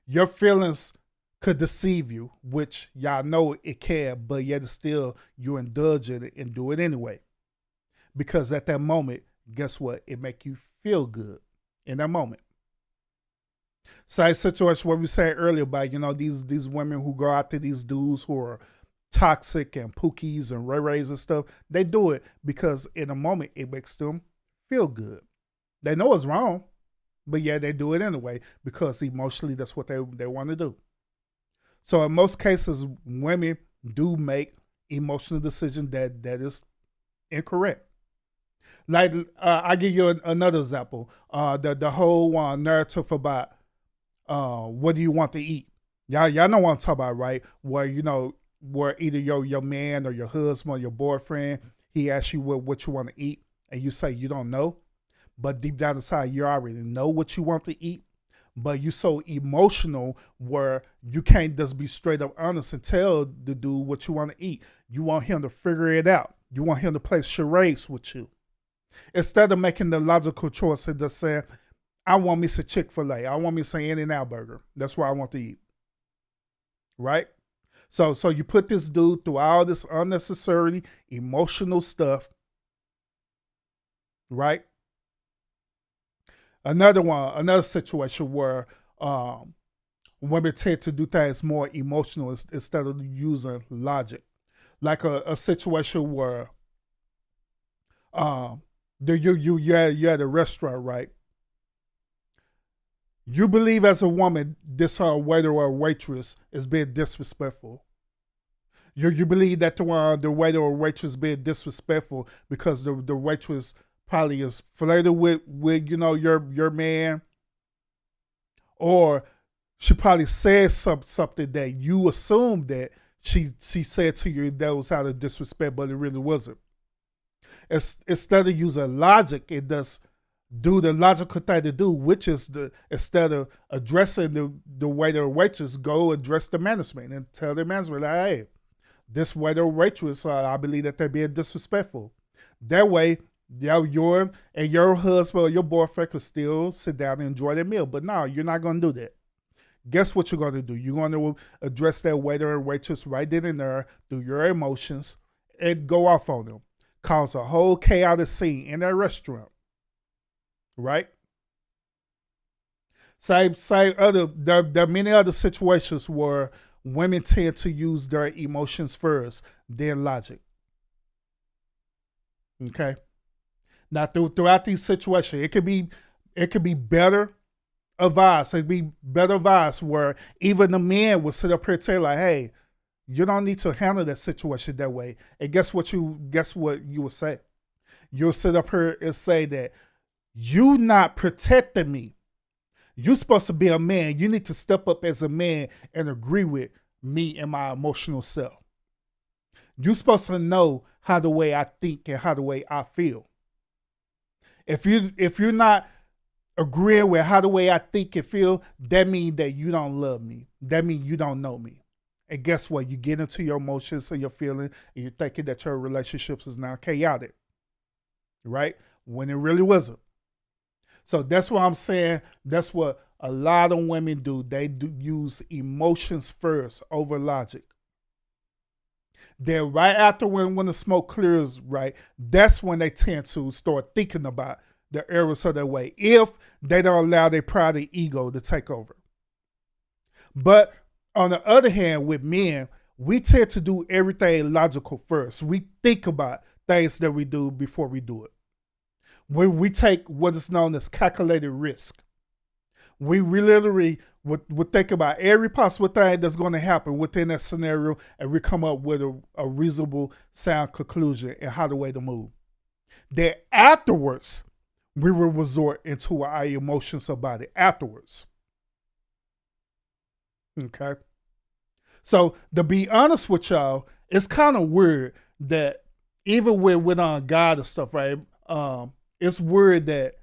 Your feelings could deceive you, which y'all know it can, but yet still you indulge in it and do it anyway. Because at that moment, guess what? It make you feel good in that moment. Same situation what we said earlier about, these women who go after these dudes who are toxic and pookies and ray-rays and stuff. They do it because in a moment it makes them feel good. They know it's wrong, but yeah, they do it anyway because emotionally that's what they want to do. So in most cases, women do make emotional decisions that is incorrect. Like I give you another example. The whole narrative about what do you want to eat? Y'all know what I'm talking about, right? Where either your man or your husband or your boyfriend, he asks you what you want to eat, and you say you don't know, but deep down inside you already know what you want to eat. But you so emotional where you can't just be straight up honest and tell the dude what you want to eat. You want him to figure it out. You want him to play charades with you. Instead of making the logical choice and just saying, I want me some Chick-fil-A. I want me some In-N-Out burger. That's what I want to eat. Right? So you put this dude through all this unnecessary emotional stuff. Right? Another situation where women tend to do things more emotional instead of using logic. Like a situation where you're at a restaurant, right? You believe as a woman this waiter or waitress is being disrespectful. You believe that the waiter or waitress being disrespectful because the waitress probably is flirting with your man, or she probably said something that you assumed that she said to you that was out of disrespect, but it really wasn't. Instead of using logic, it does do the logical thing to do, which is instead of addressing the waiter or waitress, go address the management and tell the management, like, hey, this waiter or waitress, I believe that they're being disrespectful. That way, your husband or your boyfriend could still sit down and enjoy their meal. But no, you're not going to do that. Guess what you're going to do? You're going to address that waiter or waitress right then and there through your emotions and go off on them. Cause a whole chaotic scene in that restaurant. Right? There are many other situations where women tend to use their emotions first, then logic. Okay? Now, throughout these situations, it could be better advice. It'd be better advice where even the men would sit up here and say, like, hey, you don't need to handle that situation that way. And guess what you would say? You'll sit up here and say that you not protecting me. You're supposed to be a man. You need to step up as a man and agree with me and my emotional self. You're supposed to know how the way I think and how the way I feel. If you're not agreeing with how the way I think and feel, that means that you don't love me. That means you don't know me. And guess what? You get into your emotions and your feelings, and you're thinking that your relationships is now chaotic, right? When it really wasn't. So that's what I'm saying. That's what a lot of women do. They do use emotions first over logic. Then right after when the smoke clears, right, that's when they tend to start thinking about the errors of their way, if they don't allow their pride and ego to take over. But on the other hand, with men, we tend to do everything logical first. We think about things that we do before we do it. we take what is known as calculated risk. We literally would think about every possible thing that's going to happen within that scenario, and we come up with a reasonable, sound conclusion and how the way to move. Then afterwards, we will resort into our emotions about it afterwards. Okay? So to be honest with y'all, it's kind of weird that even with God and stuff, right? It's weird that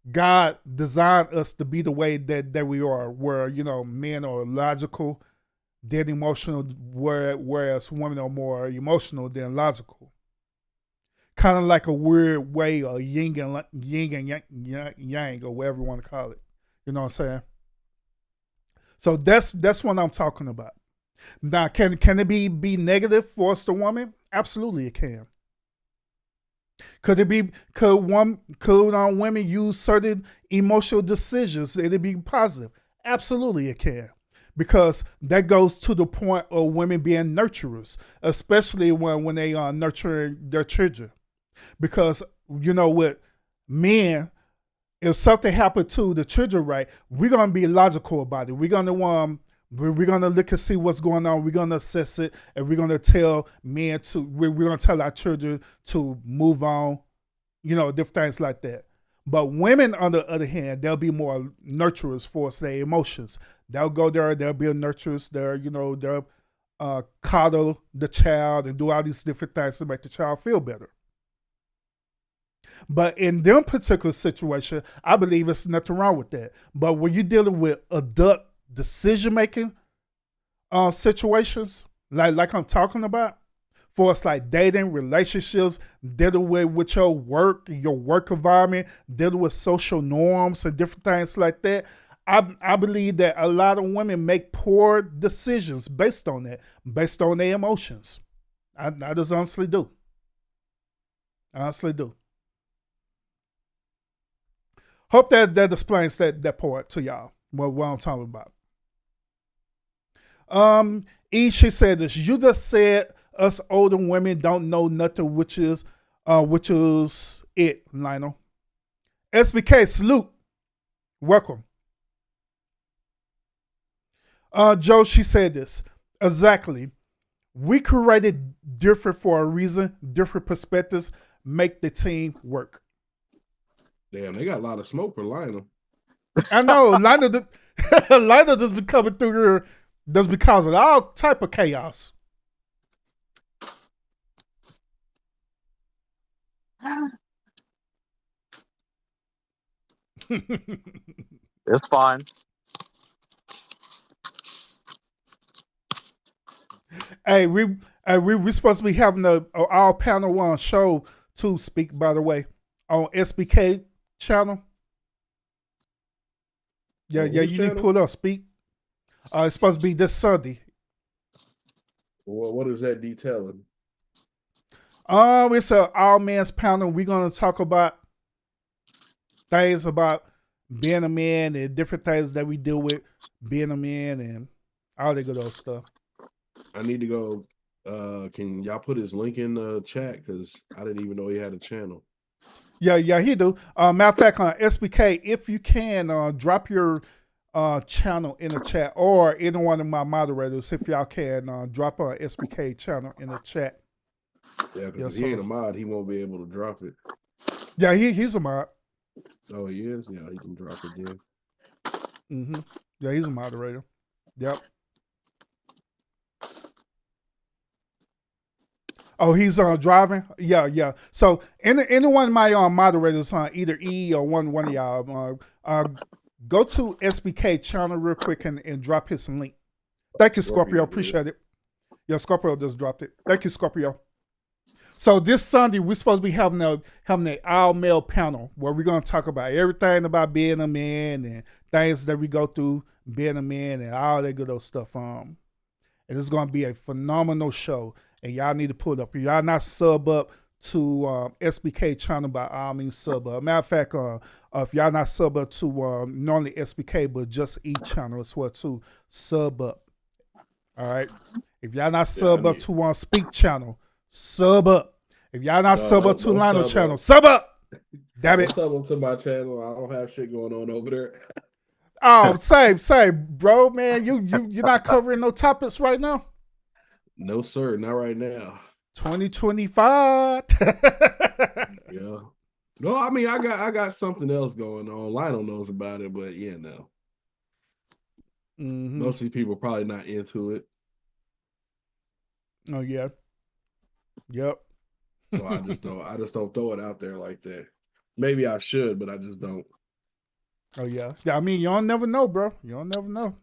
God designed us to be the way that we are, where, men are logical, then emotional, whereas women are more emotional than logical. Kind of like a weird way of yin and yang, or whatever you want to call it. You know what I'm saying? So that's what I'm talking about. Now, can it be negative for us, the woman? Absolutely, it can. Could women use certain emotional decisions and it be positive? Absolutely, it can. Because that goes to the point of women being nurturers, especially when they are nurturing their children. Because, with men, if something happened to the children, right, we're going to be logical about it. We're going to look and see what's going on. We're going to assess it, and we're going to tell we're going to tell our children to move on, different things like that. But women, on the other hand, they'll be more nurturers for their emotions. They'll go there, they'll be nurturers, they'll coddle the child and do all these different things to make the child feel better. But in them particular situation, I believe there's nothing wrong with that. But when you're dealing with adult decision-making situations, like I'm talking about, for us, like dating, relationships, dealing with your work environment, dealing with social norms and different things like that, I believe that a lot of women make poor decisions based on that, based on their emotions. I just honestly do. I honestly do. Hope that explains that part to y'all, what I'm talking about. She said this. You just said us older women don't know nothing, which is it, Lionel. SBK, salute. Welcome. Joe, she said this. Exactly. We created different for a reason, different perspectives, make the team work. Damn, they got a lot of smoke for Lionel. I know. Lionel just be coming through here just because of all type of chaos. It's fine. Hey, we supposed to be having our panel one show to speak, by the way, on SBK channel. Yeah, you need to pull up, speak. It's supposed to be this Sunday. Well, what is that detailing? It's an all men's panel. We're gonna talk about things about being a man and different things that we deal with being a man and all that good old stuff. I need to go. Can y'all put his link in the chat? Because I didn't even know he had a channel. Yeah, he do. Matter of fact, on SBK, if you can, drop your channel in the chat, or any one of my moderators, if y'all can, drop a SBK channel in the chat. Yeah, because if he ain't a mod, he won't be able to drop it. Yeah, he's a mod. Oh, he is? Yeah, he can drop it then. Mm-hmm. Yeah, he's a moderator. Yep. Oh, he's driving? Yeah. So any one of my moderators, either E or one of y'all, go to SBK channel real quick and drop his link. Thank you, Scorpio. Appreciate it. Yeah, Scorpio just dropped it. Thank you, Scorpio. So this Sunday, we're supposed to be having an all-male panel where we're going to talk about everything about being a man and things that we go through being a man and all that good old stuff. And it's going to be a phenomenal show. And y'all need to pull it up. If y'all not sub up to SBK channel, by all means sub up. Matter of fact, if y'all not sub up to not only SBK, but just each channel as well too, sub up. All right? If y'all not sub up to Speak channel, sub up. If y'all not sub up to Lionel channel, sub up. Damn it. What's up to my channel? I don't have shit going on over there. Oh, same, bro, man. You're not covering no topics right now. No, sir, not right now. 2025. Yeah. No, I mean I got something else going on. Lionel knows about it, but yeah, no. Mm-hmm. Most of these people are probably not into it. Oh yeah. Yep. So I just don't throw it out there like that. Maybe I should, but I just don't. Oh yeah. Yeah. I mean, you don't never know, bro. You don't never know.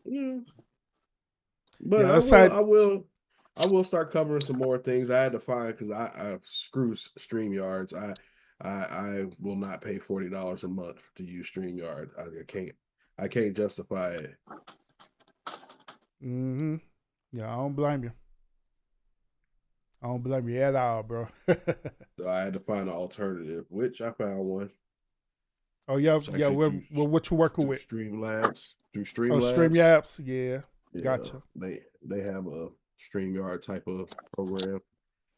Yeah. But Yeah. It's like, I will start covering some more things. I had to find because I screw StreamYards. I will not pay $40 a month to use StreamYard. I can't justify it. mm-hmm. Yeah. I don't blame you. I don't blame you at all, bro. So I had to find an alternative, which I found one. Oh yeah. It's Yeah. actually What you working through with? Streamlabs. Through Oh, Streamlabs. StreamYabs. Yeah. Yeah, Gotcha. they have a StreamYard type of program.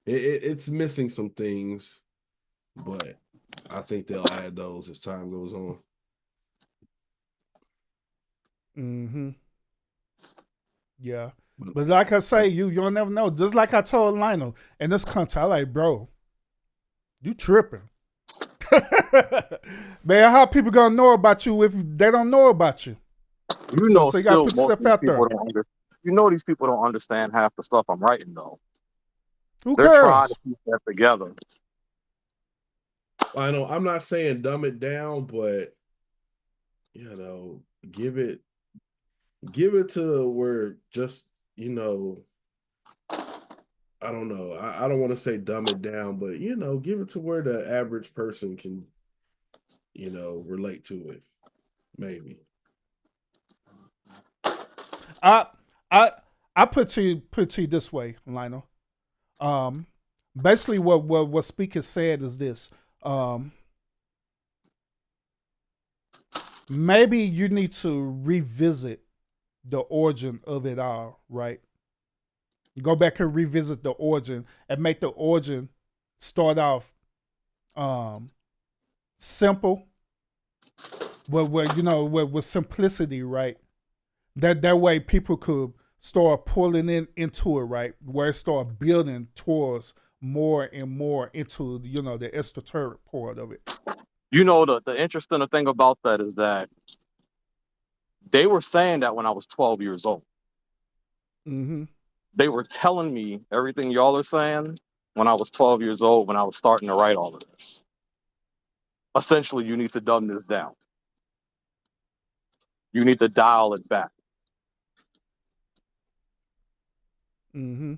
It's missing some things, but I think they'll add those as time goes on. Mm-hmm. Yeah. But But like I say, you'll never know. Just like I told Lionel in this country, I like, bro, you tripping. Man, how people gonna know about you if they don't know about you? You So, know, so you gotta still, put most yourself of these out there. people you know, these people don't understand half the stuff I'm writing, though. Who They're trying cares? to keep that together. I know I'm not saying dumb it down, but give it to where just I don't know. I don't want to say dumb it down, but give it to where the average person can relate to it. Maybe. I put to you this way, Lionel. Basically what speaker said is this. Maybe you need to revisit the origin of it all, right? Go back and revisit the origin and make the origin start off simple, with simplicity, right? That way people could start pulling into it, right? Where it start building towards more and more into the esoteric part of it. You know, the interesting thing about that is that they were saying that when I was 12 years old. Mm-hmm. They were telling me everything y'all are saying when I was 12 years old, when I was starting to write all of this. Essentially, you need to dumb this down. You need to dial it back. Mm-hmm.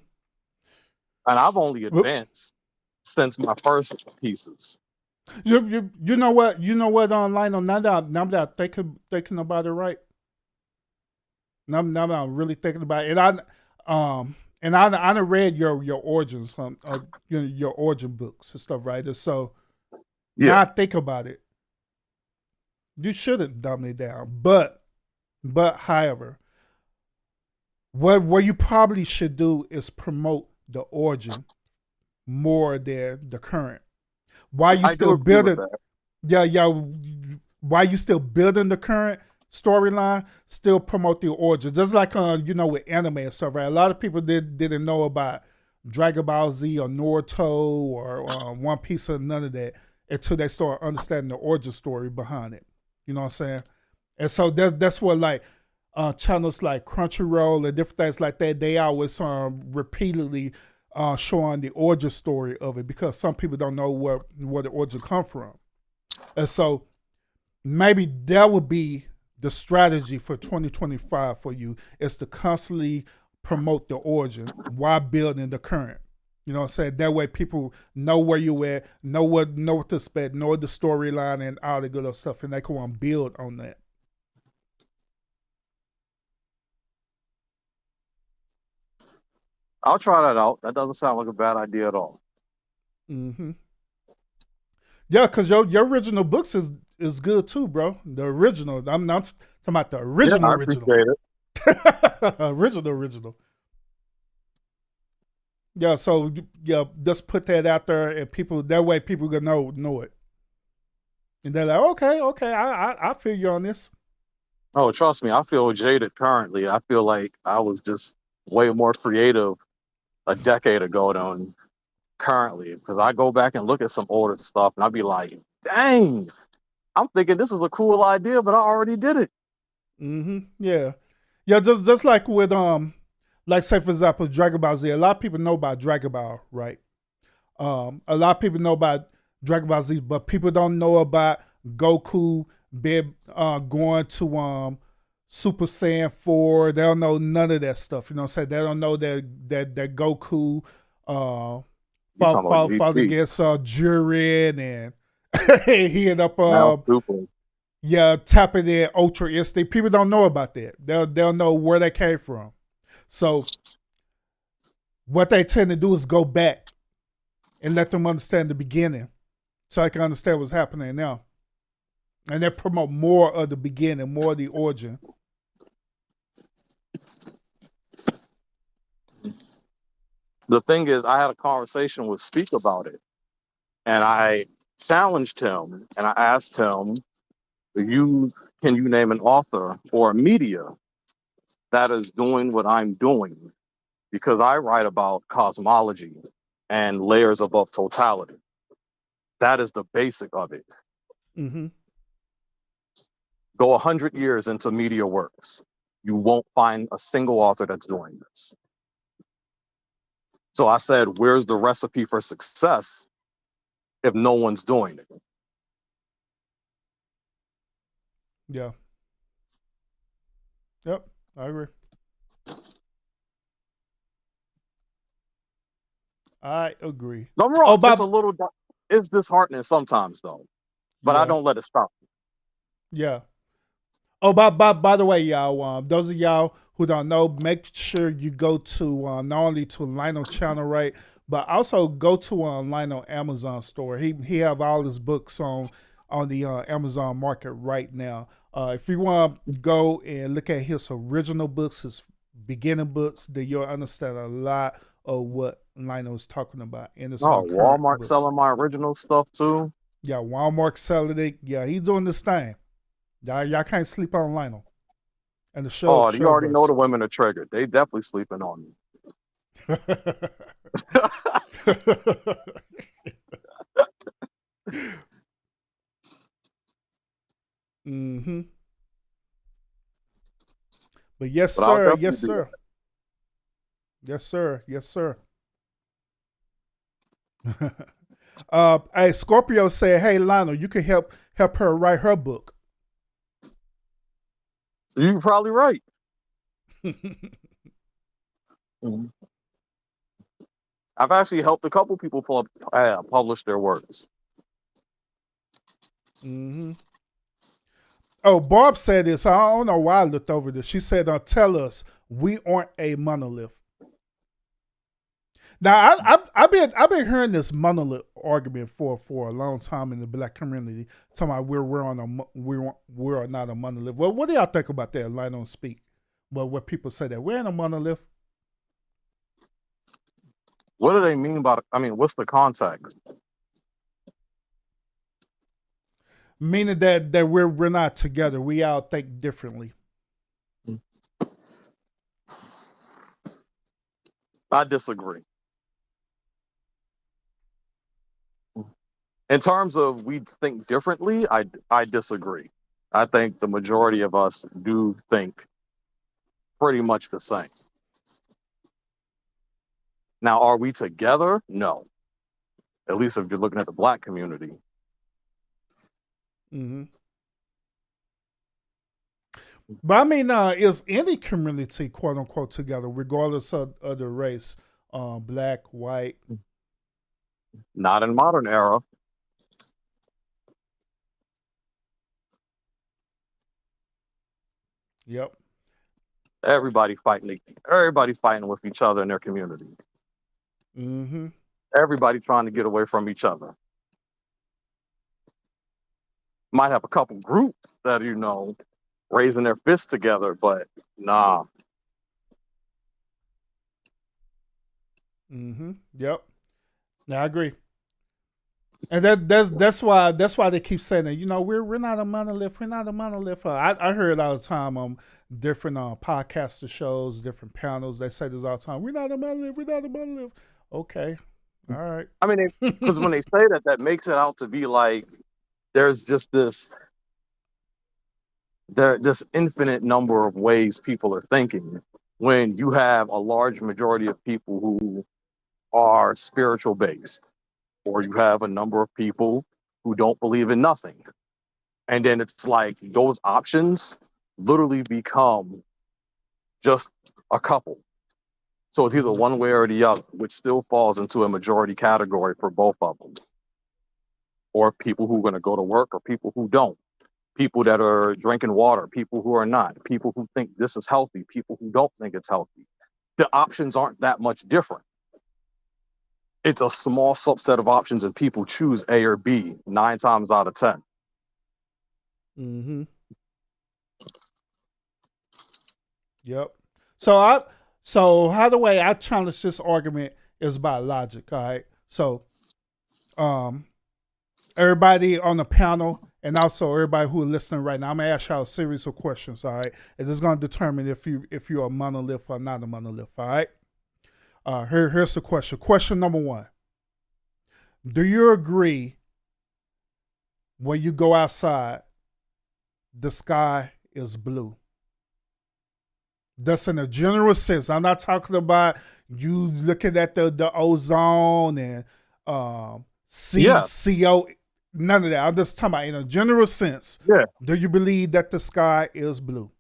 And I've only advanced since my first pieces. You know what online on now that I'm thinking about it, right? Now that I'm really thinking about it, and I done read your origins, your origin books and stuff, right? And so now I think about it, you shouldn't dumb it down, but however, what you probably should do is promote the origin more than the current. While you still building, while you still building the current storyline, still promote the origin. Just like with anime and stuff, right? A lot of people didn't know about Dragon Ball Z or Naruto or One Piece or none of that until they start understanding the origin story behind it. You know what I'm saying? And so that's what like channels like Crunchyroll and different things like that, they always repeatedly showing the origin story of it, because some people don't know where the origin come from. And so maybe that would be the strategy for 2025 for you, is to constantly promote the origin while building the current. You know what I'm saying? That way people know where you at, know what to expect, know the storyline and all the good old stuff, and they can want to build on that. I'll try that out. That doesn't sound like a bad idea at all. Mm-hmm. Yeah, because your original books is good too, bro. The original. I'm not talking about the original. I appreciate it. original. Yeah, so yeah, just put that out there, and that way people gonna know it. And they're like, okay, I feel you on this. Oh, trust me, I feel jaded currently. I feel like I was just way more creative a decade ago than currently, because I go back and look at some older stuff and I'd be like, dang, I'm thinking this is a cool idea, but I already did it. Yeah. Yeah, just like with like say for example, Dragon Ball Z. A lot of people know about Dragon Ball, right? A lot of people know about Dragon Ball Z, but people don't know about Goku going to Super Saiyan 4. They don't know none of that stuff. You know what I'm saying? They don't know that Goku You talking about fought GT. against Jiren and he ended up Now, super. tapping in Ultra Instinct. People don't know about that. They'll know where that came from. So what they tend to do is go back and let them understand the beginning, so I can understand what's happening now. And they promote more of the beginning, more of the origin. The thing is, I had a conversation with Speak about it, and I challenged him and I asked him, you can you name an author or a media that is doing what I'm doing? Because I write about cosmology and layers above totality. That is the basic of it. Mm-hmm. Go 100 years into media works. You won't find a single author that's doing this. So I said, where's the recipe for success if no one's doing it? Yeah. Yep. I agree. I agree. No, I'm Oh, wrong. Bob. It's disheartening sometimes though, but I Yeah. don't let it stop me. Yeah. Oh, by the way, y'all, those of y'all who don't know, make sure you go to not only to Lino channel, right, but also go to Lino Amazon store. He have all his books on the Amazon market right now. If you want to go and look at his original books, his beginning books, then you'll understand a lot of what Lino is talking about in his Oh, current Walmart books. selling my original stuff too. Yeah, Walmart selling it. Yeah, he's doing this thing. Y'all can't sleep on Lionel. And the Oh, you already know showverse. the women are triggered. They definitely sleeping on me. hmm But yes, But I'll sir. Yes, definitely do sir. that. Yes, sir. Yes, sir. Hey, Scorpio said, "Hey, Lionel, you can help her write her book." You're probably right. Mhm. I've actually helped a couple people publish their works. hmm Oh, Barb said this. I don't know why I looked over this. She said, "Tell us we aren't a monolith." Now, I've been hearing this monolith argument for a long time in the black community, talking about we're not a monolith. Well, what do y'all think about that? Light on speak. Well, what people say that we're in a monolith, What do they mean by? I mean, what's the context? meaning that we're not together. We all think differently. I disagree. In terms of we think differently, I disagree. I think the majority of us do think pretty much the same. Now, are we together? No. At least if you're looking at the black community. hmm But I mean, is any community quote unquote together, regardless of the race, black, white? Not in modern era. Yep. Everybody fighting. Everybody fighting with each other in their community. hmm Everybody trying to get away from each other. Might have a couple groups that raising their fists together, but nah. Yep. Yeah, I agree. And that's why they keep saying that. We're not a monolith. We're not a monolith. I hear it all the time on different podcaster shows, different panels. They say this all the time. We're not a monolith. We're not a monolith. Okay, all right. I mean, because when they say that, that makes it out to be like there's just this infinite number of ways people are thinking when you have a large majority of people who are spiritual based, or you have a number of people who don't believe in nothing. And then it's like those options literally become just a couple. So it's either one way or the other, which still falls into a majority category for both of them. Or people who are going to go to work or people who don't. People that are drinking water, people who are not, people who think this is healthy, people who don't think it's healthy. The options aren't that much different. It's a small subset of options, and people choose A or B 9 times out of 10. Mm-hmm. Yep. So how the way I challenge this argument is by logic. All right. So, everybody on the panel and also everybody who is listening right now, I'm gonna ask y'all a series of questions. All right, and this is gonna determine if you're a monolith or not a monolith. All right. Here's the question. Question number 1: do you agree when you go outside, the sky is blue? That's in a general sense. I'm not talking about you looking at the ozone and Yeah. CO. None of that. I'm just talking about in a general sense. Yeah. Do you believe that the sky is blue?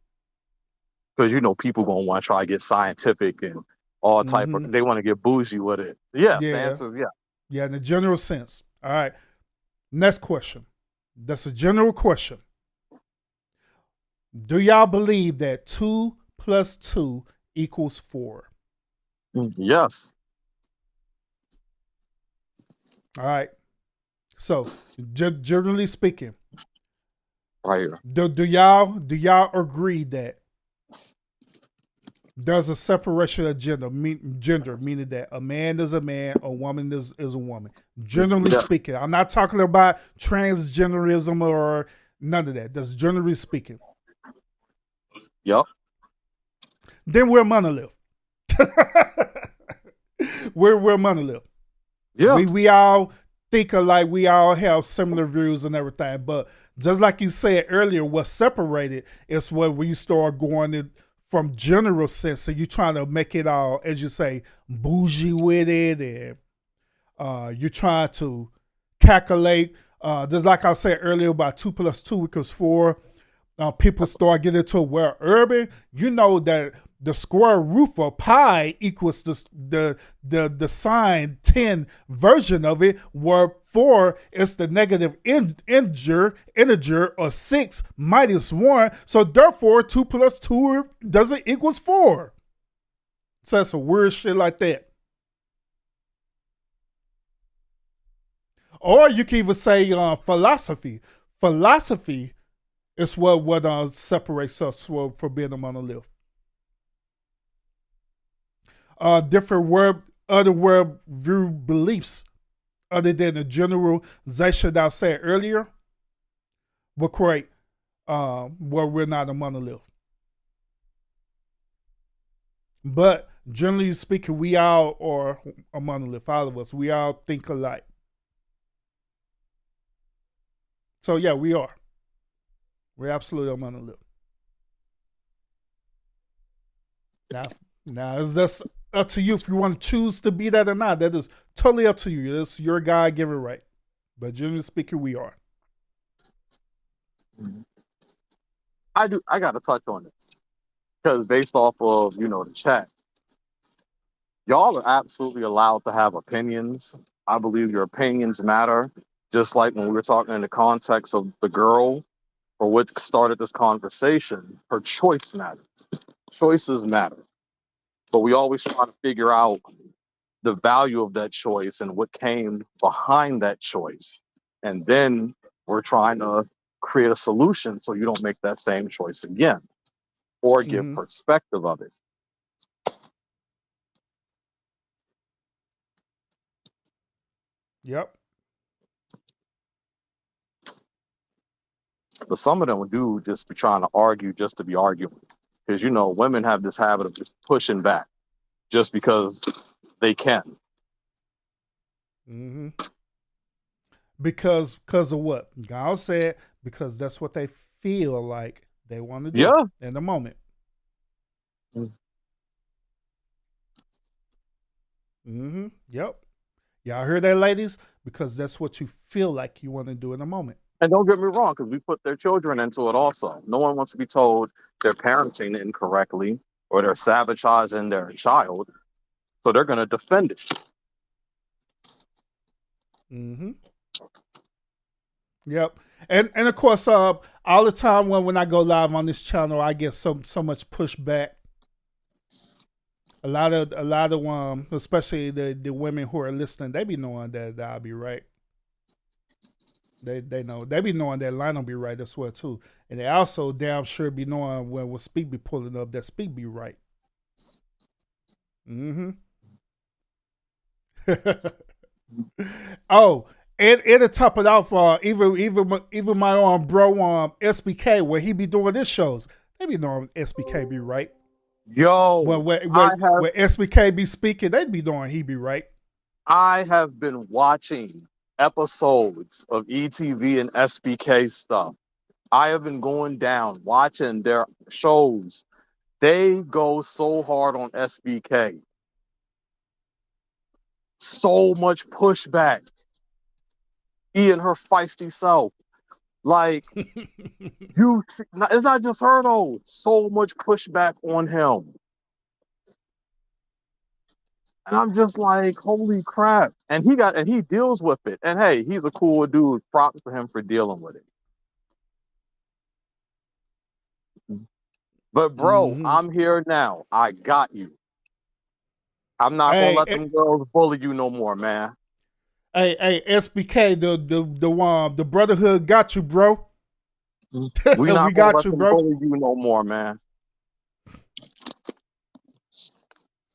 Because people gonna want to try to get scientific and all type of, they want to get bougie with it. Yes, the Yeah. answer is yeah. Yeah, in a general sense. All right. Next question. That's a general question. Do y'all believe that 2 plus 2 equals 4? Yes. All right. So, generally speaking, Right here. do y'all agree that there's a separation of gender, meaning that a man is a man, a woman is a woman? Generally Yeah. speaking, I'm not talking about transgenderism or none of that. That's generally speaking. Yep. Then we're monolith. we're monolith. Yeah. We all think alike. We all have similar views and everything. But just like you said earlier, what's separated is when we start going in from general sense. So you're trying to make it all, as you say, bougie with it, and you're trying to calculate. Just like I said earlier about 2 plus 2 equals 4. People start getting to where urban, that the square root of pi equals the sine 10 version of it, where 4 is the negative integer or 6 minus 1. So therefore, 2 plus 2 doesn't equals 4. So that's some weird shit like that. Or you can even say philosophy. Philosophy is what separates us for being a monolith. Different other world view beliefs other than the generalization that I said earlier will create where we're not a monolith. But generally speaking, we all are a monolith. All of us, we all think alike. So yeah, we are. We're absolutely a monolith. Now that's up to you if you want to choose to be that or not. That is totally up to you. It's your God-given right. But generally speaking, we are. I got to touch on this because based off of the chat, y'all are absolutely allowed to have opinions. I believe your opinions matter. Just like when we were talking in the context of the girl or what started this conversation, her choice matters. Choices matter. But we always try to figure out the value of that choice and what came behind that choice. And then we're trying to create a solution so you don't make that same choice again or give perspective of it. Yep. But some of them do just be trying to argue just to be arguing. Because, you know, women have this habit of just pushing back just because they can. Mm-hmm. Because of what? God said, because that's what they feel like they want to do Yeah. in the moment. Mm-hmm. Yep. Y'all hear that, ladies? Because that's what you feel like you want to do in the moment. And don't get me wrong, because we put their children into it also. No one wants to be told they're parenting incorrectly or they're sabotaging their child. So they're going to defend it. Mm-hmm. Yep. And of course, all the time when I go live on this channel, I get so much pushback. A lot of especially the women who are listening, they be knowing that I'll be right. They know, they be knowing that Lionel be right as well too, and they also damn sure be knowing when Speak be pulling up that Speak be right. Mm-hmm. Oh, and it'll top it off. Even my bro SBK, where he be doing his shows, they be knowing SBK be right. Yo, When SBK be speaking, they be knowing he be right. I have been watching episodes of ETV and SBK stuff. I have been going down watching their shows. They go so hard on SBK. So much pushback. E and her feisty self. Like, it's not just her though. So much pushback on him. And I'm just like, holy crap. And he deals with it. And hey, he's a cool dude. Props to him for dealing with it. But bro, Mm-hmm. I'm here now. I got you. I'm not gonna let them girls bully you no more, man. Hey, SBK, the brotherhood got you, bro. We not We gonna got let you, them bro. bully you no more, man.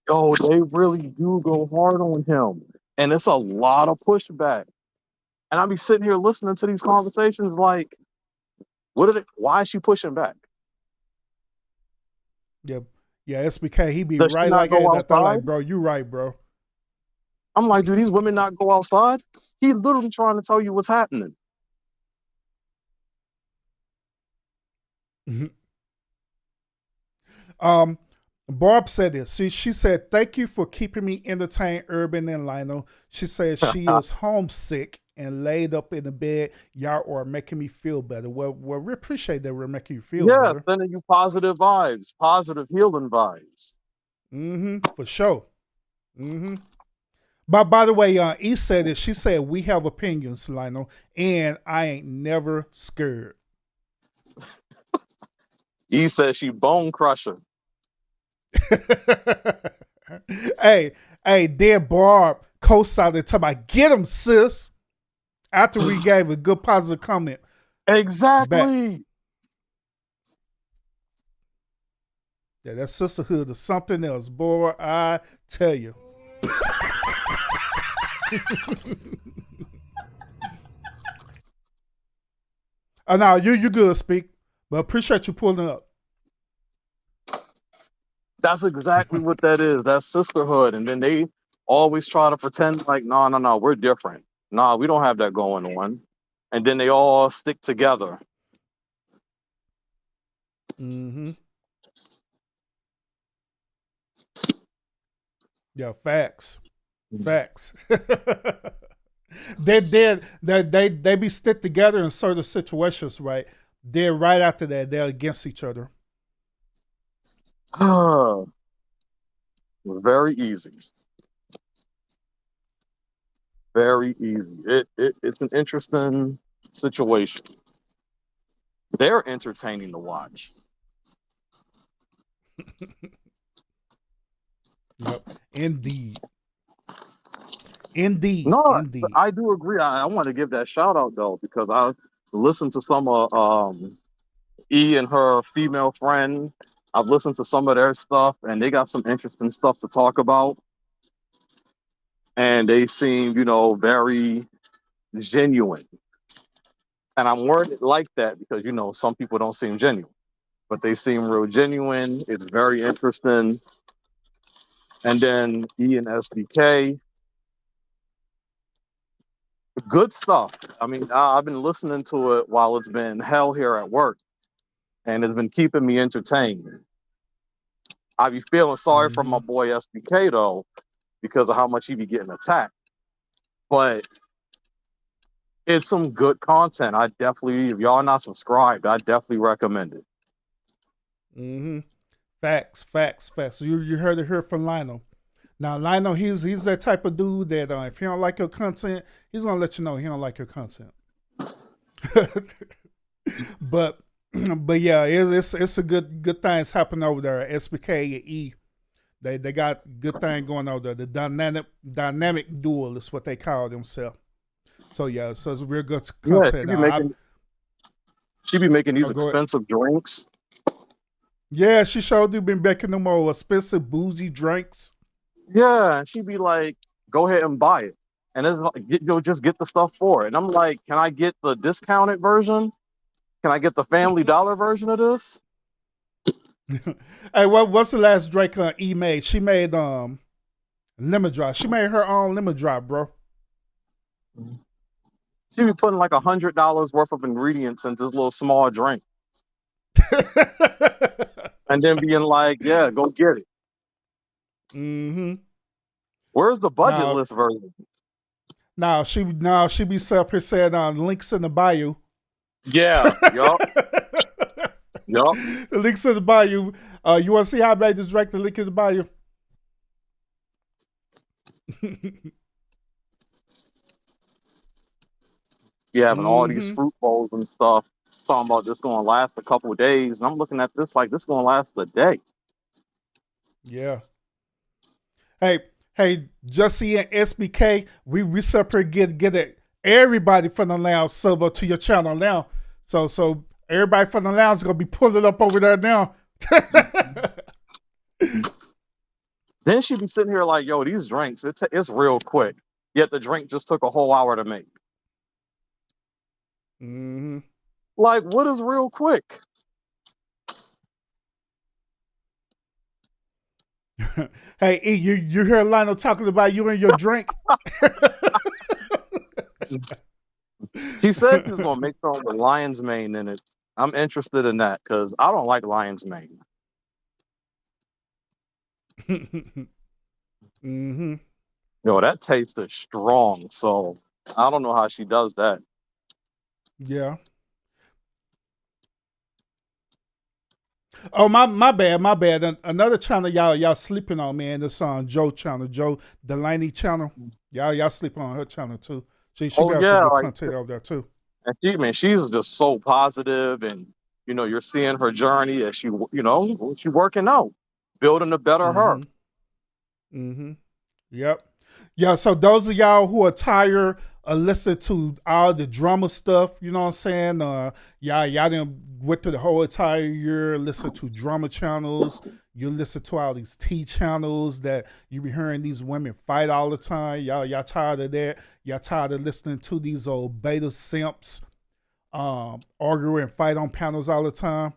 Yo, they really do go hard on him. And it's a lot of pushback. And I'll be sitting here listening to these conversations like, why is she pushing back? Yeah, SBK, he be Does she right not like go that. I'm outside? like, bro, you right, bro. I'm like, do these women not go outside? He's literally trying to tell you what's happening. Barb said this. She said, "Thank you for keeping me entertained, Urban and Lionel." She says she is homesick and laid up in the bed. Y'all are making me feel better. Well, we appreciate that we're making you feel Yeah, better. sending you positive vibes, positive healing vibes. Mm-hmm. For sure. Mm-hmm. But by the way, E said it. She said we have opinions, Lionel, and I ain't never scared. He says she bone crusher. hey, then Barb co-signed to my get him, sis. After we gave a good positive comment. Exactly. Back. Yeah, that sisterhood is something else, boy. I tell you. No, you good, Speak. But appreciate you pulling up. That's exactly what that is. That's sisterhood. And then they always try to pretend like, no, we're different. Nah, we don't have that going on. And then they all stick together. Mm-hmm. Yeah, facts. Facts. they be stick together in certain situations, right? Then right after that, they're against each other. Very easy. Very easy. It's an interesting situation. They're entertaining to watch. Yep. Indeed. No, Indeed. I do agree. I want to give that shout out though, because I listened to some E and her female friend. I've listened to some of their stuff, and they got some interesting stuff to talk about. And they seem, very genuine. And I'm worded like that because, some people don't seem genuine, but they seem real genuine. It's very interesting. And then E and SBK, good stuff. I mean, I've been listening to it while it's been hell here at work, and it's been keeping me entertained. I be feeling sorry for my Mm-hmm. boy SBK though, because of how much he be getting attacked. But it's some good content. I definitely, if y'all not subscribed, I definitely recommend it. Mm-hmm. Facts, facts, facts. You heard it here from Lionel. Now Lionel, he's that type of dude that if he don't like your content, he's gonna let you know he don't like your content. but but yeah, it's a good things happening over there. SBK and E, they got good thing going over there. The dynamic duel is what they call themselves. So yeah, so it's real good Yeah, content. she be making these Go ahead. expensive drinks. Yeah, she showed you been making them more expensive boozy drinks. Yeah, and she be like, "Go ahead and buy it," and it's like, just get the stuff for it. And I'm like, "Can I get the discounted version? Can I get the Family Dollar version of this?" Hey, what's the last drink E made? She made lemon drop. She made her own lemon drop, bro. She be putting like $100 worth of ingredients into this little small drink, and then being like, "Yeah, go get it." Mm-hmm. Where's the budget Now, list version? she be up here saying links in the bio. Yeah, yup, yup. The links in the bio. You want to see how I made this drink? The link in the bio. You having all these Mm-hmm. fruit bowls and stuff, talking about this going to last a couple of days, and I'm looking at this like this going to last a day. Yeah. Hey, Jussie and SBK, we separate get it. Everybody from the lounge sub up to your channel now. So everybody from the lounge is gonna be pulling up over there now. Then she be sitting here like, "Yo, these drinks, it's real quick." Yet the drink just took a whole hour to make. Mm-hmm. Like, what is real quick? Hey, E, you hear Lionel talking about you and your drink? She said she was gonna make something with lion's mane in it. I'm interested in that because I don't like lion's mane. Mm-hmm. Yo, that taste is strong. So I don't know how she does that. Yeah. Oh my bad. Another channel y'all sleeping on, man. This on Joe channel, Joe Delaney channel. Y'all sleeping on her channel too. She Oh got yeah, some good like, content over there too. and she's just so positive, and you're seeing her journey as she working out, building a better her. Mm-hmm. Mm-hmm. Yep. Yeah, so those of y'all who are tired of listening to all the drama stuff, you know what I'm saying? Y'all didn't went through the whole entire year, listen to drama channels. You listen to all these T channels that you be hearing these women fight all the time. Y'all tired of that. Y'all tired of listening to these old beta simps argue and fight on panels all the time.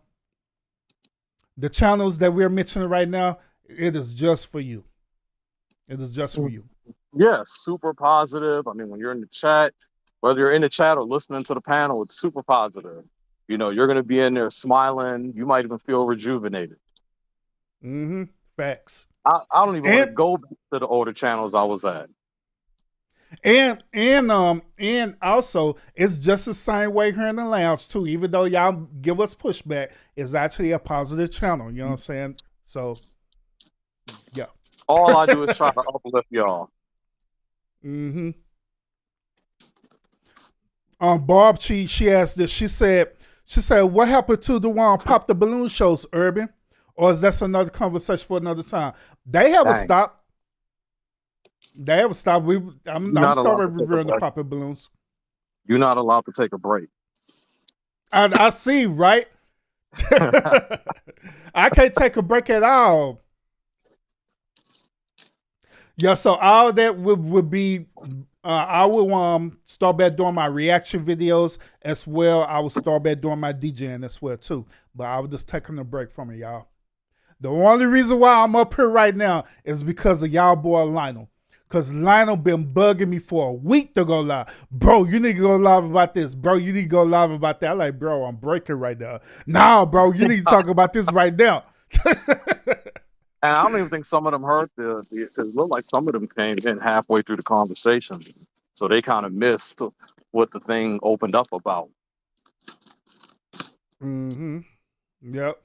The channels that we're mentioning right now, it is just for you. It is just for you. Yeah, super positive. I mean, when you're in the chat, whether you're in the chat or listening to the panel, it's super positive. You're going to be in there smiling. You might even feel rejuvenated. Mm-hmm. Facts. I don't even want to go back to the older channels I was at. And also it's just the same way here in the lounge too. Even though y'all give us pushback, it's actually a positive channel. You know what I'm saying? So, yeah. All I do is try to uplift y'all. Mm-hmm. Barb, she asked this. She said, what happened to the one pop the balloon shows, Urban? Or is that another conversation for another time? They haven't stopped. They haven't stopped. I'm starting reviewing the popping balloons. You're not allowed to take a break. I see, right? I can't take a break at all. Yeah, so all that would be I will start back doing my reaction videos as well. I will start back doing my DJing as well too. But I was just taking a break from it, y'all. The only reason why I'm up here right now is because of y'all boy Lionel. Because Lionel been bugging me for a week to go live. Bro, you need to go live about this. Bro, you need to go live about that. I'm like, bro, I'm breaking right now. Nah, bro, you need to talk about this right now. And I don't even think some of them heard because it looked like some of them came in halfway through the conversation. So they kind of missed what the thing opened up about. Mm-hmm. Yep.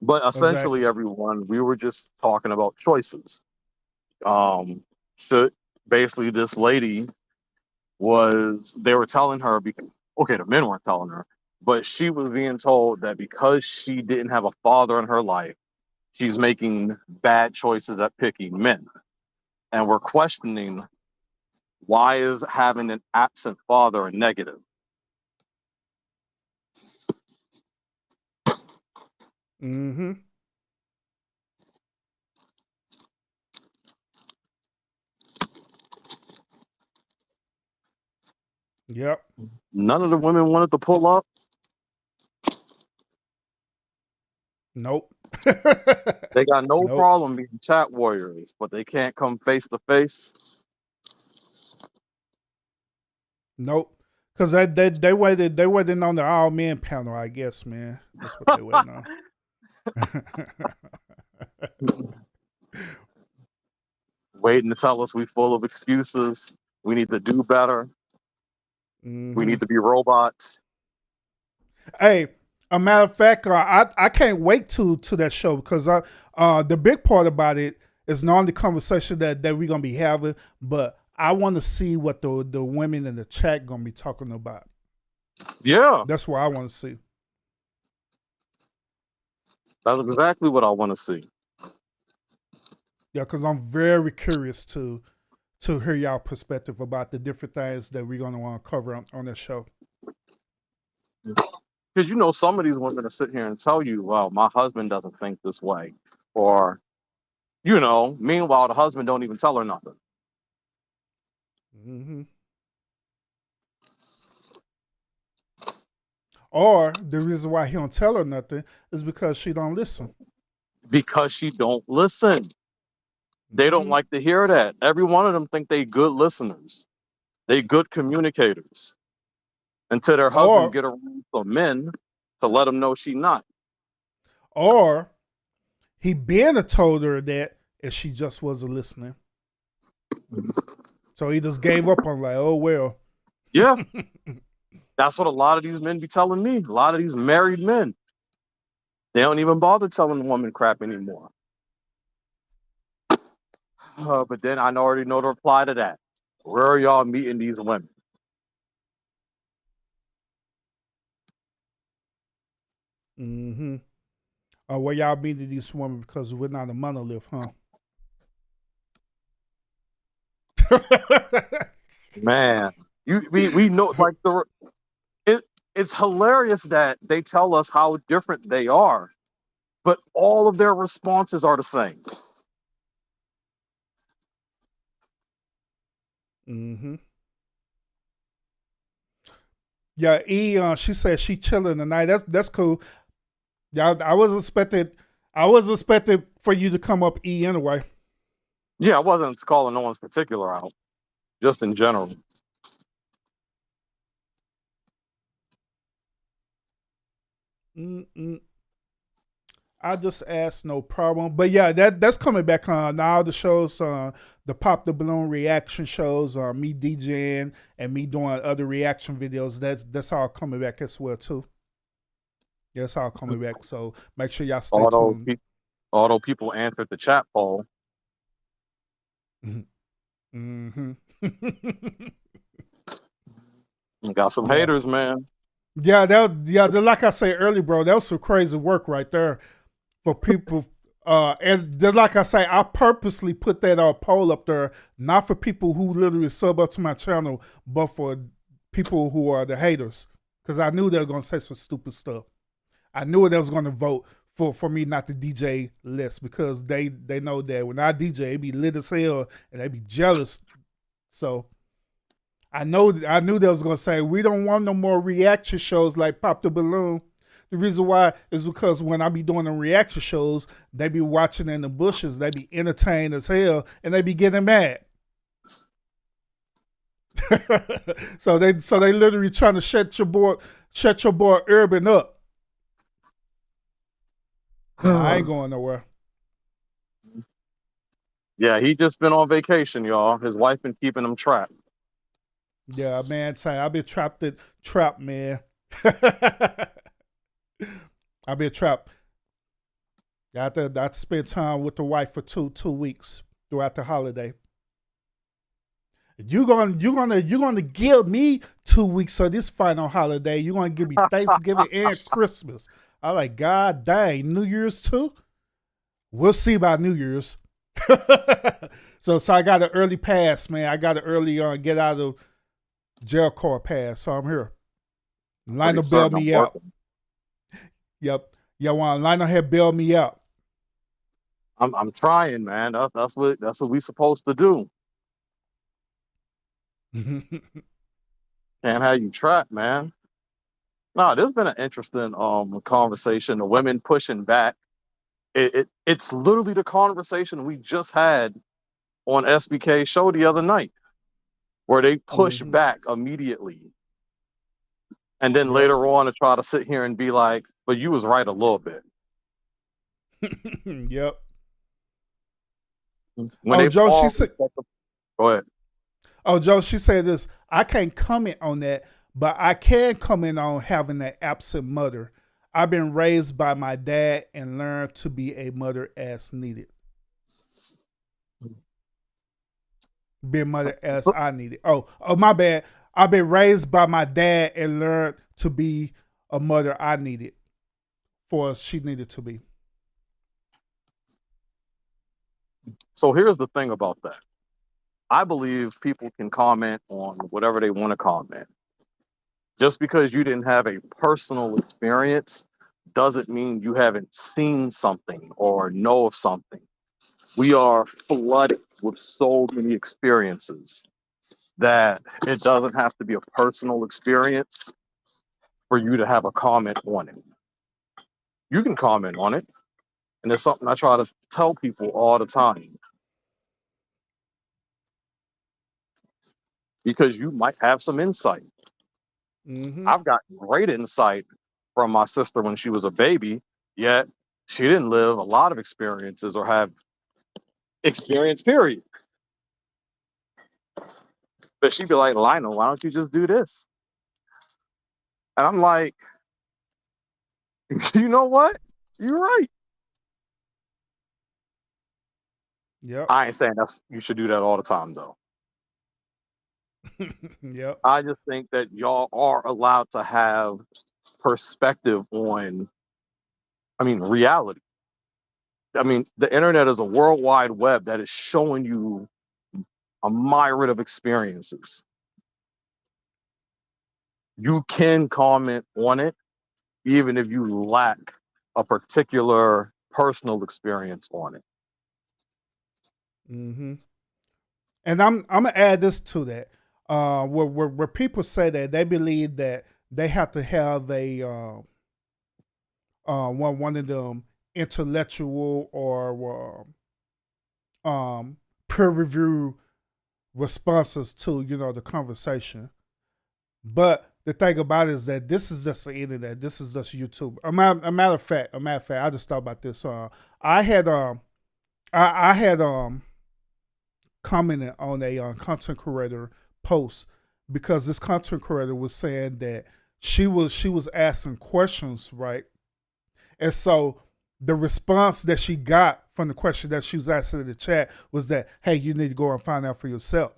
But essentially, Exactly. everyone, we were just talking about choices. Should basically this lady they were telling her, okay, the men weren't telling her, but she was being told that because she didn't have a father in her life, she's making bad choices at picking men. And we're questioning, why is having an absent father a negative? Mm-hmm. Yep. None of the women wanted to pull up. Nope. They got no Nope. problem being chat warriors, but they can't come face to face. Nope. Because they waited on the all men panel, I guess, man. That's what they waiting on. Waiting to tell us we full of excuses. We need to do better. We Mm-hmm. need to be robots. Hey, a matter of fact, I can't wait to that show because the big part about it is not only the conversation that we're gonna be having, but I want to see what the women in the chat gonna be talking about. Yeah, That's what I want to see. that's exactly what I want to see. Yeah, because I'm very curious to hear y'all perspective about the different things that we're gonna want to cover on this show. Because some of these women are sit here and tell you, well, my husband doesn't think this way. Or, meanwhile, the husband don't even tell her nothing. Mm-hmm. Or the reason why he don't tell her nothing is because she don't listen. Because she don't listen. They don't Mm-hmm. like to hear that. Every one of them think they good listeners. They good communicators. Until their husband Or get around some men to let them know she not. or he been a told her that and she just wasn't listening. So he just gave up on like, oh well. Yeah. That's what a lot of these men be telling me. A lot of these married men. They don't even bother telling the woman crap anymore. But then I already know the reply to that. Where are y'all meeting these women? Mm-hmm. Where y'all meeting these women because we're not a monolith, huh? Man, we know like it's hilarious that they tell us how different they are, but all of their responses are the same. Mm-hmm. Yeah, she said she chilling tonight. That's cool. Yeah, I was expecting for you to come up E anyway. Yeah, I wasn't calling no one's particular out, just in general. Mm-mm. I just asked, no problem. But yeah, that's coming back on now. The shows, the Pop the Balloon reaction shows, me DJing and me doing other reaction videos. That's all coming back as well too. Yeah, that's all coming back. So make sure y'all stay Although, tuned. although people answered the chat poll, Mm-hmm. you got some Yeah. haters, man. Yeah, like I said earlier, bro, that was some crazy work right there for people. And just like I say, I purposely put that poll up there, not for people who literally sub up to my channel, but for people who are the haters. Because I knew they were going to say some stupid stuff. I knew they was going to vote for me not to DJ less because they know that when I DJ, it be lit as hell and they be jealous So I knew they was gonna say we don't want no more reaction shows like Pop the Balloon. The reason why is because when I be doing the reaction shows, they be watching in the bushes, they be entertained as hell, and they be getting mad. so they literally trying to shut your boy Urban up. I ain't going nowhere. Yeah, he just been on vacation, y'all. His wife been keeping him trapped. Yeah, man, I've been trapped, man. I've been trapped. I have to spend time with the wife for two weeks throughout the holiday. You're gonna give me 2 weeks of this final holiday. You're gonna give me Thanksgiving and Christmas. I'm like, God dang, New Year's too? We'll see about New Year's. so I got an early pass, man. I got an early get out of jail card pass, so I'm here. Lionel bailed me out. Yep. Yeah, Lionel had bailed me out. I'm trying, man. That's what we supposed to do. Can't have you trapped, man. No, there's been an interesting conversation. The women pushing back. It's literally the conversation we just had on SBK's show the other night, where they push back immediately, and then later on to try to sit here and be like, "But you was right a little bit." Yep. When Joe, she said. Go ahead. Oh, Joe, she said this. I can't comment on that, but I can comment on having an absent mother. I've been raised by my dad and learned to be a mother as needed. Be a mother as I needed. Oh, my bad. I've been raised by my dad and learned to be a mother I needed for she needed to be. So here's the thing about that. I believe people can comment on whatever they want to comment. Just because you didn't have a personal experience doesn't mean you haven't seen something or know of something. We are flooded with so many experiences that it doesn't have to be a personal experience for you to have a comment on it. You can comment on it, and it's something I try to tell people all the time. Because you might have some insight. I've got great insight from my sister when she was a baby, yet she didn't live a lot of experiences or have experience, period. But she'd be like, Lionel, why don't you just do this? And I'm like, you know what? You're right. Yep. I ain't saying you should do that all the time, though. Yep. I just think that y'all are allowed to have perspective on, reality. The internet is a worldwide web that is showing you a myriad of experiences. You can comment on it, even if you lack a particular personal experience on it. And I'm gonna add this to that. Where people say that they believe that they have to have a one of them intellectual or peer review responses to the conversation. But the thing about it is that this is just the internet. This is just YouTube. A matter of fact, I just thought about this. I had commented on a content creator post because this content creator was saying that she was asking questions, right? And so the response that she got from the question that she was asking in the chat was that, hey, you need to go and find out for yourself.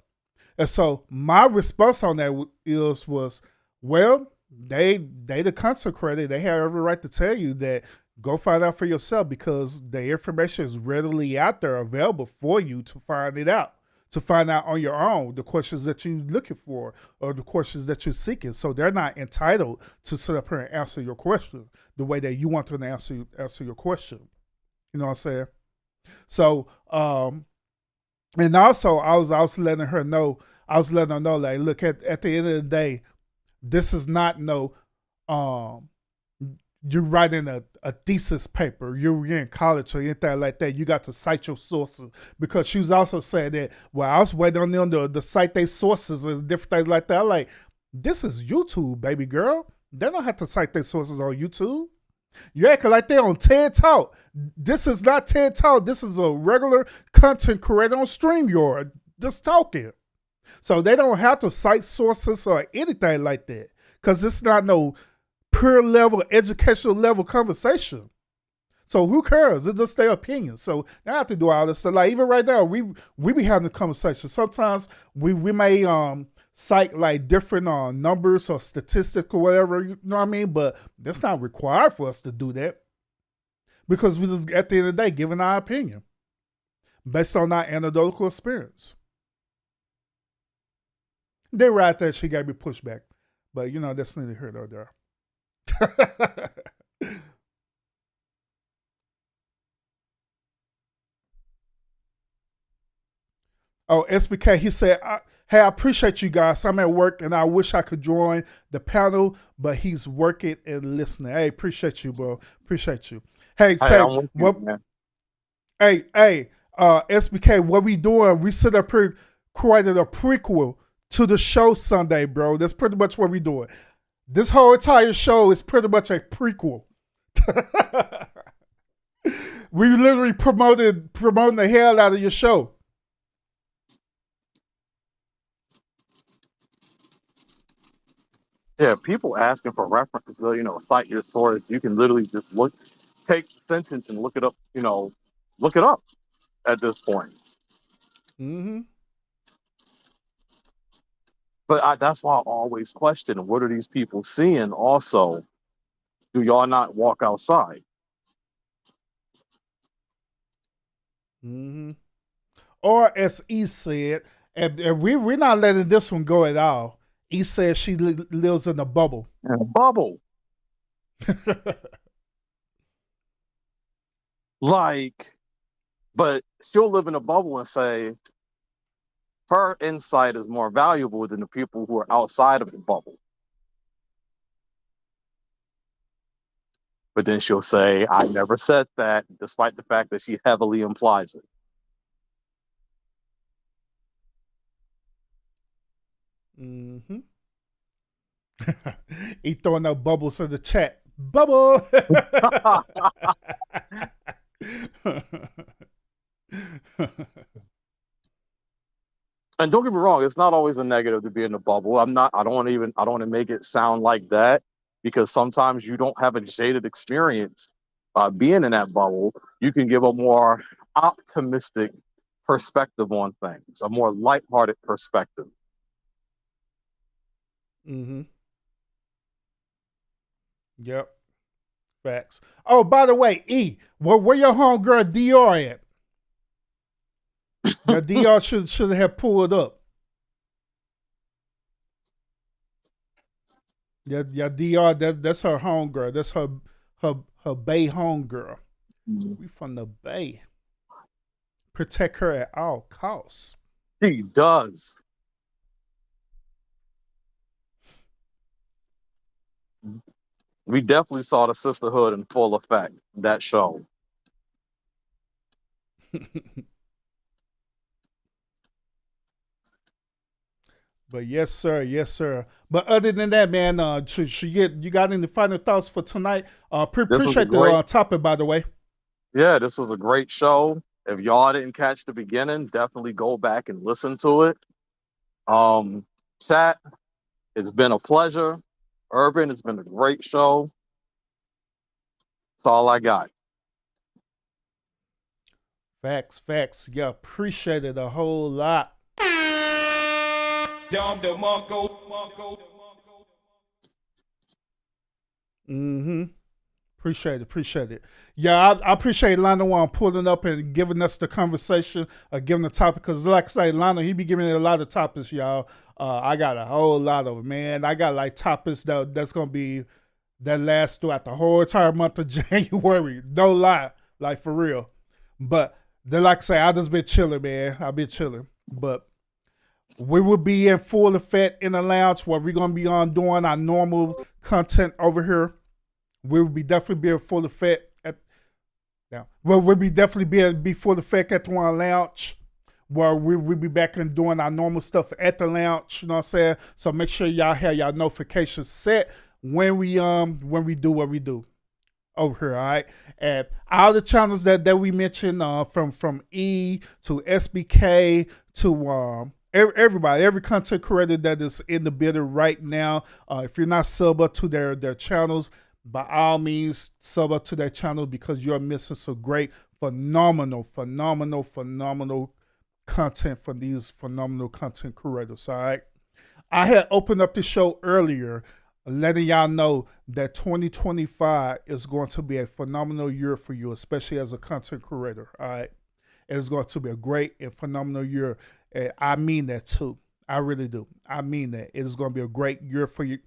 And so my response on that was, well, they the content creator, they have every right to tell you that go find out for yourself because the information is readily out there available for you to find it out. To find out on your own the questions that you're looking for or the questions that you're seeking. So they're not entitled to sit up here and answer your question the way that you want them to answer your question. You know what I'm saying? So, and also I was letting her know I was letting her know, like, look, at the end of the day, this is not no you're writing a thesis paper, you're in college or anything like that. You got to cite your sources, because she was also saying that, well, I was waiting on them to cite their sources and different things like that. I'm like, this is YouTube, baby girl. They don't have to cite their sources on YouTube. You acting like they're on TED Talk. This is not TED Talk. This is a regular content creator on StreamYard just talking. So they don't have to cite sources or anything like that, because it's not no pure level, educational level conversation. So who cares? It's just their opinion. So they have to do all this stuff. Like even right now, we be having a conversation. Sometimes we may cite like different numbers or statistics or whatever, you know what I mean? But that's not required for us to do that, because we just, at the end of the day, giving our opinion based on our anecdotal experience. They right there, she gave me pushback, but you know, that's neither here nor there. Oh, SBK, he said, hey, I appreciate you guys. I'm at work and I wish I could join the panel, but he's working and listening. Hey, appreciate you, bro. Appreciate you. Hey, say, I'm with you, man. hey, SBK, what we doing? We sit up here created a prequel to the show Sunday, bro. That's pretty much what we doing. This whole entire show is pretty much a prequel. We literally promoting the hell out of your show. Yeah, people asking for references, you know, cite your source. You can literally just take the sentence and look it up, you know, look it up at this point. Mm-hmm. But that's why I always question, what are these people seeing also? Do y'all not walk outside? Mm-hmm. Or as E said, and we're not letting this one go at all. E said she lives in a bubble. In a bubble. Like, but she'll live in a bubble and say her insight is more valuable than the people who are outside of the bubble. But then she'll say, I never said that, despite the fact that she heavily implies it. Mm-hmm. He throwing out bubbles in the chat. Bubble. And don't get me wrong, it's not always a negative to be in a bubble. I don't want to make it sound like that, because sometimes you don't have a jaded experience being in that bubble. You can give a more optimistic perspective on things, a more lighthearted perspective. Mm-hmm. Yep. Facts. Oh, by the way, E, where your homegirl DR at? Your DR should have pulled up. Yeah, DR, that's her homegirl. That's her Bay homegirl. We from the Bay. Protect her at all costs. She does. We definitely saw the sisterhood in full effect, that show. But yes, sir. Yes, sir. But other than that, man, you got any final thoughts for tonight? Appreciate the topic, by the way. Yeah, this was a great show. If y'all didn't catch the beginning, definitely go back and listen to it. Chat, it's been a pleasure. Urban, it's been a great show. That's all I got. Facts. Yeah, appreciate it a whole lot. Mm-hmm. Appreciate it. Yeah, I appreciate Lionel One pulling up and giving us the conversation, giving the topic. Because like I say, Lionel, he be giving it a lot of topics, y'all. I got a whole lot of it, man. I got like topics that's going to be, that last throughout the whole entire month of January. No lie. Like, for real. But, then like I say, I just been chilling, man. I've been chilling. But, We will be in full effect in the lounge where we're gonna be on doing our normal content over here. We will be definitely be in full effect at now. Well, we'll be definitely be full effect at the one lounge where we'll be back and doing our normal stuff at the lounge. You know what I'm saying? So make sure y'all have y'all notifications set when we do what we do over here, all right? And all the channels that we mentioned, from E to SBK to everybody, every content creator that is in the building right now. If you're not sub up to their channels, by all means sub up to their channel because you're missing some great, phenomenal content from these phenomenal content creators. All right. I had opened up the show earlier letting y'all know that 2025 is going to be a phenomenal year for you, especially as a content creator. All right. It's going to be a great and phenomenal year. And I mean that too. I really do. I mean that. It is going to be a great year for you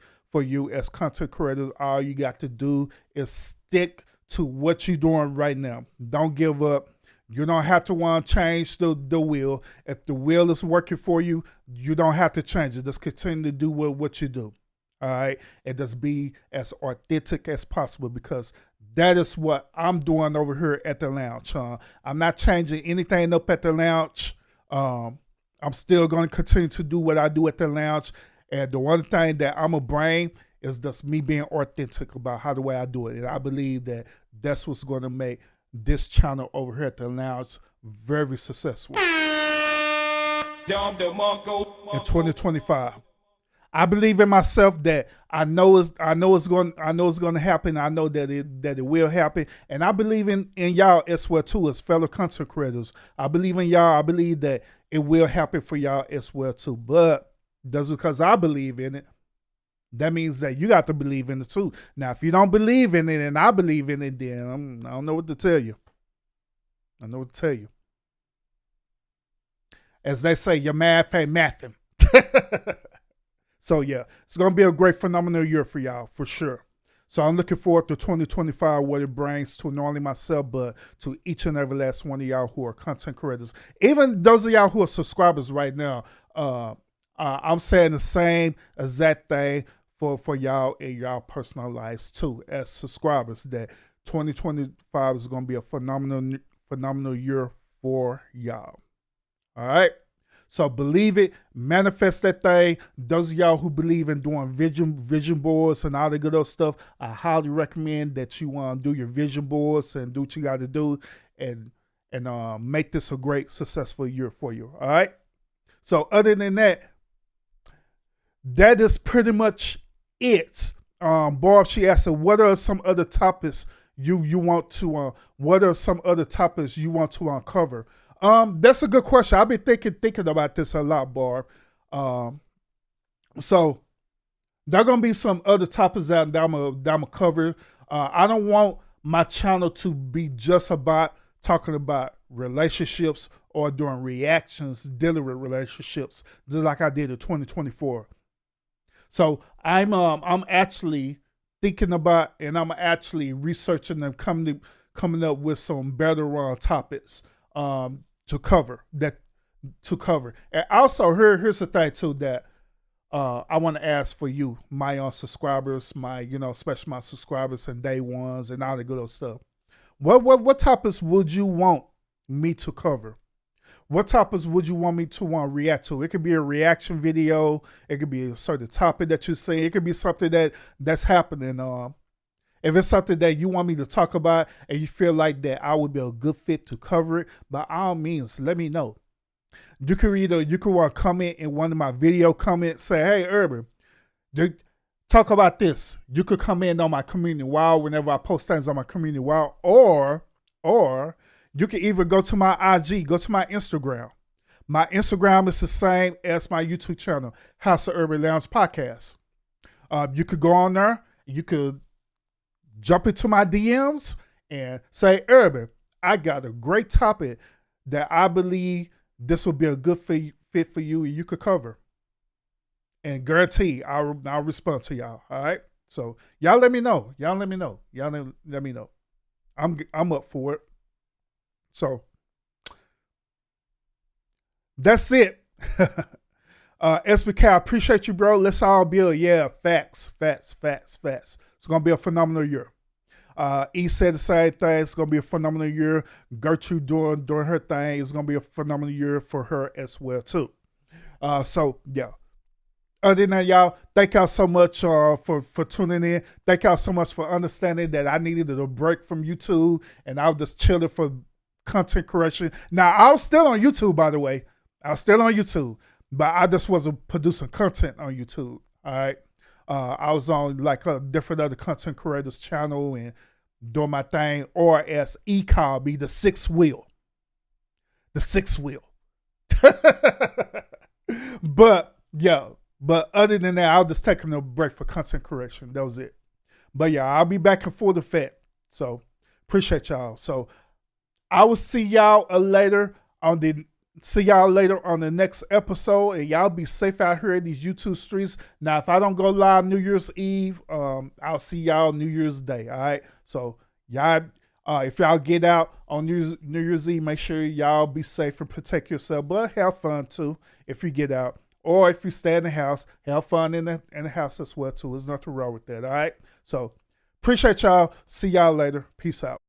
as content creators. All you got to do is stick to what you're doing right now. Don't give up. You don't have to want to change the wheel. If the wheel is working for you, you don't have to change it. Just continue to do what you do. All right. And just be as authentic as possible because that is what I'm doing over here at the lounge. I'm not changing anything up at the lounge. I'm still going to continue to do what I do at the lounge. And the one thing that I'm going to bring is just me being authentic about how the way I do it. And I believe that that's what's going to make this channel over here at the lounge very successful in 2025. I believe in myself that I know it's going to happen. I know that it will happen, and I believe in y'all as well too, as fellow content creators. I believe in y'all. I believe that it will happen for y'all as well too. But just because I believe in it, that means that you got to believe in it too. Now, if you don't believe in it and I believe in it, then I don't know what to tell you. I know what to tell you. As they say, your math ain't mathing. So yeah, it's going to be a great, phenomenal year for y'all, for sure. So I'm looking forward to 2025, what it brings to not only myself, but to each and every last one of y'all who are content creators. Even those of y'all who are subscribers right now, I'm saying the same exact thing for y'all in y'all personal lives too, as subscribers, that 2025 is going to be a phenomenal year for y'all. All right. So believe it, manifest that thing. Those of y'all who believe in doing vision boards and all the good old stuff, I highly recommend that you do your vision boards and do what you got to do and make this a great, successful year for you. All right. So other than that, that is pretty much it. Barb, she asked, what are some other topics you want to what are some other topics you want to uncover? That's a good question. I've been thinking about this a lot, Barb. So there are gonna be some other topics that I'm gonna cover. I don't want my channel to be just about talking about relationships or doing reactions dealing with relationships, just like I did in 2024. So I'm actually thinking about, and I'm actually researching and coming up with some better topics to cover. And also here's the thing too that I want to ask for you, my subscribers, especially my subscribers and day ones and all the good old stuff. What topics would you want me to cover? What topics would you want me to react to? It could be a reaction video. It could be a certain topic that you say. It could be something that's happening. If it's something that you want me to talk about and you feel like that I would be a good fit to cover it, by all means, let me know. You can comment in one of my video comments, say, hey, Urban, talk about this. You could come in on my community wall whenever I post things on my community wall, or you can even go to my IG, go to my Instagram. My Instagram is the same as my YouTube channel, House of Urban Lounge Podcast. You could go on there. You could jump into my DMs and say, Urban, I got a great topic that I believe this will be a good fit for you and you could cover. And guarantee I'll respond to y'all. All right. So y'all let me know. Y'all let me know. I'm up for it. So that's it. SBK, I appreciate you, bro. Let's all build. Yeah, facts. It's gonna be a phenomenal year. E said the same thing. It's gonna be a phenomenal year. Gertrude doing her thing. It's gonna be a phenomenal year for her as well too. So yeah. Other than that, y'all, thank y'all so much for tuning in. Thank y'all so much for understanding that I needed a break from YouTube and I was just chilling for content correction. Now, I was still on YouTube, by the way. I was still on YouTube, but I just wasn't producing content on YouTube. All right. I was on like a different other content creators channel and doing my thing, or as E called me, the sixth wheel. The sixth wheel. But yeah. But other than that, I was just taking a break for content correction. That was it. But yeah, I'll be back in full effect. So appreciate y'all. So I will see y'all later on the next episode. And y'all be safe out here in these YouTube streets. Now, if I don't go live New Year's Eve, I'll see y'all New Year's Day. All right. So y'all, if y'all get out on New Year's Eve, make sure y'all be safe and protect yourself. But have fun too if you get out. Or if you stay in the house, have fun in the house as well too. There's nothing wrong with that, all right? So appreciate y'all. See y'all later. Peace out.